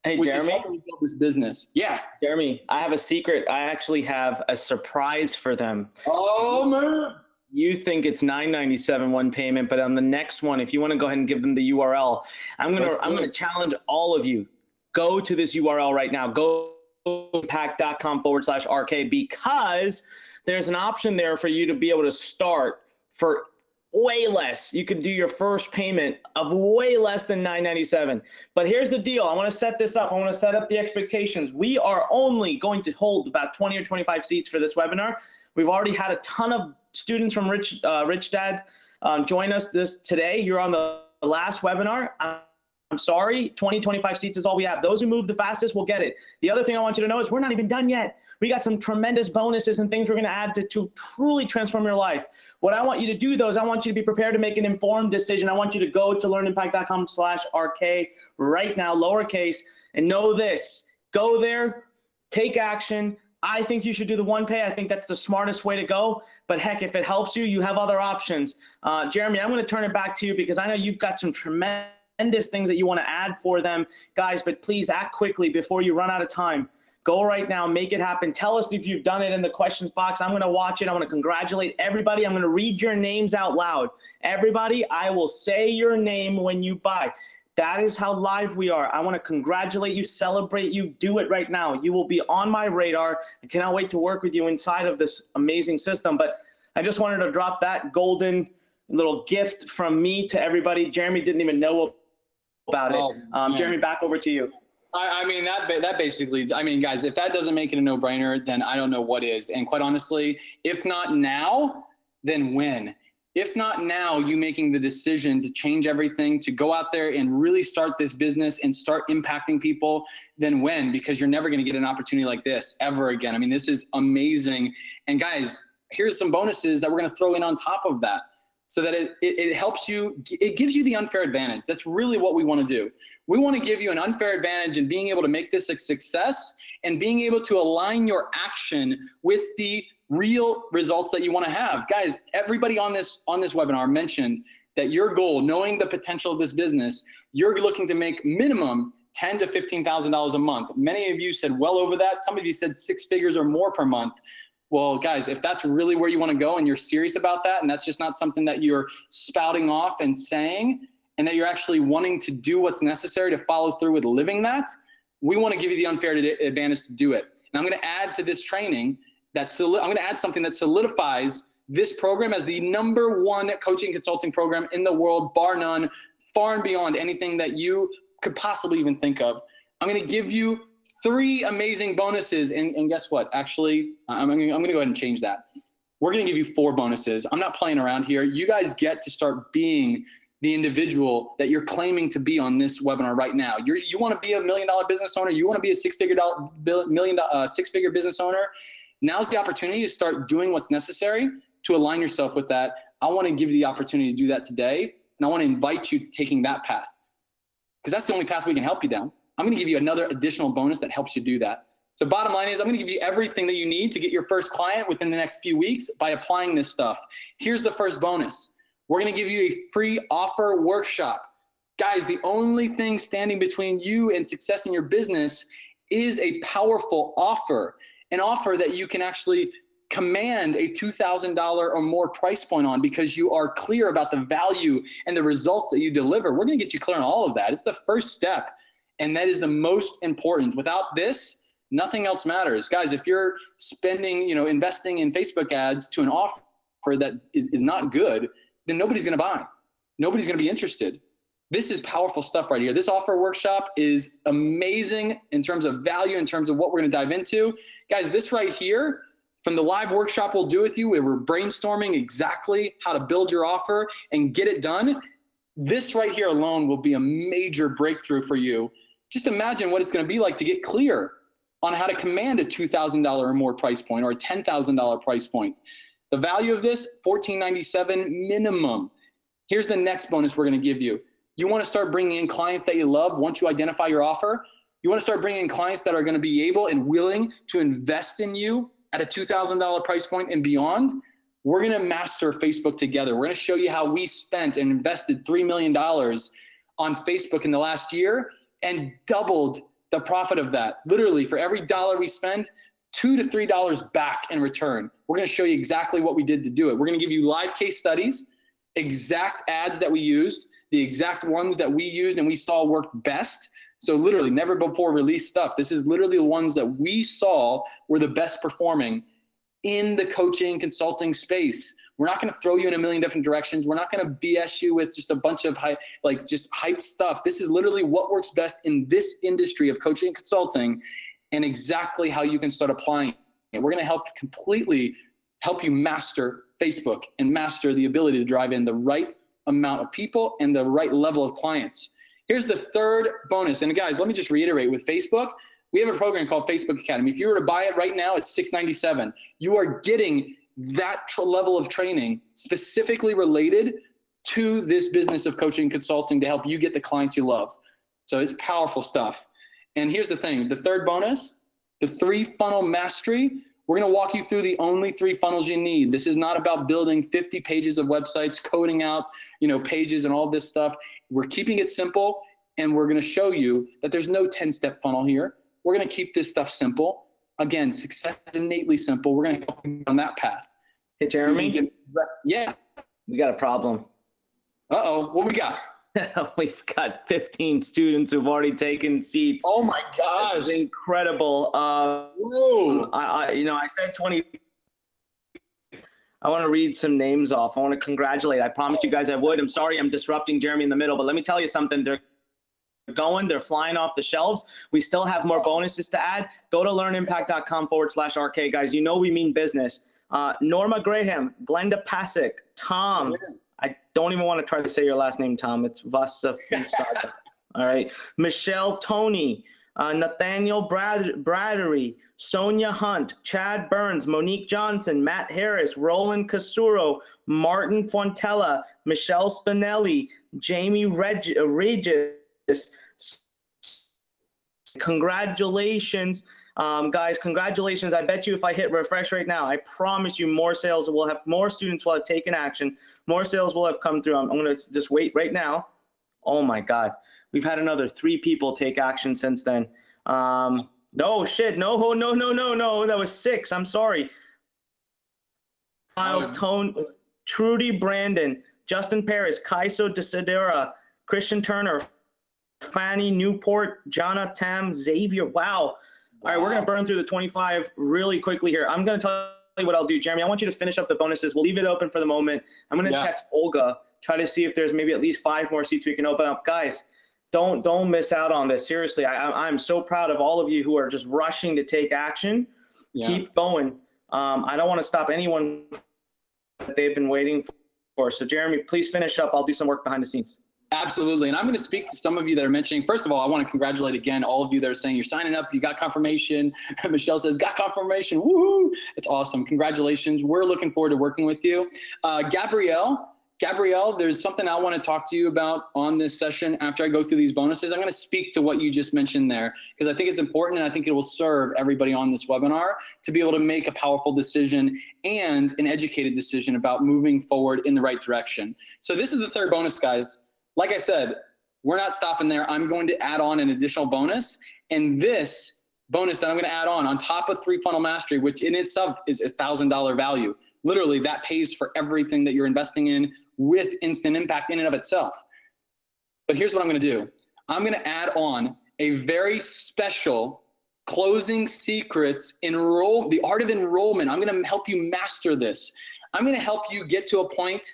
Hey, which Jeremy, is how we build this business. Yeah. Jeremy, I have a secret. I actually have a surprise for them. Oh, man. You think it's $997 one payment, but on the next one, if you want to go ahead and give them the URL, I'm gonna challenge all of you. Go to this URL right now. Go to impact.com/RK, because there's an option there for you to be able to start for way less. You can do your first payment of way less than $997. But here's the deal. I want to set this up. I want to set up the expectations. We are only going to hold about 20 or 25 seats for this webinar. We've already had a ton of students from Rich Dad join us today. You're on the last webinar. I'm sorry, 20, 25 seats is all we have. Those who move the fastest will get it. The other thing I want you to know is we're not even done yet. We got some tremendous bonuses and things we're going to add to truly transform your life. What I want you to do, though, is I want you to be prepared to make an informed decision. I want you to go to learnimpact.com/RK right now, lowercase, and know this. Go there, take action. I think you should do the one pay. I think that's the smartest way to go. But heck, if it helps you, you have other options. Jeremy, I'm going to turn it back to you because I know you've got some tremendous things that you want to add for them. Guys, but please act quickly before you run out of time. Go right now, make it happen. Tell us if you've done it in the questions box. I'm going to watch it. I'm going to congratulate everybody. I'm going to read your names out loud. Everybody, I will say your name when you buy. That is how live we are. I want to congratulate you, celebrate you. Do it right now. You will be on my radar. I cannot wait to work with you inside of this amazing system. But I just wanted to drop that golden little gift from me to everybody. Jeremy didn't even know about it. Jeremy, back over to you. I mean, that basically, I mean, guys, if that doesn't make it a no-brainer, then I don't know what is. And quite honestly, if not now, then when? If not now, you making the decision to change everything, to go out there and really start this business and start impacting people, then when? Because you're never going to get an opportunity like this ever again. I mean, this is amazing. And guys, here's some bonuses that we're going to throw in on top of that, so that it helps you, it gives you the unfair advantage. That's really what we want to do. We want to give you an unfair advantage in being able to make this a success and being able to align your action with the real results that you want to have. Guys, everybody on this webinar mentioned that your goal, knowing the potential of this business, you're looking to make minimum $10,000 to $15,000 a month. Many of you said well over that. Some of you said 6 figures or more per month. Well, guys, if that's really where you want to go and you're serious about that, and that's just not something that you're spouting off and saying, and that you're actually wanting to do what's necessary to follow through with living that, we want to give you the unfair advantage to do it. And I'm going to add to this training, I'm going to add something that solidifies this program as the #1 coaching consulting program in the world, bar none, far and beyond anything that you could possibly even think of. I'm going to give you 3 amazing bonuses. And guess what? Actually, I'm going to go ahead and change that. We're going to give you 4 bonuses. I'm not playing around here. You guys get to start being the individual that you're claiming to be on this webinar right now. You want to be a $1 million business owner. You want to be a six-figure business owner. Now's the opportunity to start doing what's necessary to align yourself with that. I want to give you the opportunity to do that today. And I want to invite you to taking that path, because that's the only path we can help you down. I'm going to give you another additional bonus that helps you do that. So bottom line is I'm going to give you everything that you need to get your first client within the next few weeks by applying this stuff. Here's the first bonus. We're going to give you a free offer workshop. Guys, the only thing standing between you and success in your business is a powerful offer, an offer that you can actually command a $2,000 or more price point on because you are clear about the value and the results that you deliver. We're going to get you clear on all of that. It's the first step, and that is the most important. Without this, nothing else matters. Guys, if you're spending, investing in Facebook ads to an offer that is not good, then nobody's going to buy. Nobody's going to be interested. This is powerful stuff right here. This offer workshop is amazing in terms of value, in terms of what we're going to dive into. Guys, this right here, from the live workshop we'll do with you, where we're brainstorming exactly how to build your offer and get it done, this right here alone will be a major breakthrough for you. Just imagine what it's going to be like to get clear on how to command a $2,000 or more price point or a $10,000 price point. The value of this, $14.97 minimum. Here's the next bonus we're going to give you. You want to start bringing in clients that you love once you identify your offer. You want to start bringing in clients that are going to be able and willing to invest in you at a $2,000 price point and beyond. We're going to master Facebook together. We're going to show you how we spent and invested $3 million on Facebook in the last year and doubled the profit of that. Literally, for every dollar we spend, $2 to $3 back in return. We're going to show you exactly what we did to do it. We're going to give you live case studies, exact ads that we used, the exact ones that we used and we saw work best. So literally never before released stuff. This is literally the ones that we saw were the best performing in the coaching consulting space. We're not going to throw you in a million different directions. We're not going to BS you with just a bunch of hype stuff. This is literally what works best in this industry of coaching and consulting and exactly how you can start applying it. We're going to completely help you master Facebook and master the ability to drive in the right amount of people and the right level of clients. Here's the third bonus. And guys, let me just reiterate, with Facebook, we have a program called Facebook Academy. If you were to buy it right now, it's $697. You are getting that level of training specifically related to this business of coaching and consulting to help you get the clients you love. So it's powerful stuff. And here's the thing, the third bonus, the 3-funnel mastery. We're going to walk you through the only 3 funnels you need. This is not about building 50 pages of websites, coding out, pages and all this stuff. We're keeping it simple, and we're going to show you that there's no 10-step funnel here. We're going to keep this stuff simple. Again, success is innately simple. We're going to help you on that path. Hey, Jeremy? Yeah. We got a problem. Uh-oh. What we got? We've got 15 students who've already taken seats. Oh my gosh. That's incredible. Whoa. I said 20. I want to read some names off. I want to congratulate. I promised you guys I would. I'm sorry I'm disrupting Jeremy in the middle, but let me tell you something. They're flying off the shelves. We still have more bonuses to add. Go to learnimpact.com/RK, guys. We mean business. Norma Graham, Glenda Pasick, Tom. I don't even want to try to say your last name, Tom. It's Vasafusada. All right. Michelle Tony, Nathaniel Braddery, Sonia Hunt, Chad Burns, Monique Johnson, Matt Harris, Roland Casuro, Martin Fontella, Michelle Spinelli, Jamie Regis. Congratulations. Guys, congratulations. I bet you if I hit refresh right now, I promise you more sales will have, more students will have taken action, more sales will have come through. I'm going to just wait right now. Oh my God. We've had another 3 people take action since then. No, shit. No. That was 6. I'm sorry. Trudy Brandon, Justin Paris, Kaiso Desidera, Christian Turner, Fanny Newport, Jana Tam, Xavier. Wow. All right, we're going to burn through the 25 really quickly here. I'm going to tell you what I'll do. Jeremy, I want you to finish up the bonuses. We'll leave it open for the moment. I'm going to text Olga, try to see if there's maybe at least 5 more seats we can open up. Guys, don't miss out on this. Seriously, I'm so proud of all of you who are just rushing to take action. Yeah. Keep going. I don't want to stop anyone that they've been waiting for. So Jeremy, please finish up. I'll do some work behind the scenes. Absolutely. And I'm going to speak to some of you that are mentioning, first of all, I want to congratulate again all of you that are saying you're signing up, you got confirmation. Michelle says, got confirmation. Woohoo! It's awesome. Congratulations. We're looking forward to working with you. Gabrielle Gabrielle, there's something I want to talk to you about on this session after I go through these bonuses. I'm going to speak to what you just mentioned there because I think it's important and I think it will serve everybody on this webinar to be able to make a powerful decision and an educated decision about moving forward in the right direction. So this is the third bonus, guys. Like I said, we're not stopping there. I'm going to add on an additional bonus, and this bonus that I'm going to add on top of 3 Funnel Mastery, which in itself is $1,000 value. Literally, that pays for everything that you're investing in with Instant Impact in and of itself. But here's what I'm going to do. I'm going to add on a very special closing secrets the art of enrollment. I'm going to help you master this. I'm going to help you get to a point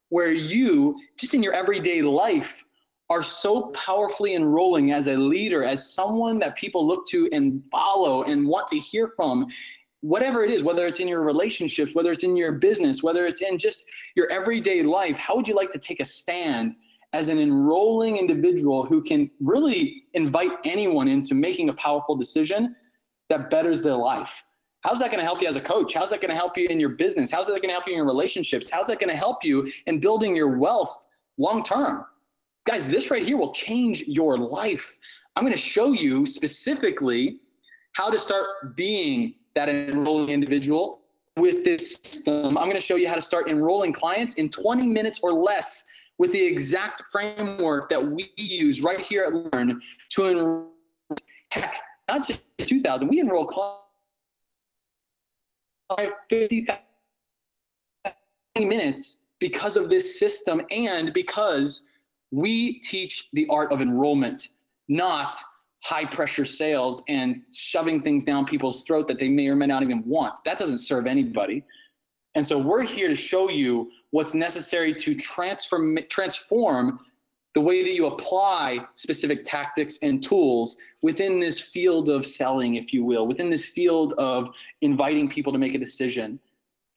where you, just in your everyday life, are so powerfully enrolling as a leader, as someone that people look to and follow and want to hear from, whatever it is, whether it's in your relationships, whether it's in your business, whether it's in just your everyday life. How would you like to take a stand as an enrolling individual who can really invite anyone into making a powerful decision that betters their life? How's that going to help you as a coach? How's that going to help you in your business? How's that going to help you in your relationships? How's that going to help you in building your wealth long term? Guys, this right here will change your life. I'm going to show you specifically how to start being that enrolling individual with this system. I'm going to show you how to start enrolling clients in 20 minutes or less with the exact framework that we use right here at Learn to enroll, heck, not just 2,000, we enroll clients 50,000 minutes because of this system and because we teach the art of enrollment, not high pressure sales and shoving things down people's throat that they may or may not even want. That doesn't serve anybody. And so we're here to show you what's necessary to transform the way that you apply specific tactics and tools within this field of selling, if you will, within this field of inviting people to make a decision.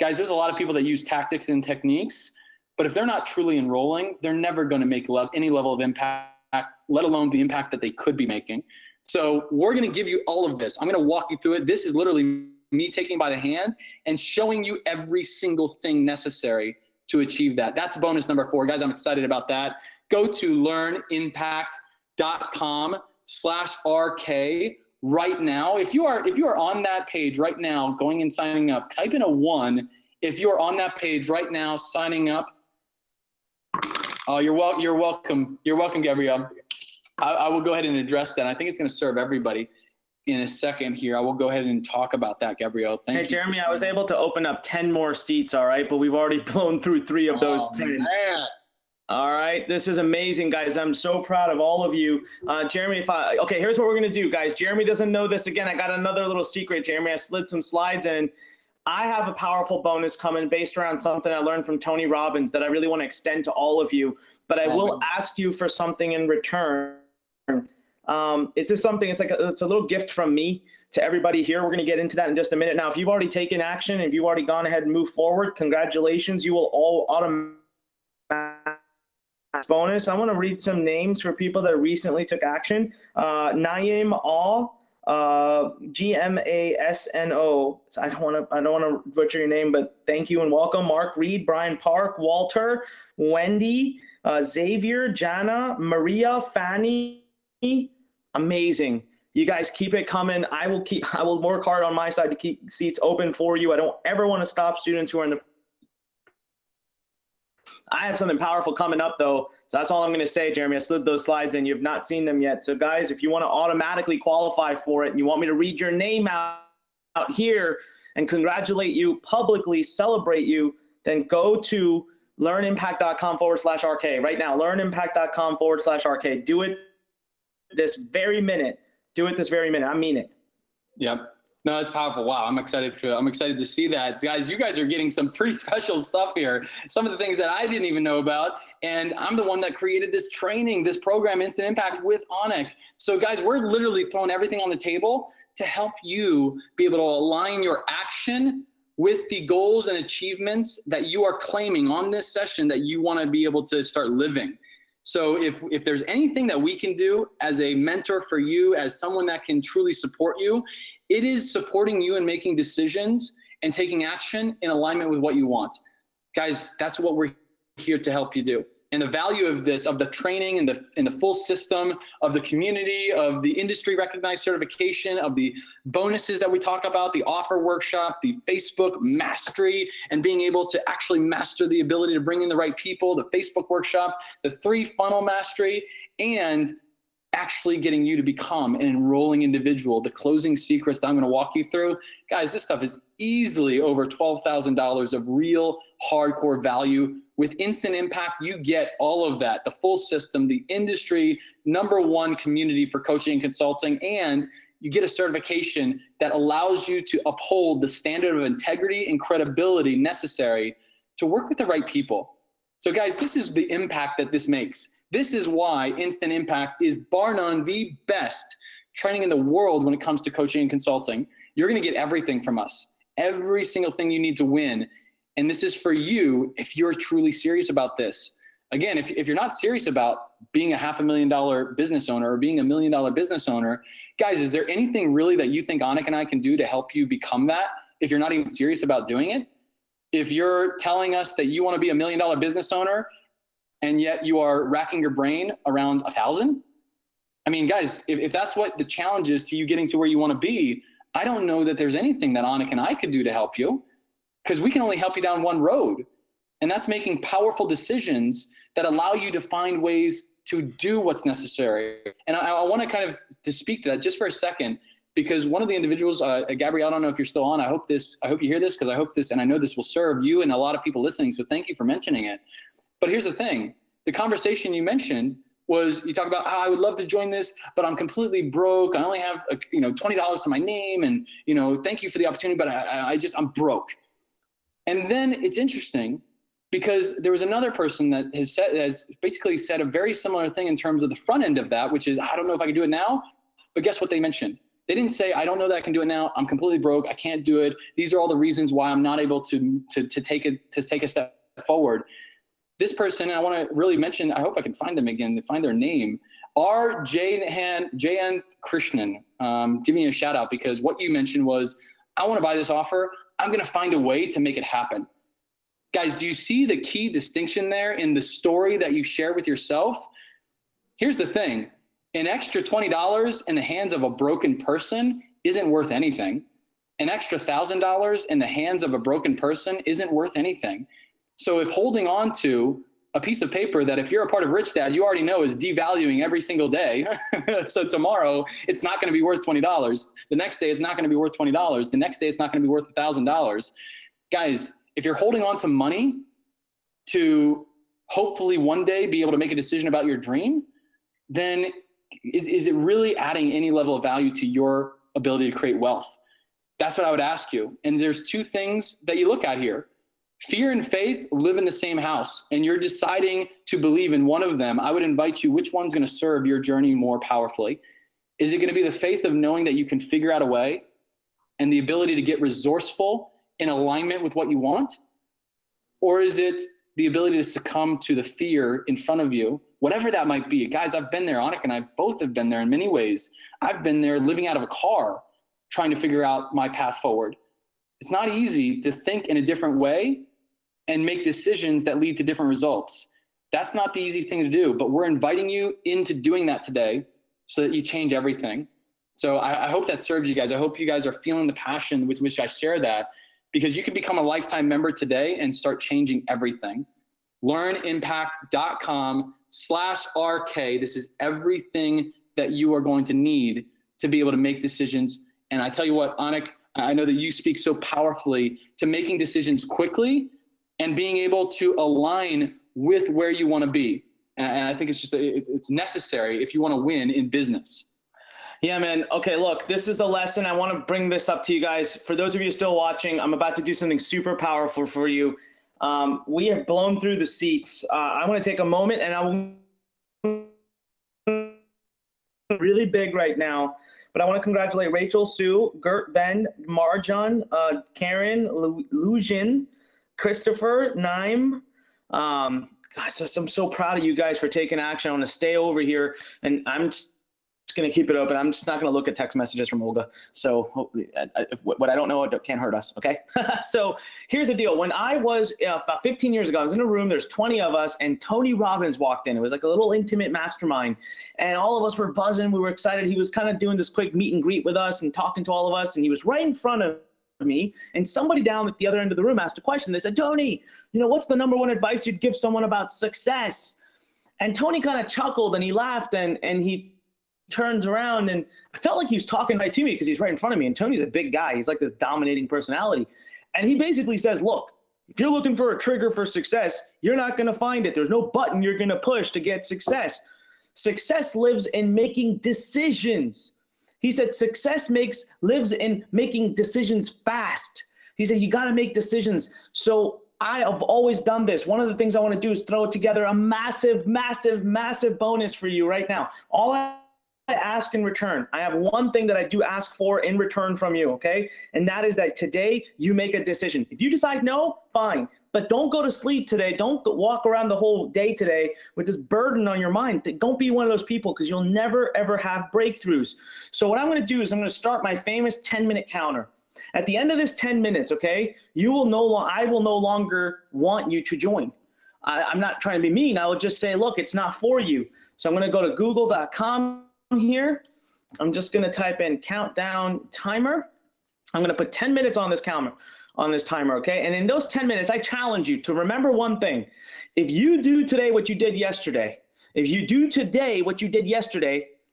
Guys, there's a lot of people that use tactics and techniques, but if they're not truly enrolling, they're never going to make any level of impact, let alone the impact that they could be making. So we're going to give you all of this. I'm going to walk you through it. This is literally me taking by the hand and showing you every single thing necessary to achieve that. That's bonus number 4. Guys, I'm excited about that. Go to learnimpact.com/RK right now. If you are on that page right now, going and signing up, type in a 1. If you are on that page right now, signing up, oh, you're welcome. You're welcome, Gabrielle. I will go ahead and address that. I think it's going to serve everybody in a second here. I will go ahead and talk about that, Gabrielle. Thank you. Hey, Jeremy, I was able to open up 10 more seats, all right? But we've already blown through 3 of those 10. Man. All right, this is amazing, guys. I'm so proud of all of you. Jeremy, okay, here's what we're going to do, guys. Jeremy doesn't know this. Again, I got another little secret, Jeremy. I slid some slides in. I have a powerful bonus coming based around something I learned from Tony Robbins that I really want to extend to all of you, but I will ask you for something in return. It's just something, it's a little gift from me to everybody here. We're going to get into that in just a minute. Now, if you've already taken action, if you've already gone ahead and moved forward, congratulations. You will all automatically bonus. I want to read some names for people that recently took action. Naeem All, GMASNO. I don't want to butcher your name, but thank you and welcome. Mark Reed, Brian Park, Walter, Wendy, Xavier, Jana, Maria, Fanny. Amazing. You guys keep it coming. I will work hard on my side to keep seats open for you. I don't ever want to stop students who are in the. I have something powerful coming up, though. So that's all I'm going to say, Jeremy. I slid those slides in. You've not seen them yet. So, guys, if you want to automatically qualify for it and you want me to read your name out here and congratulate you publicly, celebrate you, then go to learnimpact.com/RK right now. Learnimpact.com/RK. Do it this very minute. Do it this very minute. I mean it. Yep. No, it's powerful. Wow, I'm excited to see that. Guys, you guys are getting some pretty special stuff here. Some of the things that I didn't even know about. And I'm the one that created this training, this program, Instant Impact with Onik. So guys, we're literally throwing everything on the table to help you be able to align your action with the goals and achievements that you are claiming on this session that you want to be able to start living. So if there's anything that we can do as a mentor for you, as someone that can truly support you, it is supporting you in making decisions and taking action in alignment with what you want. Guys, that's what we're here to help you do. And the value of this, of the training and the full system, of the community, of the industry recognized certification, of the bonuses that we talk about, the offer workshop, the Facebook mastery, and being able to actually master the ability to bring in the right people, the Facebook workshop, the 3 funnel mastery, and actually getting you to become an enrolling individual, the closing secrets that I'm going to walk you through. Guys, this stuff is easily over $12,000 of real hardcore value. With Instant Impact, you get all of that, the full system, the industry #1 community for coaching and consulting, and you get a certification that allows you to uphold the standard of integrity and credibility necessary to work with the right people. So guys, this is the impact that this makes. This is why Instant Impact is bar none the best training in the world when it comes to coaching and consulting. You're going to get everything from us, every single thing you need to win. And this is for you if you're truly serious about this. Again, if you're not serious about being a $500,000 business owner or being $1 million business owner, guys, is there anything really that you think Anik and I can do to help you become that if you're not even serious about doing it? If you're telling us that you want to be $1 million business owner and yet you are racking your brain around 1,000? I mean, guys, if that's what the challenge is to you getting to where you want to be, I don't know that there's anything that Anik and I could do to help you, because we can only help you down one road. And that's making powerful decisions that allow you to find ways to do what's necessary. And I want to kind of to speak to that just for a second, because one of the individuals, Gabrielle, I don't know if you're still on. I hope you hear this, because I hope this, and I know this will serve you and a lot of people listening. So thank you for mentioning it. But here's the thing. The conversation you mentioned was, you talk about, I would love to join this, but I'm completely broke. I only have, $20 to my name. And, thank you for the opportunity, but I'm broke. And then it's interesting because there was another person that has basically said a very similar thing in terms of the front end of that, which is, I don't know if I can do it now, but guess what they mentioned? They didn't say, I don't know that I can do it now. I'm completely broke. I can't do it. These are all the reasons why I'm not able to take a step forward. This person, and I want to really mention, I hope I can find them again, find their name, R. Jayanth Krishnan. Give me a shout out, because what you mentioned was, I want to buy this offer. I'm going to find a way to make it happen. Guys, do you see the key distinction there in the story that you share with yourself? Here's the thing. An extra $20 in the hands of a broken person isn't worth anything. An extra $1,000 in the hands of a broken person isn't worth anything. So if holding on to a piece of paper that, if you're a part of Rich Dad, you already know is devaluing every single day. So tomorrow it's not going to be worth $20. The next day it's not going to be worth $20. The next day it's not going to be worth $1,000. Guys, if you're holding on to money to hopefully one day be able to make a decision about your dream, then is it really adding any level of value to your ability to create wealth? That's what I would ask you. And there's 2 things that you look at here. Fear and faith live in the same house, and you're deciding to believe in one of them. I would invite you, which one's going to serve your journey more powerfully? Is it going to be the faith of knowing that you can figure out a way and the ability to get resourceful in alignment with what you want? Or is it the ability to succumb to the fear in front of you, whatever that might be? Guys, I've been there. Anik and I both have been there in many ways. I've been there living out of a car, trying to figure out my path forward. It's not easy to think in a different way and make decisions that lead to different results. That's not the easy thing to do, but we're inviting you into doing that today so that you change everything. So I hope that serves you guys. I hope you guys are feeling the passion with which I share that, because you can become a lifetime member today and start changing everything. LearnImpact.com/RK. This is everything that you are going to need to be able to make decisions. And I tell you what, Anik, I know that you speak so powerfully to making decisions quickly and being able to align with where you want to be. And I think it's just, it's necessary if you want to win in business. Yeah, man. Okay, look, this is a lesson. I want to bring this up to you guys. For those of you still watching, I'm about to do something super powerful for you. We have blown through the seats. I want to take a moment, and I will really big right now, but I want to congratulate Rachel, Sue, Gert, Ben, Marjan, Karen, Lujin, Christopher, Naim. Gosh, I'm so proud of you guys for taking action. I want to stay over here, and I'm going to keep it open. I'm just not going to look at text messages from Olga. So hopefully, what I don't know, it can't hurt us. Okay. So here's the deal. When I was about 15 years ago, I was in a room, there's 20 of us, and Tony Robbins walked in. It was like a little intimate mastermind, and all of us were buzzing. We were excited. He was kind of doing this quick meet and greet with us and talking to all of us. And he was right in front of me, and somebody down at the other end of the room asked a question. They said, Tony, what's the #1 advice you'd give someone about success? And Tony kind of chuckled and he laughed, and he turns around, and I felt like he was talking right to me because he's right in front of me. And Tony's a big guy. He's like this dominating personality. And he basically says, look, if you're looking for a trigger for success, you're not going to find it. There's no button you're going to push to get success. Success lives in making decisions. He said, success lives in making decisions fast. He said, you got to make decisions. So I have always done this. One of the things I want to do is throw together a massive, massive, massive bonus for you right now. All I ask in return, I have one thing that I do ask for in return from you, okay? And that is that today you make a decision. If you decide no, fine. But don't go to sleep today. Don't walk around the whole day today with this burden on your mind. Don't be one of those people, because you'll never, ever have breakthroughs. So what I'm going to do is I'm going to start my famous 10-minute counter. At the end of this 10 minutes, okay, I will no longer want you to join. I'm not trying to be mean. I will just say, look, it's not for you. So I'm going to go to google.com here. I'm just going to type in countdown timer. I'm going to put 10 minutes on this timer, okay? And in those 10 minutes, I challenge you to remember one thing. If you do today what you did yesterday,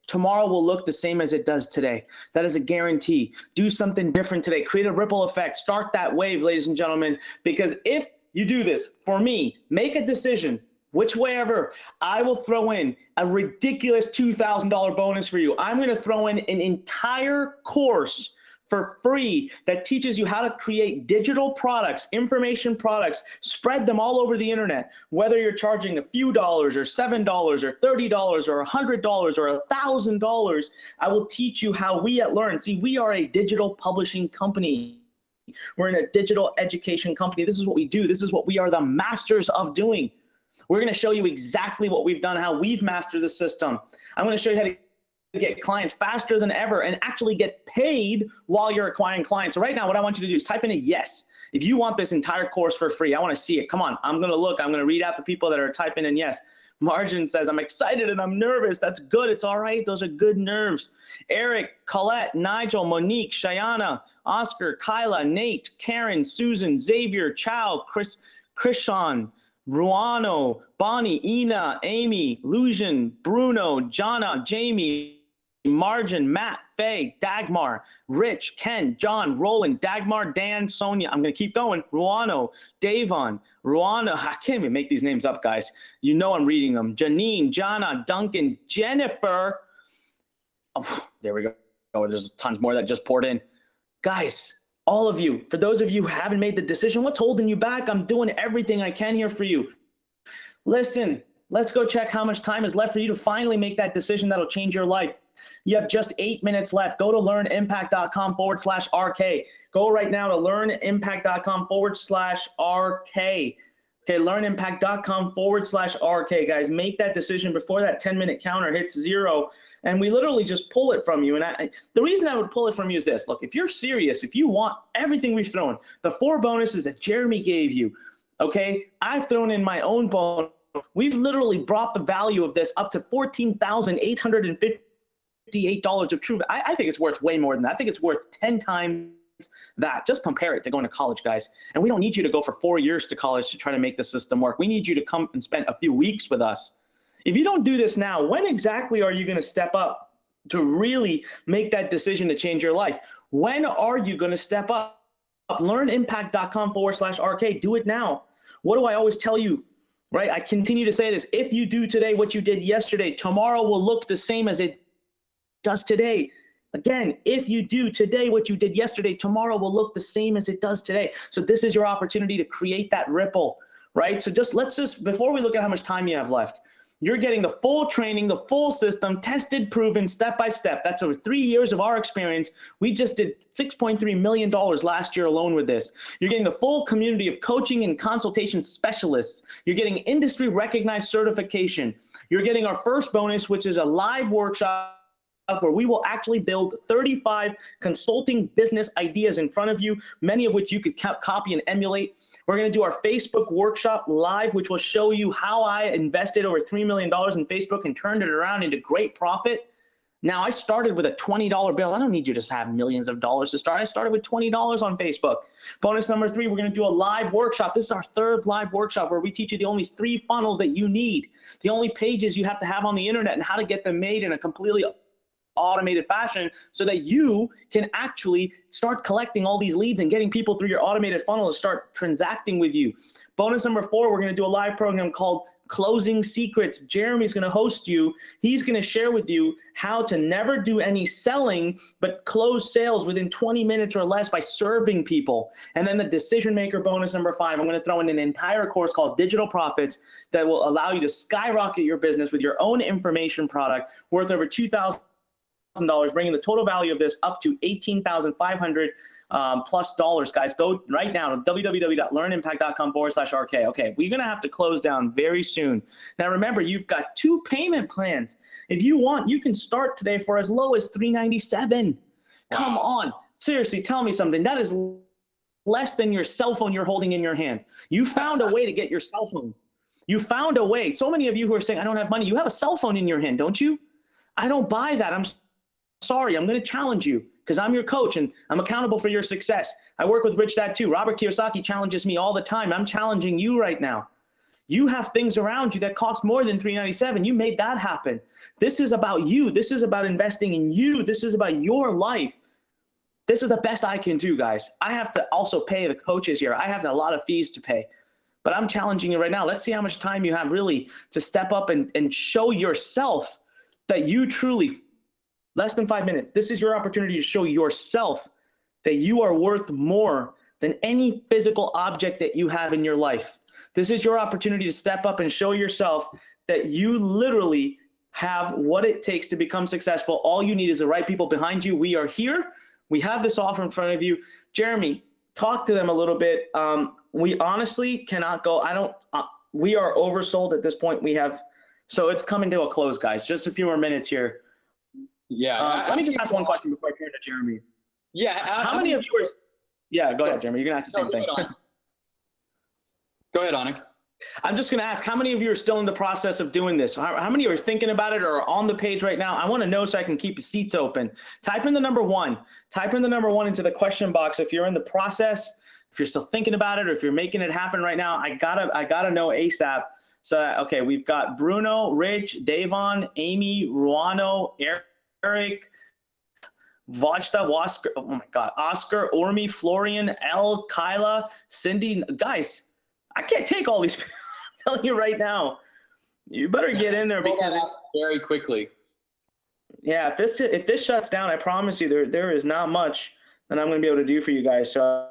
tomorrow will look the same as it does today. That is a guarantee. Do something different today. Create a ripple effect. Start that wave, ladies and gentlemen, because if you do this, for me, make a decision, which way ever, I will throw in a ridiculous $2,000 bonus for you. I'm going to throw in an entire course for free that teaches you how to create digital products, information products, spread them all over the internet. Whether you're charging a few dollars or $7 or $30 or $100 or $1,000, I will teach you how we at Learn. See, we are a digital publishing company. We're in a digital education company. This is what we do. This is what we are the masters of doing. We're going to show you exactly what we've done, how we've mastered the system. I'm going to show you how to get clients faster than ever and actually get paid while you're acquiring clients. So right now, what I want you to do is type in a yes. If you want this entire course for free, I want to see it. Come on, I'm going to look. I'm going to read out the people that are typing in yes. Margin says, I'm excited and I'm nervous. That's good. It's all right. Those are good nerves. Eric, Colette, Nigel, Monique, Shayana, Oscar, Kyla, Nate, Karen, Susan, Xavier, Chow, Krishan, Ruano, Bonnie, Ina, Amy, Lucian, Bruno, Jana, Jamie, Margin, Matt, Faye, Dagmar, Rich, Ken, John, Roland, Dagmar, Dan, Sonia. I'm going to keep going. Ruano, Davon, Ruano. I can't even make these names up, guys. You know I'm reading them. Janine, Jana, Duncan, Jennifer. Oh, there we go. Oh, there's tons more that just poured in. Guys, all of you, for those of you who haven't made the decision, what's holding you back? I'm doing everything I can here for you. Listen, let's go check how much time is left for you to finally make that decision that'll change your life. You have just 8 minutes left. Go to learnimpact.com/RK. Go right now to learnimpact.com/RK. Okay, learnimpact.com/RK, guys. Make that decision before that 10-minute counter hits 0. And we literally just pull it from you. And the reason I would pull it from you is this. Look, if you're serious, if you want everything we've thrown, the 4 bonuses that Jeremy gave you, okay, I've thrown in my own bonus. We've literally brought the value of this up to $14,858 of true. I think it's worth way more than that. I think it's worth 10 times that. Just compare it to going to college, guys. And we don't need you to go for 4 years to college to try to make the system work. We need you to come and spend a few weeks with us. If you don't do this now, when exactly are you going to step up to really make that decision to change your life? When are you going to step up? Learnimpact.com/RK. Do it now. What do I always tell you? Right? I continue to say this. If you do today what you did yesterday, tomorrow will look the same as it does today. Again, if you do today what you did yesterday, tomorrow will look the same as it does today. So this is your opportunity to create that ripple, right? So before we look at how much time you have left, you're getting the full training, the full system, tested, proven, step-by-step. That's over 3 years of our experience. We just did $6.3 million last year alone with this. You're getting the full community of coaching and consultation specialists. You're getting industry-recognized certification. You're getting our first bonus, which is a live workshop where we will actually build 35 consulting business ideas in front of you, many of which you could copy and emulate. We're going to do our Facebook workshop live, which will show you how I invested over $3 million in Facebook and turned it around into great profit. Now, I started with a $20 bill. I don't need you to have millions of dollars to start. I started with $20 on Facebook. Bonus number 3, we're going to do a live workshop. This is our 3rd live workshop where we teach you the only 3 funnels that you need, the only pages you have to have on the internet, and how to get them made in a completely automated fashion so that you can actually start collecting all these leads and getting people through your automated funnel to start transacting with you. Bonus number 4, we're going to do a live program called Closing Secrets. Jeremy's going to host you. He's going to share with you how to never do any selling, but close sales within 20 minutes or less by serving people. And then the decision maker bonus number 5, I'm going to throw in an entire course called Digital Profits that will allow you to skyrocket your business with your own information product worth over $2,000, bringing the total value of this up to $18,500 plus dollars. Guys, go right now to www.learnimpact.com/RK. Okay, we're going to have to close down very soon. Now, remember, you've got 2 payment plans. If you want, you can start today for as low as $397. Wow. Come on. Seriously, tell me something. That is less than your cell phone you're holding in your hand. You found a way to get your cell phone. You found a way. So many of you who are saying, I don't have money, you have a cell phone in your hand, don't you? I don't buy that. I'm sorry. I'm going to challenge you, because I'm your coach and I'm accountable for your success. I work with Rich Dad too. Robert Kiyosaki challenges me all the time. I'm challenging you right now. You have things around you that cost more than $397. You made that happen. This is about you. This is about investing in you. This is about your life. This is the best I can do, guys. I have to also pay the coaches here. I have a lot of fees to pay, but I'm challenging you right now. Let's see how much time you have really to step up and show yourself that you truly, less than 5 minutes. This is your opportunity to show yourself that you are worth more than any physical object that you have in your life. This is your opportunity to step up and show yourself that you literally have what it takes to become successful. All you need is the right people behind you. We are here. We have this offer in front of you. Jeremy, talk to them a little bit. We honestly cannot go. We are oversold at this point. So it's coming to a close, guys. Just a few more minutes here. Yeah. Let me just ask one question before I turn to Jeremy. Yeah. How many of you are? Yeah, go ahead, Jeremy. You're gonna ask the same thing. Go ahead, Anik. I'm just gonna ask, how many of you are still in the process of doing this? How many are thinking about it or are on the page right now? I want to know so I can keep the seats open. Type in the number 1. Type in the number 1 into the question box if you're in the process, if you're still thinking about it, or if you're making it happen right now. I gotta know ASAP. So okay, we've got Bruno, Rich, Davon, Amy, Ruano, Eric, Vajta, Oscar, oh my God, Oscar, Ormi, Florian, L, Kyla, Cindy. Guys, I can't take all these people. I'm telling you right now. You better get in there because very quickly. Yeah, if this shuts down, I promise you there is not much that I'm going to be able to do for you guys. So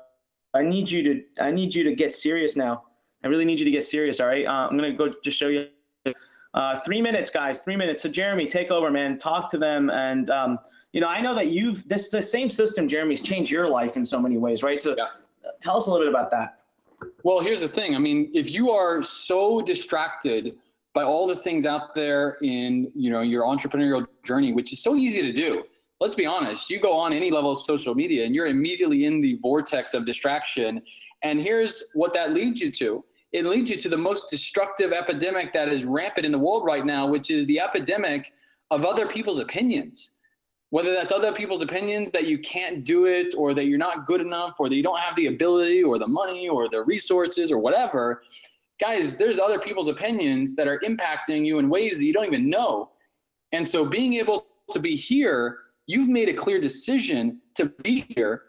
I need you to get serious now. I really need you to get serious. All right, I'm going to go just show you. 3 minutes, guys. 3 minutes. So Jeremy, take over, man. Talk to them, and I know that this is the same system, Jeremy's changed your life in so many ways, right? So yeah. Tell us a little bit about that. Well, here's the thing. I mean, if you are so distracted by all the things out there in, your entrepreneurial journey, which is so easy to do. Let's be honest. You go on any level of social media and you're immediately in the vortex of distraction. And here's what that leads you to. It leads you to the most destructive epidemic that is rampant in the world right now, which is the epidemic of other people's opinions. Whether that's other people's opinions that you can't do it, or that you're not good enough, or that you don't have the ability or the money or the resources or whatever. Guys, there's other people's opinions that are impacting you in ways that you don't even know. And so being able to be here, you've made a clear decision to be here.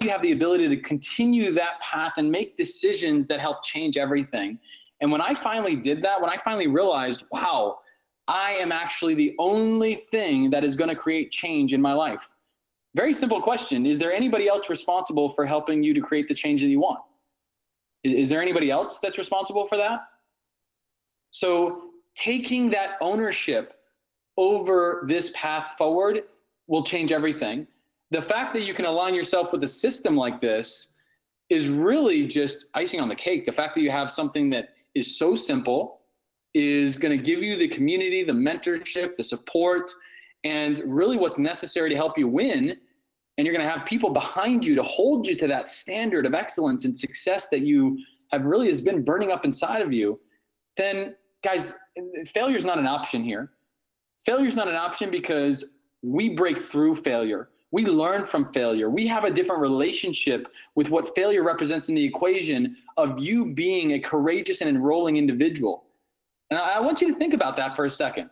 You have the ability to continue that path and make decisions that help change everything. And when I finally did that, when I finally realized, wow, I am actually the only thing that is going to create change in my life. Very simple question. Is there anybody else responsible for helping you to create the change that you want? Is there anybody else that's responsible for that? So taking that ownership over this path forward will change everything. The fact that you can align yourself with a system like this is really just icing on the cake. The fact that you have something that is so simple is going to give you the community, the mentorship, the support, And really what's necessary to help you win, and you're going to have people behind you to hold you to that standard of excellence and success that you have really has been burning up inside of you, then guys, failure is not an option here. Failure is not an option because we break through failure. We learn from failure. We have a different relationship with what failure represents in the equation of you being a courageous and enrolling individual. And I want you to think about that for a second.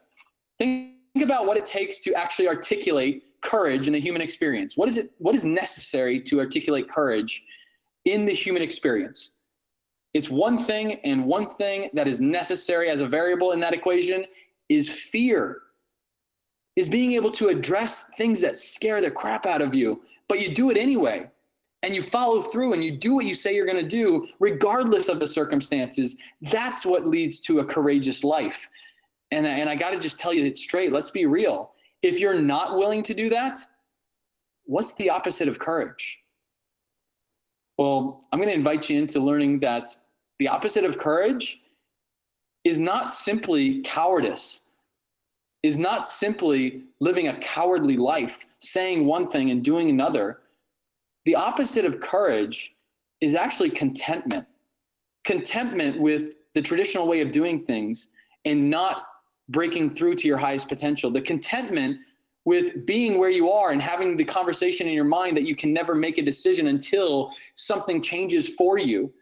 Think about what it takes to actually articulate courage in the human experience. What is necessary to articulate courage in the human experience? It's one thing, and one thing that is necessary as a variable in that equation is fear. Is being able to address things that scare the crap out of you, but you do it anyway. And you follow through and you do what you say you're going to do, regardless of the circumstances. That's what leads to a courageous life. And I got to just tell you it straight. Let's be real. If you're not willing to do that, what's the opposite of courage? Well, I'm going to invite you into learning that the opposite of courage is not simply cowardice, is not simply living a cowardly life, saying one thing and doing another. The opposite of courage is actually contentment. Contentment with the traditional way of doing things and not breaking through to your highest potential. The contentment with being where you are and having the conversation in your mind that you can never make a decision until something changes for you,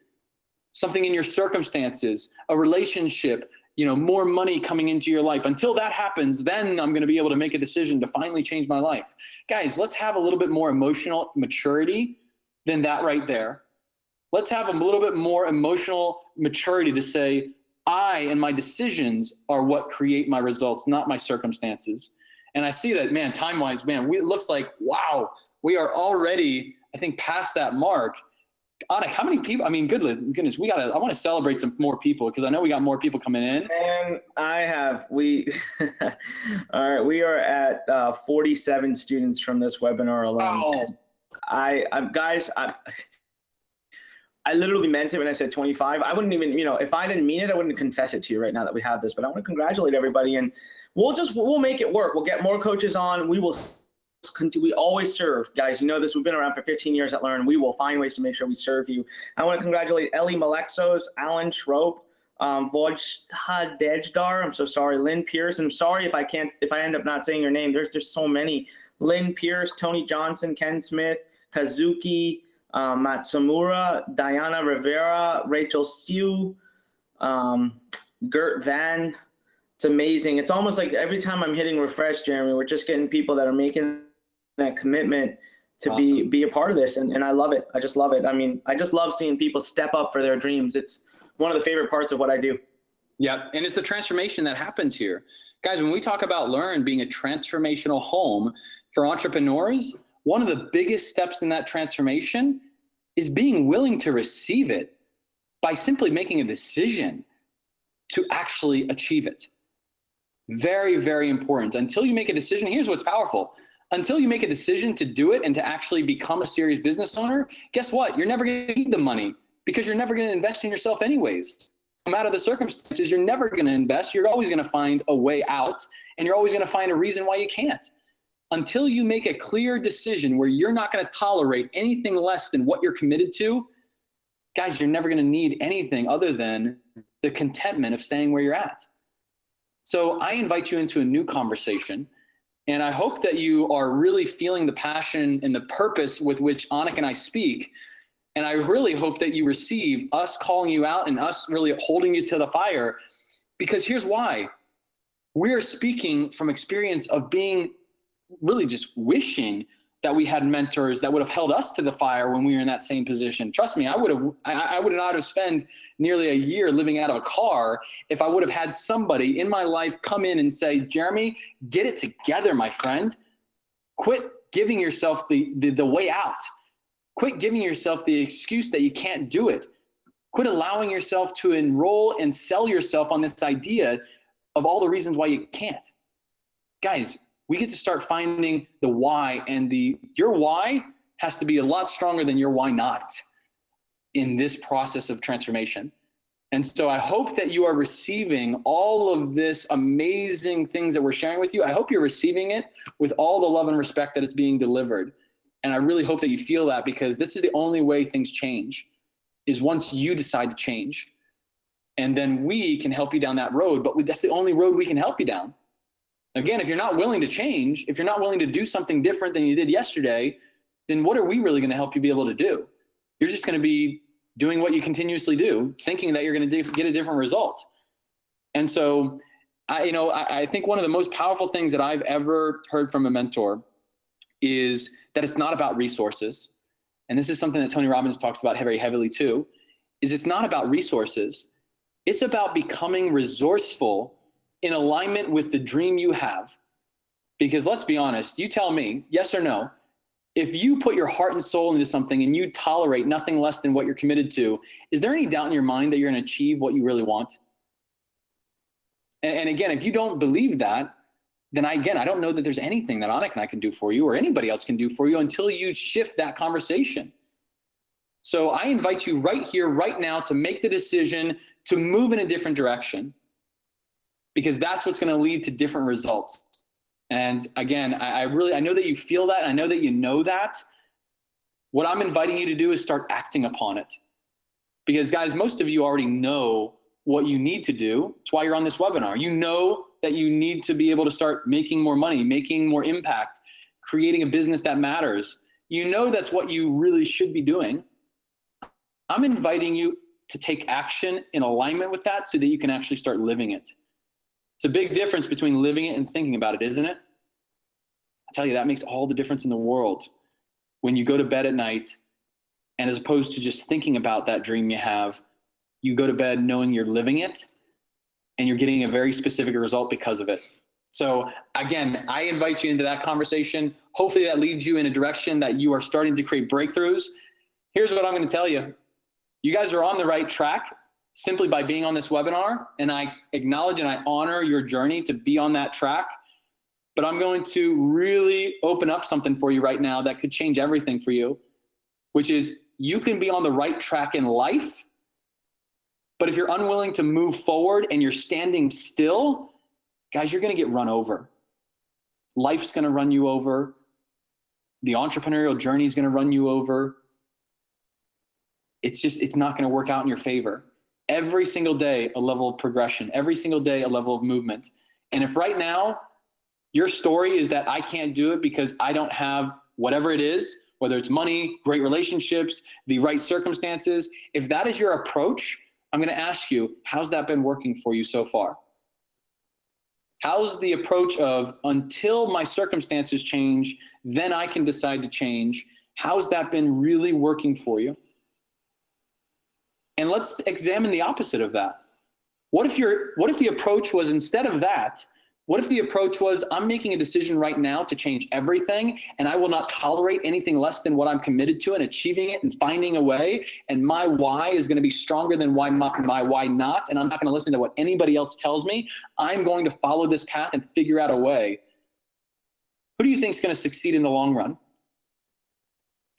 something in your circumstances, a relationship, more money coming into your life. Until that happens, then I'm going to be able to make a decision to finally change my life. Guys, let's have a little bit more emotional maturity than that right there. Let's have a little bit more emotional maturity to say, I and my decisions are what create my results, not my circumstances. And I see that, man, time-wise, man, it looks like, wow, we are already, I think, past that mark. Anik, how many people? I mean, goodness, I want to celebrate some more people because I know we got more people coming in. And all right, we are at 47 students from this webinar alone. Oh. Guys, I literally meant it when I said 25. I wouldn't even, if I didn't mean it, I wouldn't confess it to you right now that we have this, but I want to congratulate everybody, and we'll make it work. We'll get more coaches on. We always serve, guys. You know this. We've been around for 15 years at Learn. We will find ways to make sure we serve you. I want to congratulate Ellie Malexos, Alan Schroep, Vojta Dejdar. I'm so sorry, Lynn Pierce. I'm sorry if I end up not saying your name. There's so many. Lynn Pierce, Tony Johnson, Ken Smith, Kazuki, Matsumura, Diana Rivera, Rachel Stew, Gert Van. It's amazing. It's almost like every time I'm hitting refresh, Jeremy, we're just getting people that are making that commitment to awesome. be a part of this. And I love it. I just love it. I mean, I just love seeing people step up for their dreams. It's one of the favorite parts of what I do. Yeah. And it's the transformation that happens here. Guys, when we talk about Learn being a transformational home for entrepreneurs, one of the biggest steps in that transformation is being willing to receive it by simply making a decision to actually achieve it. Very, very important. Until you make a decision, here's what's powerful. Until you make a decision to do it and to actually become a serious business owner, guess what? You're never going to need the money because you're never going to invest in yourself anyways. No matter the circumstances, you're never going to invest. You're always going to find a way out, and you're always going to find a reason why you can't. Until you make a clear decision where you're not going to tolerate anything less than what you're committed to, guys, you're never going to need anything other than the contentment of staying where you're at. So I invite you into a new conversation, and I hope that you are really feeling the passion and the purpose with which Anik and I speak. And I really hope that you receive us calling you out and us really holding you to the fire, because here's why. We're speaking from experience of being really just wishing that we had mentors that would have held us to the fire when we were in that same position. Trust me, I would not have spent nearly a year living out of a car if I would have had somebody in my life come in and say, Jeremy, get it together, my friend. Quit giving yourself the way out. Quit giving yourself the excuse that you can't do it. Quit allowing yourself to enroll and sell yourself on this idea of all the reasons why you can't. Guys, we get to start finding the why, and your why has to be a lot stronger than your why not in this process of transformation. And so I hope that you are receiving all of this amazing things that we're sharing with you. I hope you're receiving it with all the love and respect that it's being delivered. And I really hope that you feel that, because this is the only way things change, is once you decide to change. And then we can help you down that road, but that's the only road we can help you down. Again, if you're not willing to change, if you're not willing to do something different than you did yesterday, then what are we really going to help you be able to do? You're just going to be doing what you continuously do, thinking that you're going to get a different result. And so I think one of the most powerful things that I've ever heard from a mentor is that it's not about resources. And this is something that Tony Robbins talks about very heavily too, is it's not about resources. It's about becoming resourceful in alignment with the dream you have. Because let's be honest, you tell me, yes or no, if you put your heart and soul into something and you tolerate nothing less than what you're committed to, is there any doubt in your mind that you're going to achieve what you really want? And again, if you don't believe that, then I don't know that there's anything that Anik and I can do for you or anybody else can do for you until you shift that conversation. So I invite you right here, right now, to make the decision to move in a different direction, because that's what's going to lead to different results. And again, I know that you feel that. I know that you know that. What I'm inviting you to do is start acting upon it. Because guys, most of you already know what you need to do. That's why you're on this webinar. You know that you need to be able to start making more money, making more impact, creating a business that matters. You know that's what you really should be doing. I'm inviting you to take action in alignment with that so that you can actually start living it. It's a big difference between living it and thinking about it, isn't it? I tell you, that makes all the difference in the world. When you go to bed at night, and as opposed to just thinking about that dream you have, you go to bed knowing you're living it, and you're getting a very specific result because of it. So again, I invite you into that conversation. Hopefully that leads you in a direction that you are starting to create breakthroughs. Here's what I'm going to tell you. You guys are on the right track simply by being on this webinar, and I acknowledge and I honor your journey to be on that track. But I'm going to really open up something for you right now that could change everything for you, which is you can be on the right track in life, but if you're unwilling to move forward and you're standing still, guys, you're going to get run over. Life's going to run you over. The entrepreneurial journey is going to run you over. It's not going to work out in your favor. Every single day, a level of progression. Every single day, a level of movement. And if right now your story is that I can't do it because I don't have whatever it is, whether it's money, great relationships, the right circumstances, if that is your approach, I'm going to ask you, how's that been working for you so far? How's the approach of until my circumstances change, then I can decide to change? How's that been really working for you? And let's examine the opposite of that. What if the approach was, instead of that, what if the approach was, I'm making a decision right now to change everything, and I will not tolerate anything less than what I'm committed to and achieving it and finding a way, and my why is going to be stronger than my why not, and I'm not going to listen to what anybody else tells me. I'm going to follow this path and figure out a way. Who do you think is going to succeed in the long run?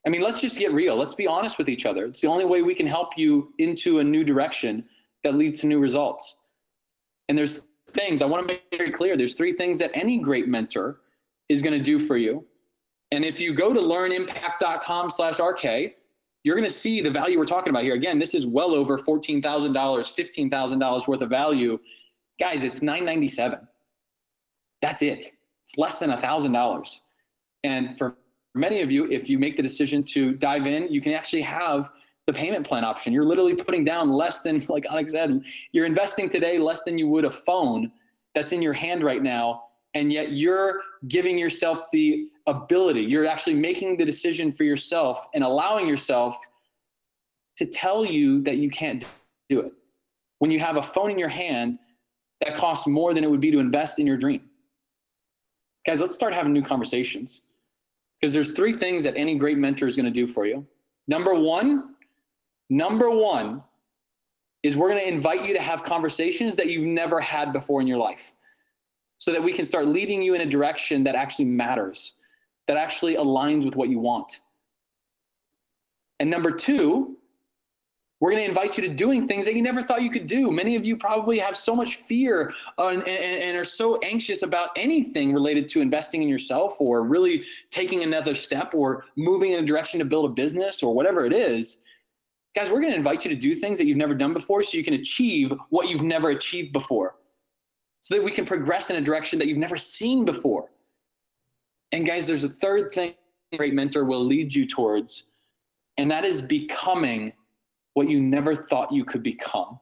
I mean, let's just get real. Let's be honest with each other. It's the only way we can help you into a new direction that leads to new results. And there's things I want to make very clear. There's 3 things that any great mentor is going to do for you. And if you go to learnimpact.com/RK, you're going to see the value we're talking about here. Again, this is well over $14,000, $15,000 worth of value. Guys, it's $997. That's it. It's less than $1,000. And for many of you, if you make the decision to dive in, you can actually have the payment plan option. You're literally putting down less than, like Anik said, you're investing today less than you would a phone that's in your hand right now. And yet you're giving yourself the ability, you're actually making the decision for yourself and allowing yourself to tell you that you can't do it. When you have a phone in your hand that costs more than it would be to invest in your dream. Guys, let's start having new conversations. Because there's 3 things that any great mentor is going to do for you. Number one is we're going to invite you to have conversations that you've never had before in your life, so that we can start leading you in a direction that actually matters, that actually aligns with what you want. And number 2 We're going to invite you to doing things that you never thought you could do. Many of you probably have so much fear and are so anxious about anything related to investing in yourself or really taking another step or moving in a direction to build a business or whatever it is. Guys, we're going to invite you to do things that you've never done before so you can achieve what you've never achieved before, so that we can progress in a direction that you've never seen before. And guys, there's a third thing a great mentor will lead you towards, and that is becoming what you never thought you could become.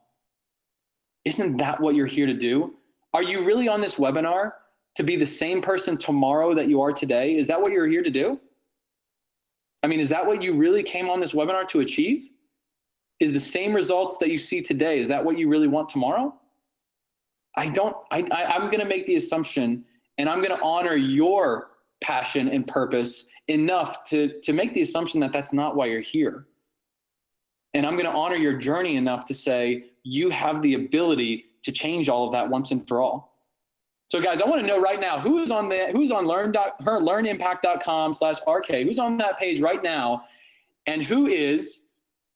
Isn't that what you're here to do? Are you really on this webinar to be the same person tomorrow that you are today? Is that what you're here to do? I mean, is that what you really came on this webinar to achieve? Is the same results that you see today, is that what you really want tomorrow? I'm going to make the assumption, and I'm going to honor your passion and purpose enough to make the assumption that that's not why you're here. And I'm going to honor your journey enough to say you have the ability to change all of that once and for all. So guys, I want to know right now, who's on learnimpact.com/RK, who's on that page right now, and who is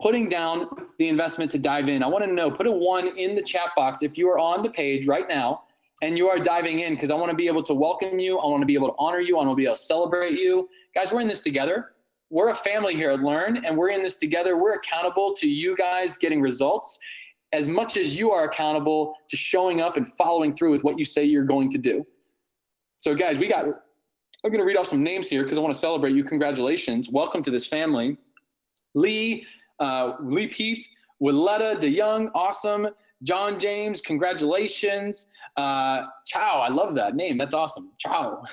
putting down the investment to dive in? I want to know, put a 1 in the chat box if you are on the page right now and you are diving in, because I want to be able to welcome you. I want to be able to honor you. I want to be able to celebrate you. Guys, we're in this together. We're a family here at Learn, and we're in this together. We're accountable to you guys getting results as much as you are accountable to showing up and following through with what you say you're going to do. So guys, I'm going to read off some names here because I want to celebrate you. Congratulations. Welcome to this family. Lee Pete, Willetta DeYoung, awesome. John James, congratulations. Chow, I love that name. That's awesome. Chow.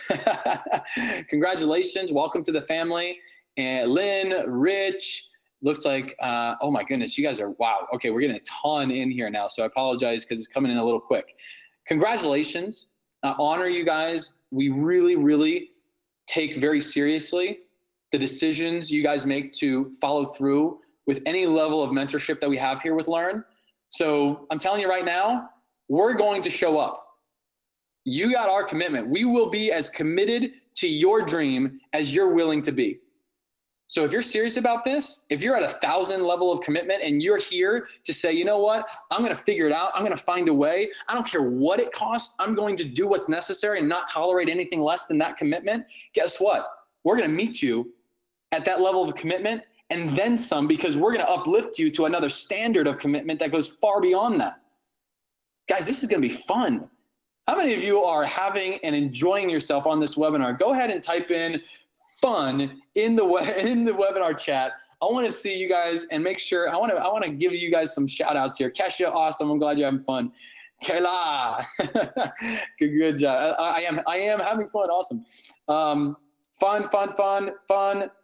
Congratulations. Welcome to the family. And Lynn, Rich, looks like, oh my goodness, you guys are, wow. Okay, we're getting a ton in here now, so I apologize because it's coming in a little quick. Congratulations. I honor you guys. We really, really take very seriously the decisions you guys make to follow through with any level of mentorship that we have here with Learn. So I'm telling you right now, we're going to show up. You got our commitment. We will be as committed to your dream as you're willing to be. So if you're serious about this, if you're at 1,000 level of commitment and you're here to say, you know what, I'm going to figure it out. I'm going to find a way. I don't care what it costs. I'm going to do what's necessary and not tolerate anything less than that commitment. Guess what? We're going to meet you at that level of commitment and then some, because we're going to uplift you to another standard of commitment that goes far beyond that. Guys, this is going to be fun. How many of you are having and enjoying yourself on this webinar? Go ahead and type in fun in the webinar chat. I want to see you guys and make sure, I want to give you guys some shout outs here. Kesha, awesome. I'm glad you're having fun. Kayla, good job. I am having fun. Awesome.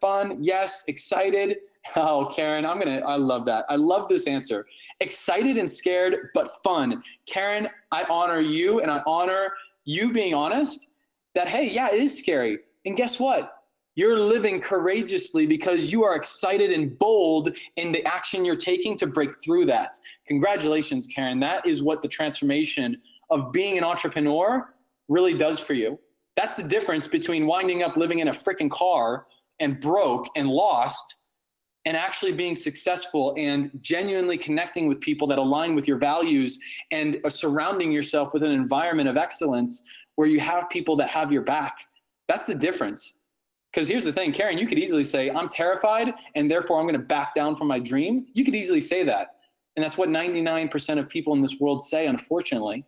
Fun. Yes. Excited. Oh, Karen, I love that. I love this answer. Excited and scared, but fun. Karen, I honor you and I honor you being honest that, hey, yeah, it is scary. And guess what? You're living courageously because you are excited and bold in the action you're taking to break through that. Congratulations, Karen. That is what the transformation of being an entrepreneur really does for you. That's the difference between winding up living in a freaking car and broke and lost and actually being successful and genuinely connecting with people that align with your values and surrounding yourself with an environment of excellence where you have people that have your back. That's the difference. Because here's the thing, Karen, you could easily say, I'm terrified and therefore I'm going to back down from my dream. You could easily say that. And that's what 99% of people in this world say, unfortunately.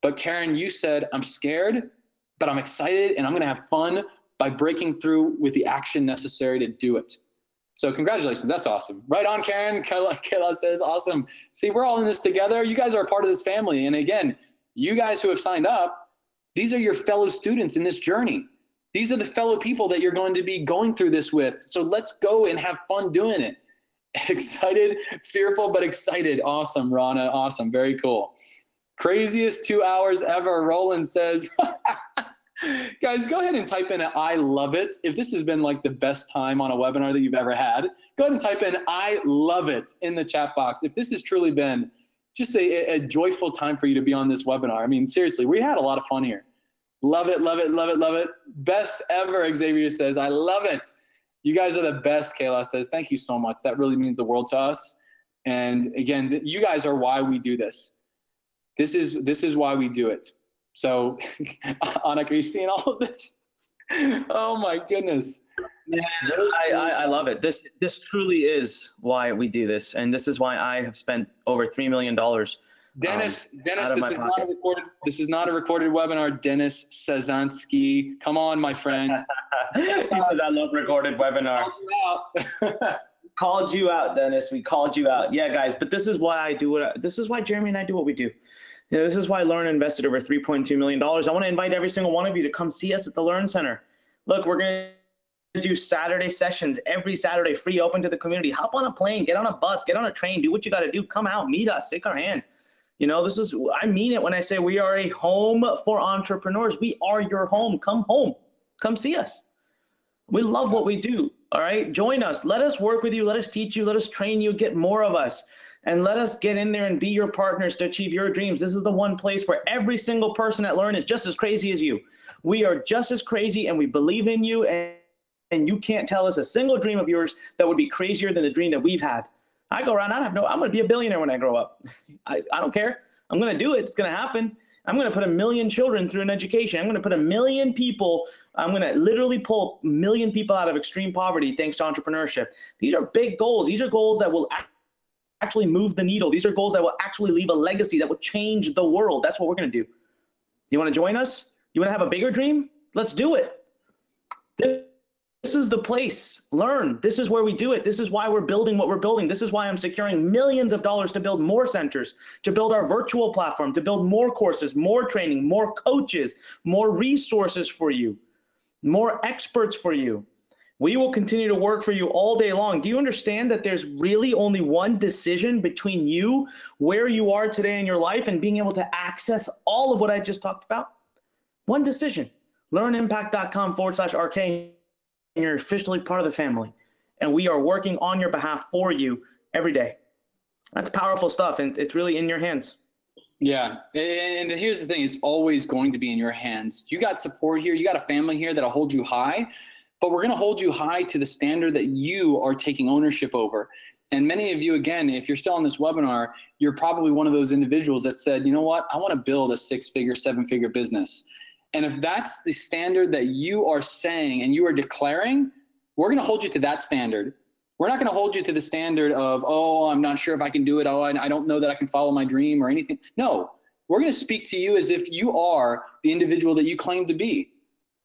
But Karen, you said, I'm scared, but I'm excited and I'm going to have fun by breaking through with the action necessary to do it. So congratulations. That's awesome. Right on, Karen. Kayla says, awesome. See, we're all in this together. You guys are a part of this family. And again, you guys who have signed up, these are your fellow students in this journey. These are the fellow people that you're going to be going through this with. So let's go and have fun doing it. Excited, fearful, but excited. Awesome, Rana. Awesome. Very cool. Craziest 2 hours ever. Roland says, guys, go ahead and type in I love it. If this has been like the best time on a webinar that you've ever had, go ahead and type in I love it in the chat box. If this has truly been just a joyful time for you to be on this webinar. I mean, seriously, we had a lot of fun here. Love it, love it, love it, love it. Best ever, Xavier says. I love it. You guys are the best, Kayla says. Thank you so much. That really means the world to us. And again, you guys are why we do this. This is why we do it. So, Anik, are you seeing all of this? Oh my goodness. Man, I love it. This truly is why we do this, and this is why I have spent over $3 million. Dennis, this is not a recorded webinar. Dennis Sazanski, come on, my friend. He says, I love recorded webinar. Called you out, Dennis. We called you out. Yeah, guys, but this is why I do what. This is why Jeremy and I do what we do. You know, this is why Learn invested over $3.2 million. I want to invite every single one of you to come see us at the Learn Center. Look, we're going to do Saturday sessions every Saturday, free, open to the community. Hop on a plane, get on a bus, get on a train, do what you got to do. Come out, meet us, take our hand. You know, I mean it when I say we are a home for entrepreneurs. We are your home. Come home. Come see us. We love what we do. All right. Join us. Let us work with you. Let us teach you. Let us train you. Get more of us. And let us get in there and be your partners to achieve your dreams. This is the one place where every single person at Learn is just as crazy as you. We are just as crazy, and we believe in you. And you can't tell us a single dream of yours that would be crazier than the dream that we've had. I go around, I'm going to be a billionaire when I grow up. I don't care. I'm going to do it. It's going to happen. I'm going to put 1 million children through an education. I'm going to put 1 million people. I'm going to literally pull 1 million people out of extreme poverty thanks to entrepreneurship. These are big goals. These are goals that will actually move the needle. These are goals that will actually leave a legacy that will change the world. That's what we're going to do. You want to join us? You want to have a bigger dream? Let's do it. This is the place. Learn. This is where we do it. This is why we're building what we're building. This is why I'm securing millions of dollars to build more centers, to build our virtual platform, to build more courses, more training, more coaches, more resources for you, more experts for you. We will continue to work for you all day long. Do you understand that there's really only one decision between you, where you are today in your life, and being able to access all of what I just talked about? One decision. LearnImpact.com/RK. And you're officially part of the family. And we are working on your behalf for you every day. That's powerful stuff, and it's really in your hands. Yeah, and here's the thing. It's always going to be in your hands. You got support here. You got a family here that'll hold you high, but we're going to hold you high to the standard that you are taking ownership over. And many of you, again, if you're still on this webinar, you're probably one of those individuals that said, you know what, I want to build a 6-figure, 7-figure business. And if that's the standard that you are saying and you are declaring, we're going to hold you to that standard. We're not going to hold you to the standard of, oh, I'm not sure if I can do it. Oh, I don't know that I can follow my dream or anything. No, we're going to speak to you as if you are the individual that you claim to be,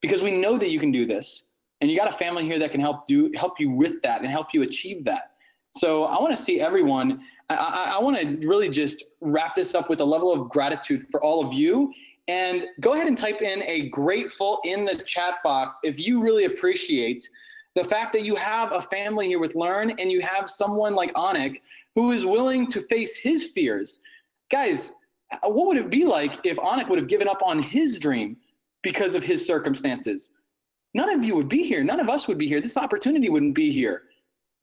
because we know that you can do this. And you got a family here that can help you with that and help you achieve that. So I want to see everyone. I want to really just wrap this up with a level of gratitude for all of you. And go ahead and type in a grateful in the chat box if you really appreciate the fact that you have a family here with Learn, and you have someone like Anik who is willing to face his fears. Guys, what would it be like if Anik would have given up on his dream because of his circumstances? None of you would be here. None of us would be here. This opportunity wouldn't be here.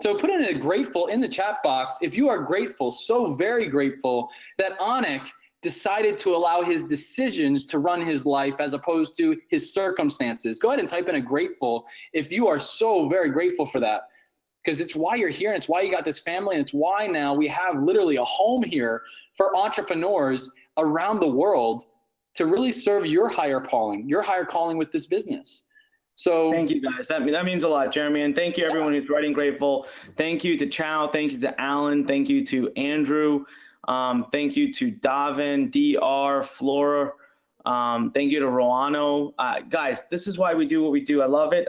So put in a grateful in the chat box if you are grateful, so very grateful that Anik decided to allow his decisions to run his life as opposed to his circumstances. Go ahead and type in a grateful if you are so very grateful for that, because it's why you're here, and it's why you got this family, and it's why now we have literally a home here for entrepreneurs around the world to really serve your higher calling with this business. So thank you, guys. That means a lot, Jeremy. And thank you, everyone who's writing grateful. Thank you to Chow. Thank you to Alan. Thank you to Andrew. Thank you to Davin, DR, Flora. Thank you to Roano. Guys, this is why we do what we do. I love it.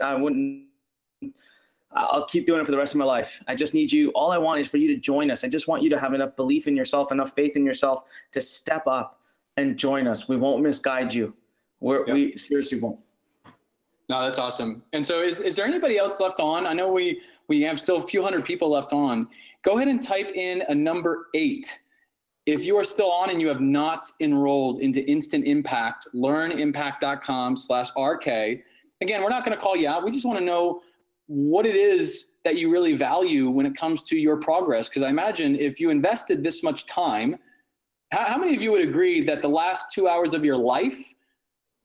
I'll keep doing it for the rest of my life. I just need you. All I want is for you to join us. I just want you to have enough belief in yourself, enough faith in yourself to step up and join us. We won't misguide you. We seriously won't. No, that's awesome. And so is there anybody else left on? I know we have still a few hundred people left on. Go ahead and type in a number 8. If you are still on and you have not enrolled into Instant Impact, LearnImpact.com/RK. Again, we're not going to call you out. We just want to know what it is that you really value when it comes to your progress. Because I imagine if you invested this much time, how many of you would agree that the last 2 hours of your life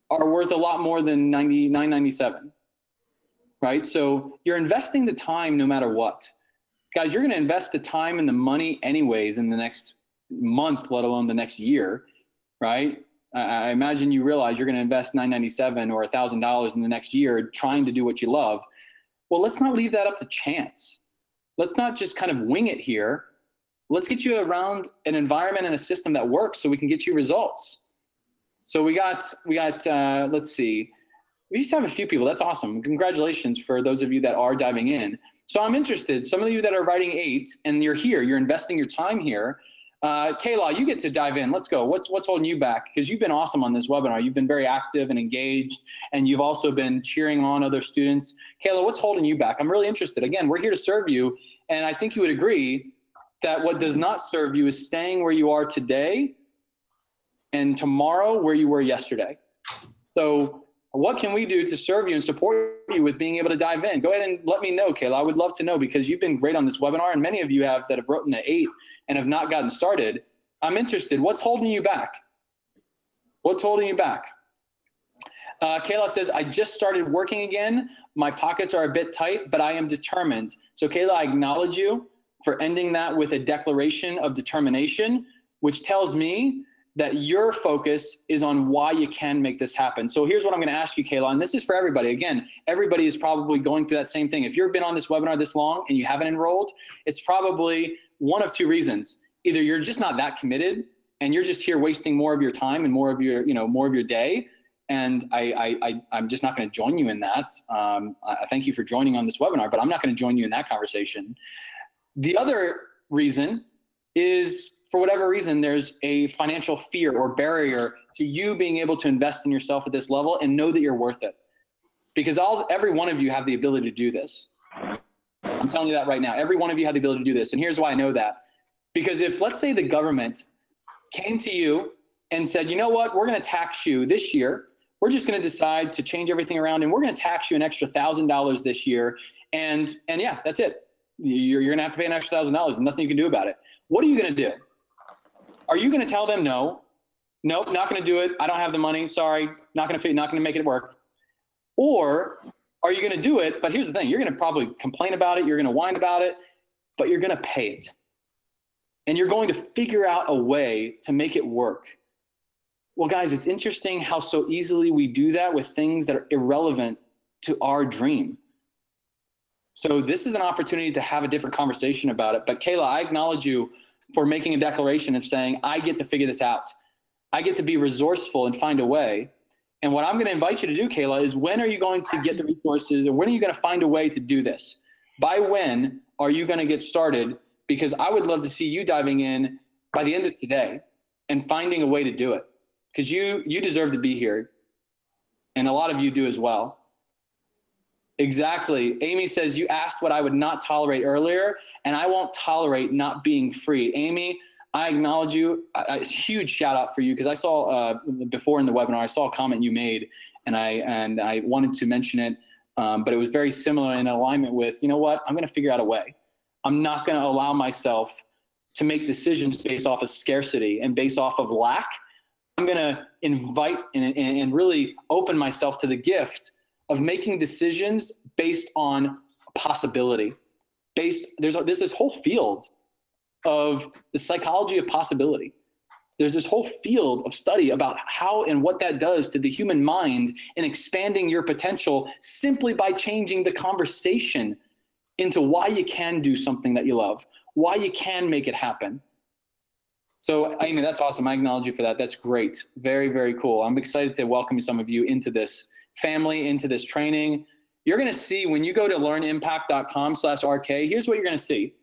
are worth a lot more than $99.97, right? So you're investing the time no matter what. guys, you're going to invest the time and the money anyways in the next month, let alone the next year, right? I imagine you realize you're going to invest $997 or $1,000 in the next year trying to do what you love. Well, let's not leave that up to chance. Let's not just kind of wing it here. Let's get you around an environment and a system that works so we can get you results. So we got let's see. We just have a few people. That's awesome. Congratulations for those of you that are diving in. So I'm interested. Some of you that are writing 8 and you're here, you're investing your time here. Kayla, you get to dive in. Let's go. What's holding you back? Because you've been awesome on this webinar. You've been very active and engaged, and you've also been cheering on other students. Kayla, what's holding you back? I'm really interested. Again, we're here to serve you, and I think you would agree that what does not serve you is staying where you are today and tomorrow where you were yesterday. So what can we do to serve you and support you with being able to dive in? Go ahead and let me know, Kayla. I would love to know, because you've been great on this webinar, and many of you have that have written an 8 and have not gotten started. I'm interested. What's holding you back? What's holding you back? Kayla says, I just started working again. My pockets are a bit tight, but I am determined. So Kayla, I acknowledge you for ending that with a declaration of determination, which tells me that your focus is on why you can make this happen. So here's what I'm going to ask you, Kayla, and this is for everybody. Again, everybody is probably going through that same thing. If you've been on this webinar this long and you haven't enrolled, it's probably one of 2 reasons. Either you're just not that committed and you're just here wasting more of your time and more of your, more of your day. And I'm just not going to join you in that. I thank you for joining on this webinar, but I'm not going to join you in that conversation. The other reason is, for whatever reason, there's a financial fear or barrier to you being able to invest in yourself at this level and know that you're worth it. Because every one of you have the ability to do this. I'm telling you that right now. Every one of you have the ability to do this. And here's why I know that. Because if, let's say, the government came to you and said, you know what, we're going to tax you this year. We're just going to decide to change everything around, and we're going to tax you an extra $1,000 this year. And yeah, that's it. You're going to have to pay an extra $1,000 and nothing you can do about it. What are you going to do? Are you going to tell them no? Nope, not going to do it. I don't have the money. Sorry, not going to make it work. Or are you going to do it? But here's the thing. You're going to probably complain about it. You're going to whine about it, but you're going to pay it. And you're going to figure out a way to make it work. Well, guys, it's interesting how so easily we do that with things that are irrelevant to our dream. So this is an opportunity to have a different conversation about it. But Kayla, I acknowledge you for making a declaration of saying, I get to figure this out. I get to be resourceful and find a way. And what I'm going to invite you to do, Kayla, is when are you going to get the resources, or when are you going to find a way to do this? By when are you going to get started? Because I would love to see you diving in by the end of today and finding a way to do it. Because you deserve to be here. And a lot of you do as well. Exactly. Amy says, you asked what I would not tolerate earlier, and I won't tolerate not being free. Amy, I acknowledge you. A huge shout out for you, because I saw before in the webinar, I saw a comment you made, and I wanted to mention it, but it was very similar in alignment with, you know what, I'm going to figure out a way. I'm not going to allow myself to make decisions based off of scarcity and based off of lack. I'm going to invite and really open myself to the gift of making decisions based on possibility. There's this whole field of the psychology of possibility. There's this whole field of study about how and what that does to the human mind in expanding your potential simply by changing the conversation into why you can do something that you love, why you can make it happen. So, Amy, that's awesome. I acknowledge you for that. That's great. Very, very cool. I'm excited to welcome some of you into this family, into this training. You're going to see when you go to learnimpact.com/RK, here's what you're going to see.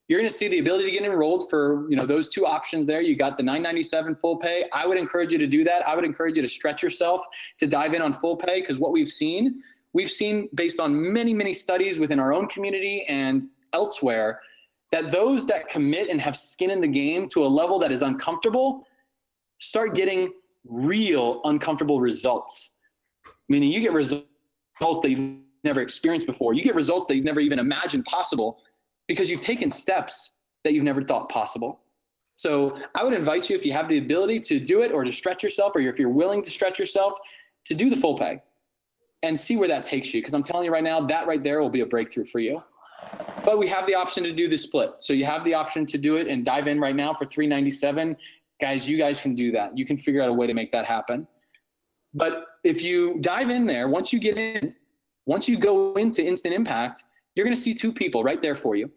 You're going to see the ability to get enrolled for, those 2 options there. You got the $997 full pay. I would encourage you to do that. I would encourage you to stretch yourself to dive in on full pay, because what we've seen based on many, many studies within our own community and elsewhere, that those that commit and have skin in the game to a level that is uncomfortable start getting real uncomfortable results. Meaning you get results that you've never experienced before. You get results that you've never even imagined possible because you've taken steps that you've never thought possible. So I would invite you, if you have the ability to do it or to stretch yourself, or if you're willing to stretch yourself, to do the full pay and see where that takes you. Because I'm telling you right now, that right there will be a breakthrough for you. But we have the option to do the split. So you have the option to do it and dive in right now for $397. Guys, you guys can do that. You can figure out a way to make that happen. But if you dive in there, once you get in, once you go into Instant Impact, you're going to see two people right there for you.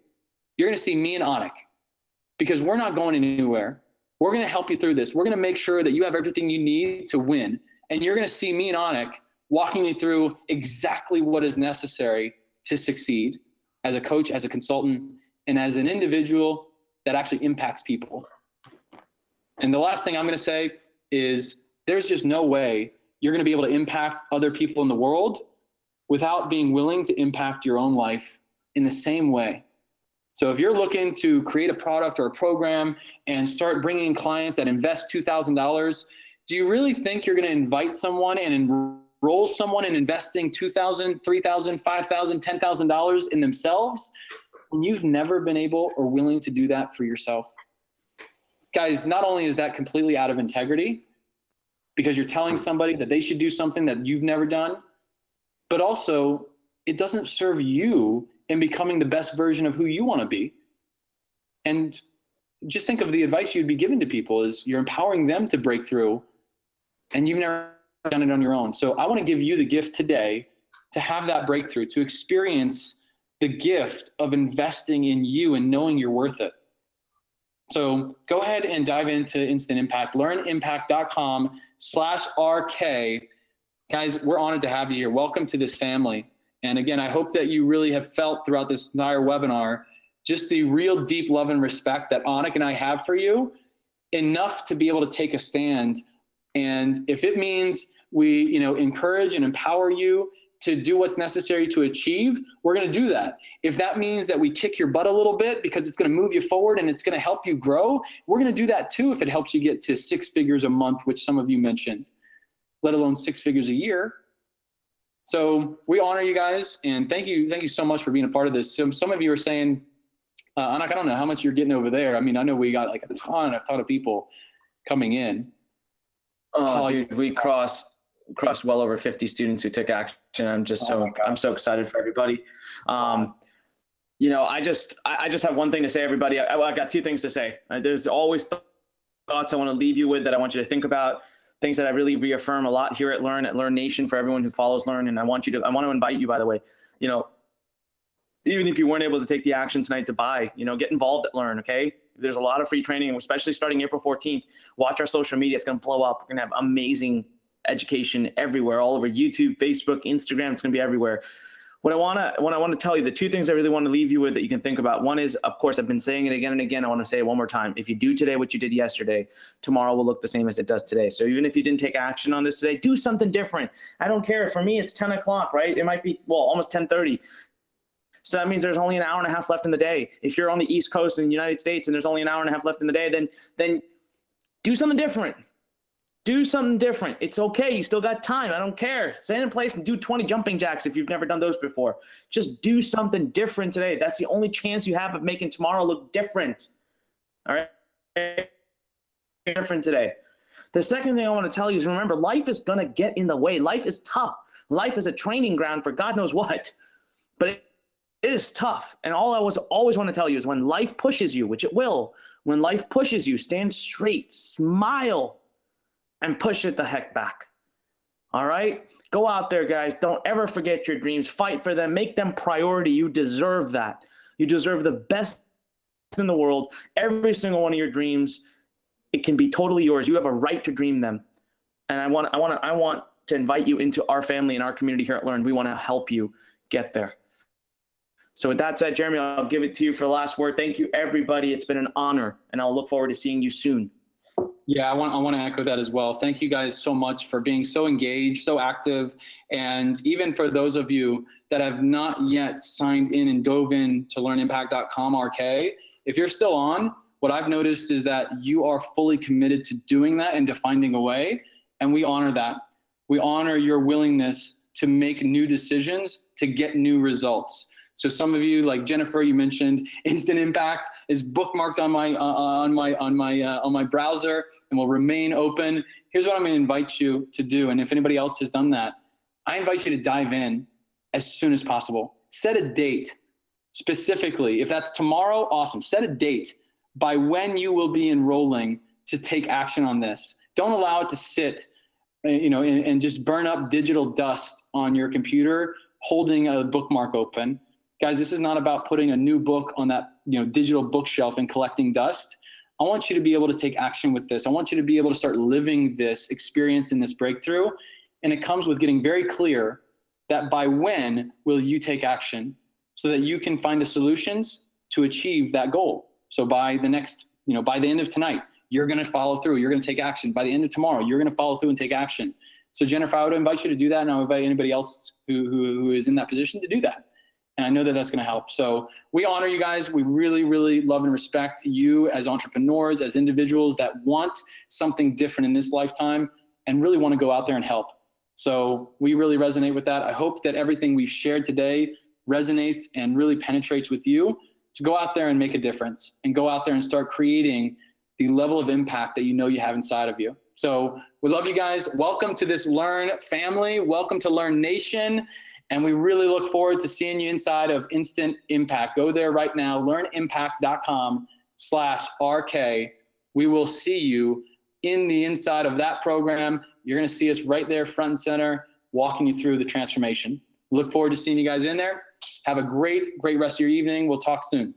You're going to see me and Anik, because we're not going anywhere. We're going to help you through this. We're going to make sure that you have everything you need to win. And you're going to see me and Anik walking you through exactly what is necessary to succeed as a coach, as a consultant, and as an individual that actually impacts people. And the last thing I'm going to say is there's just no way you're going to be able to impact other people in the world without being willing to impact your own life in the same way. So if you're looking to create a product or a program and start bringing in clients that invest $2,000, do you really think you're going to invite someone and enroll someone in investing $2,000, $3,000, $5,000, $10,000 in themselves when you've never been able or willing to do that for yourself? Guys, not only is that completely out of integrity because you're telling somebody that they should do something that you've never done, but also it doesn't serve you in becoming the best version of who you want to be. And just think of the advice you'd be giving to people is you're empowering them to break through, and you've never done it on your own. So I want to give you the gift today to have that breakthrough, to experience the gift of investing in you and knowing you're worth it. So go ahead and dive into Instant Impact, learnimpact.com/RK. Guys, we're honored to have you here. Welcome to this family. And again, I hope that you really have felt throughout this entire webinar just the real deep love and respect that Anik and I have for you, enough to be able to take a stand. And if it means we, encourage and empower you to do what's necessary to achieve, we're going to do that. If that means that we kick your butt a little bit because it's going to move you forward and it's going to help you grow, we're going to do that too if it helps you get to 6 figures a month, which some of you mentioned, let alone 6 figures a year. So we honor you guys, and thank you so much for being a part of this. So some of you are saying, Anik, I don't know how much you're getting over there. I mean, I know we got like a ton of people coming in. Oh, dude, we crossed well over 50 students who took action. I'm so excited for everybody. I just have one thing to say, everybody. I've got 2 things to say. There's always thoughts I want to leave you with that I want you to think about. Things that I really reaffirm a lot here at Learn Nation for everyone who follows Learn. And I want to invite you, by the way, even if you weren't able to take the action tonight to buy, get involved at Learn. Okay. There's a lot of free training, especially starting April 14th. Watch our social media. It's going to blow up. We're going to have amazing education everywhere, all over YouTube, Facebook, Instagram. It's going to be everywhere. What I want to tell you, the 2 things I really want to leave you with that you can think about. One is, of course, I've been saying it again and again. I want to say it one more time. If you do today what you did yesterday, tomorrow will look the same as it does today. So even if you didn't take action on this today, do something different. I don't care. For me, it's 10 o'clock, right? It might be, almost 10:30. So that means there's only an hour and a half left in the day. If you're on the East Coast in the United States and there's only an hour and a half left in the day, then do something different. Do something different. It's okay. You still got time. I don't care. Stand in place and do 20 jumping jacks if you've never done those before. Just do something different today. That's the only chance you have of making tomorrow look different. All right? Different today. The second thing I want to tell you is, remember, life is going to get in the way. Life is tough. Life is a training ground for God knows what. But it is tough. And all I always want to tell you is when life pushes you, which it will, when life pushes you, stand straight, smile, and push it the heck back. All right? Go out there, guys. Don't ever forget your dreams. Fight for them. Make them priority. You deserve that. You deserve the best in the world. Every single one of your dreams, it can be totally yours. You have a right to dream them. And I want to invite you into our family and our community here at Learn. We want to help you get there. So with that said, Jeremy, I'll give it to you for the last word. Thank you, everybody. It's been an honor, and I'll look forward to seeing you soon. Yeah, I want to echo that as well. Thank you guys so much for being so engaged, so active. And even for those of you that have not yet signed in and dove in to learnimpact.com, RK, if you're still on, what I've noticed is that you are fully committed to doing that and to finding a way. And we honor that. We honor your willingness to make new decisions, to get new results. So some of you, like Jennifer, you mentioned Instant Impact is bookmarked on my browser and will remain open. Here's what I'm going to invite you to do, and if anybody else has done that, I invite you to dive in as soon as possible. Set a date specifically. If that's tomorrow, awesome. Set a date by when you will be enrolling to take action on this. Don't allow it to sit, and just burn up digital dust on your computer holding a bookmark open. Guys, this is not about putting a new book on that digital bookshelf and collecting dust. I want you to be able to take action with this. I want you to be able to start living this experience in this breakthrough. And it comes with getting very clear that by when will you take action so that you can find the solutions to achieve that goal. So by the next, by the end of tonight, you're going to follow through. You're going to take action. By the end of tomorrow, you're going to follow through and take action. So Jennifer, I would invite you to do that. And I would invite anybody else who is in that position to do that. And I know that that's going to help. So we honor you guys. We really, really love and respect you as entrepreneurs, as individuals that want something different in this lifetime and really want to go out there and help. So we really resonate with that. I hope that everything we've shared today resonates and really penetrates with you to go out there and make a difference and go out there and start creating the level of impact that you have inside of you. So we love you guys. Welcome to this Learn family. Welcome to Learn Nation. And we really look forward to seeing you inside of Instant Impact. Go there right now, learnimpact.com/RK. We will see you in the inside of that program. You're going to see us right there front and center, walking you through the transformation. Look forward to seeing you guys in there. Have a great, great rest of your evening. We'll talk soon.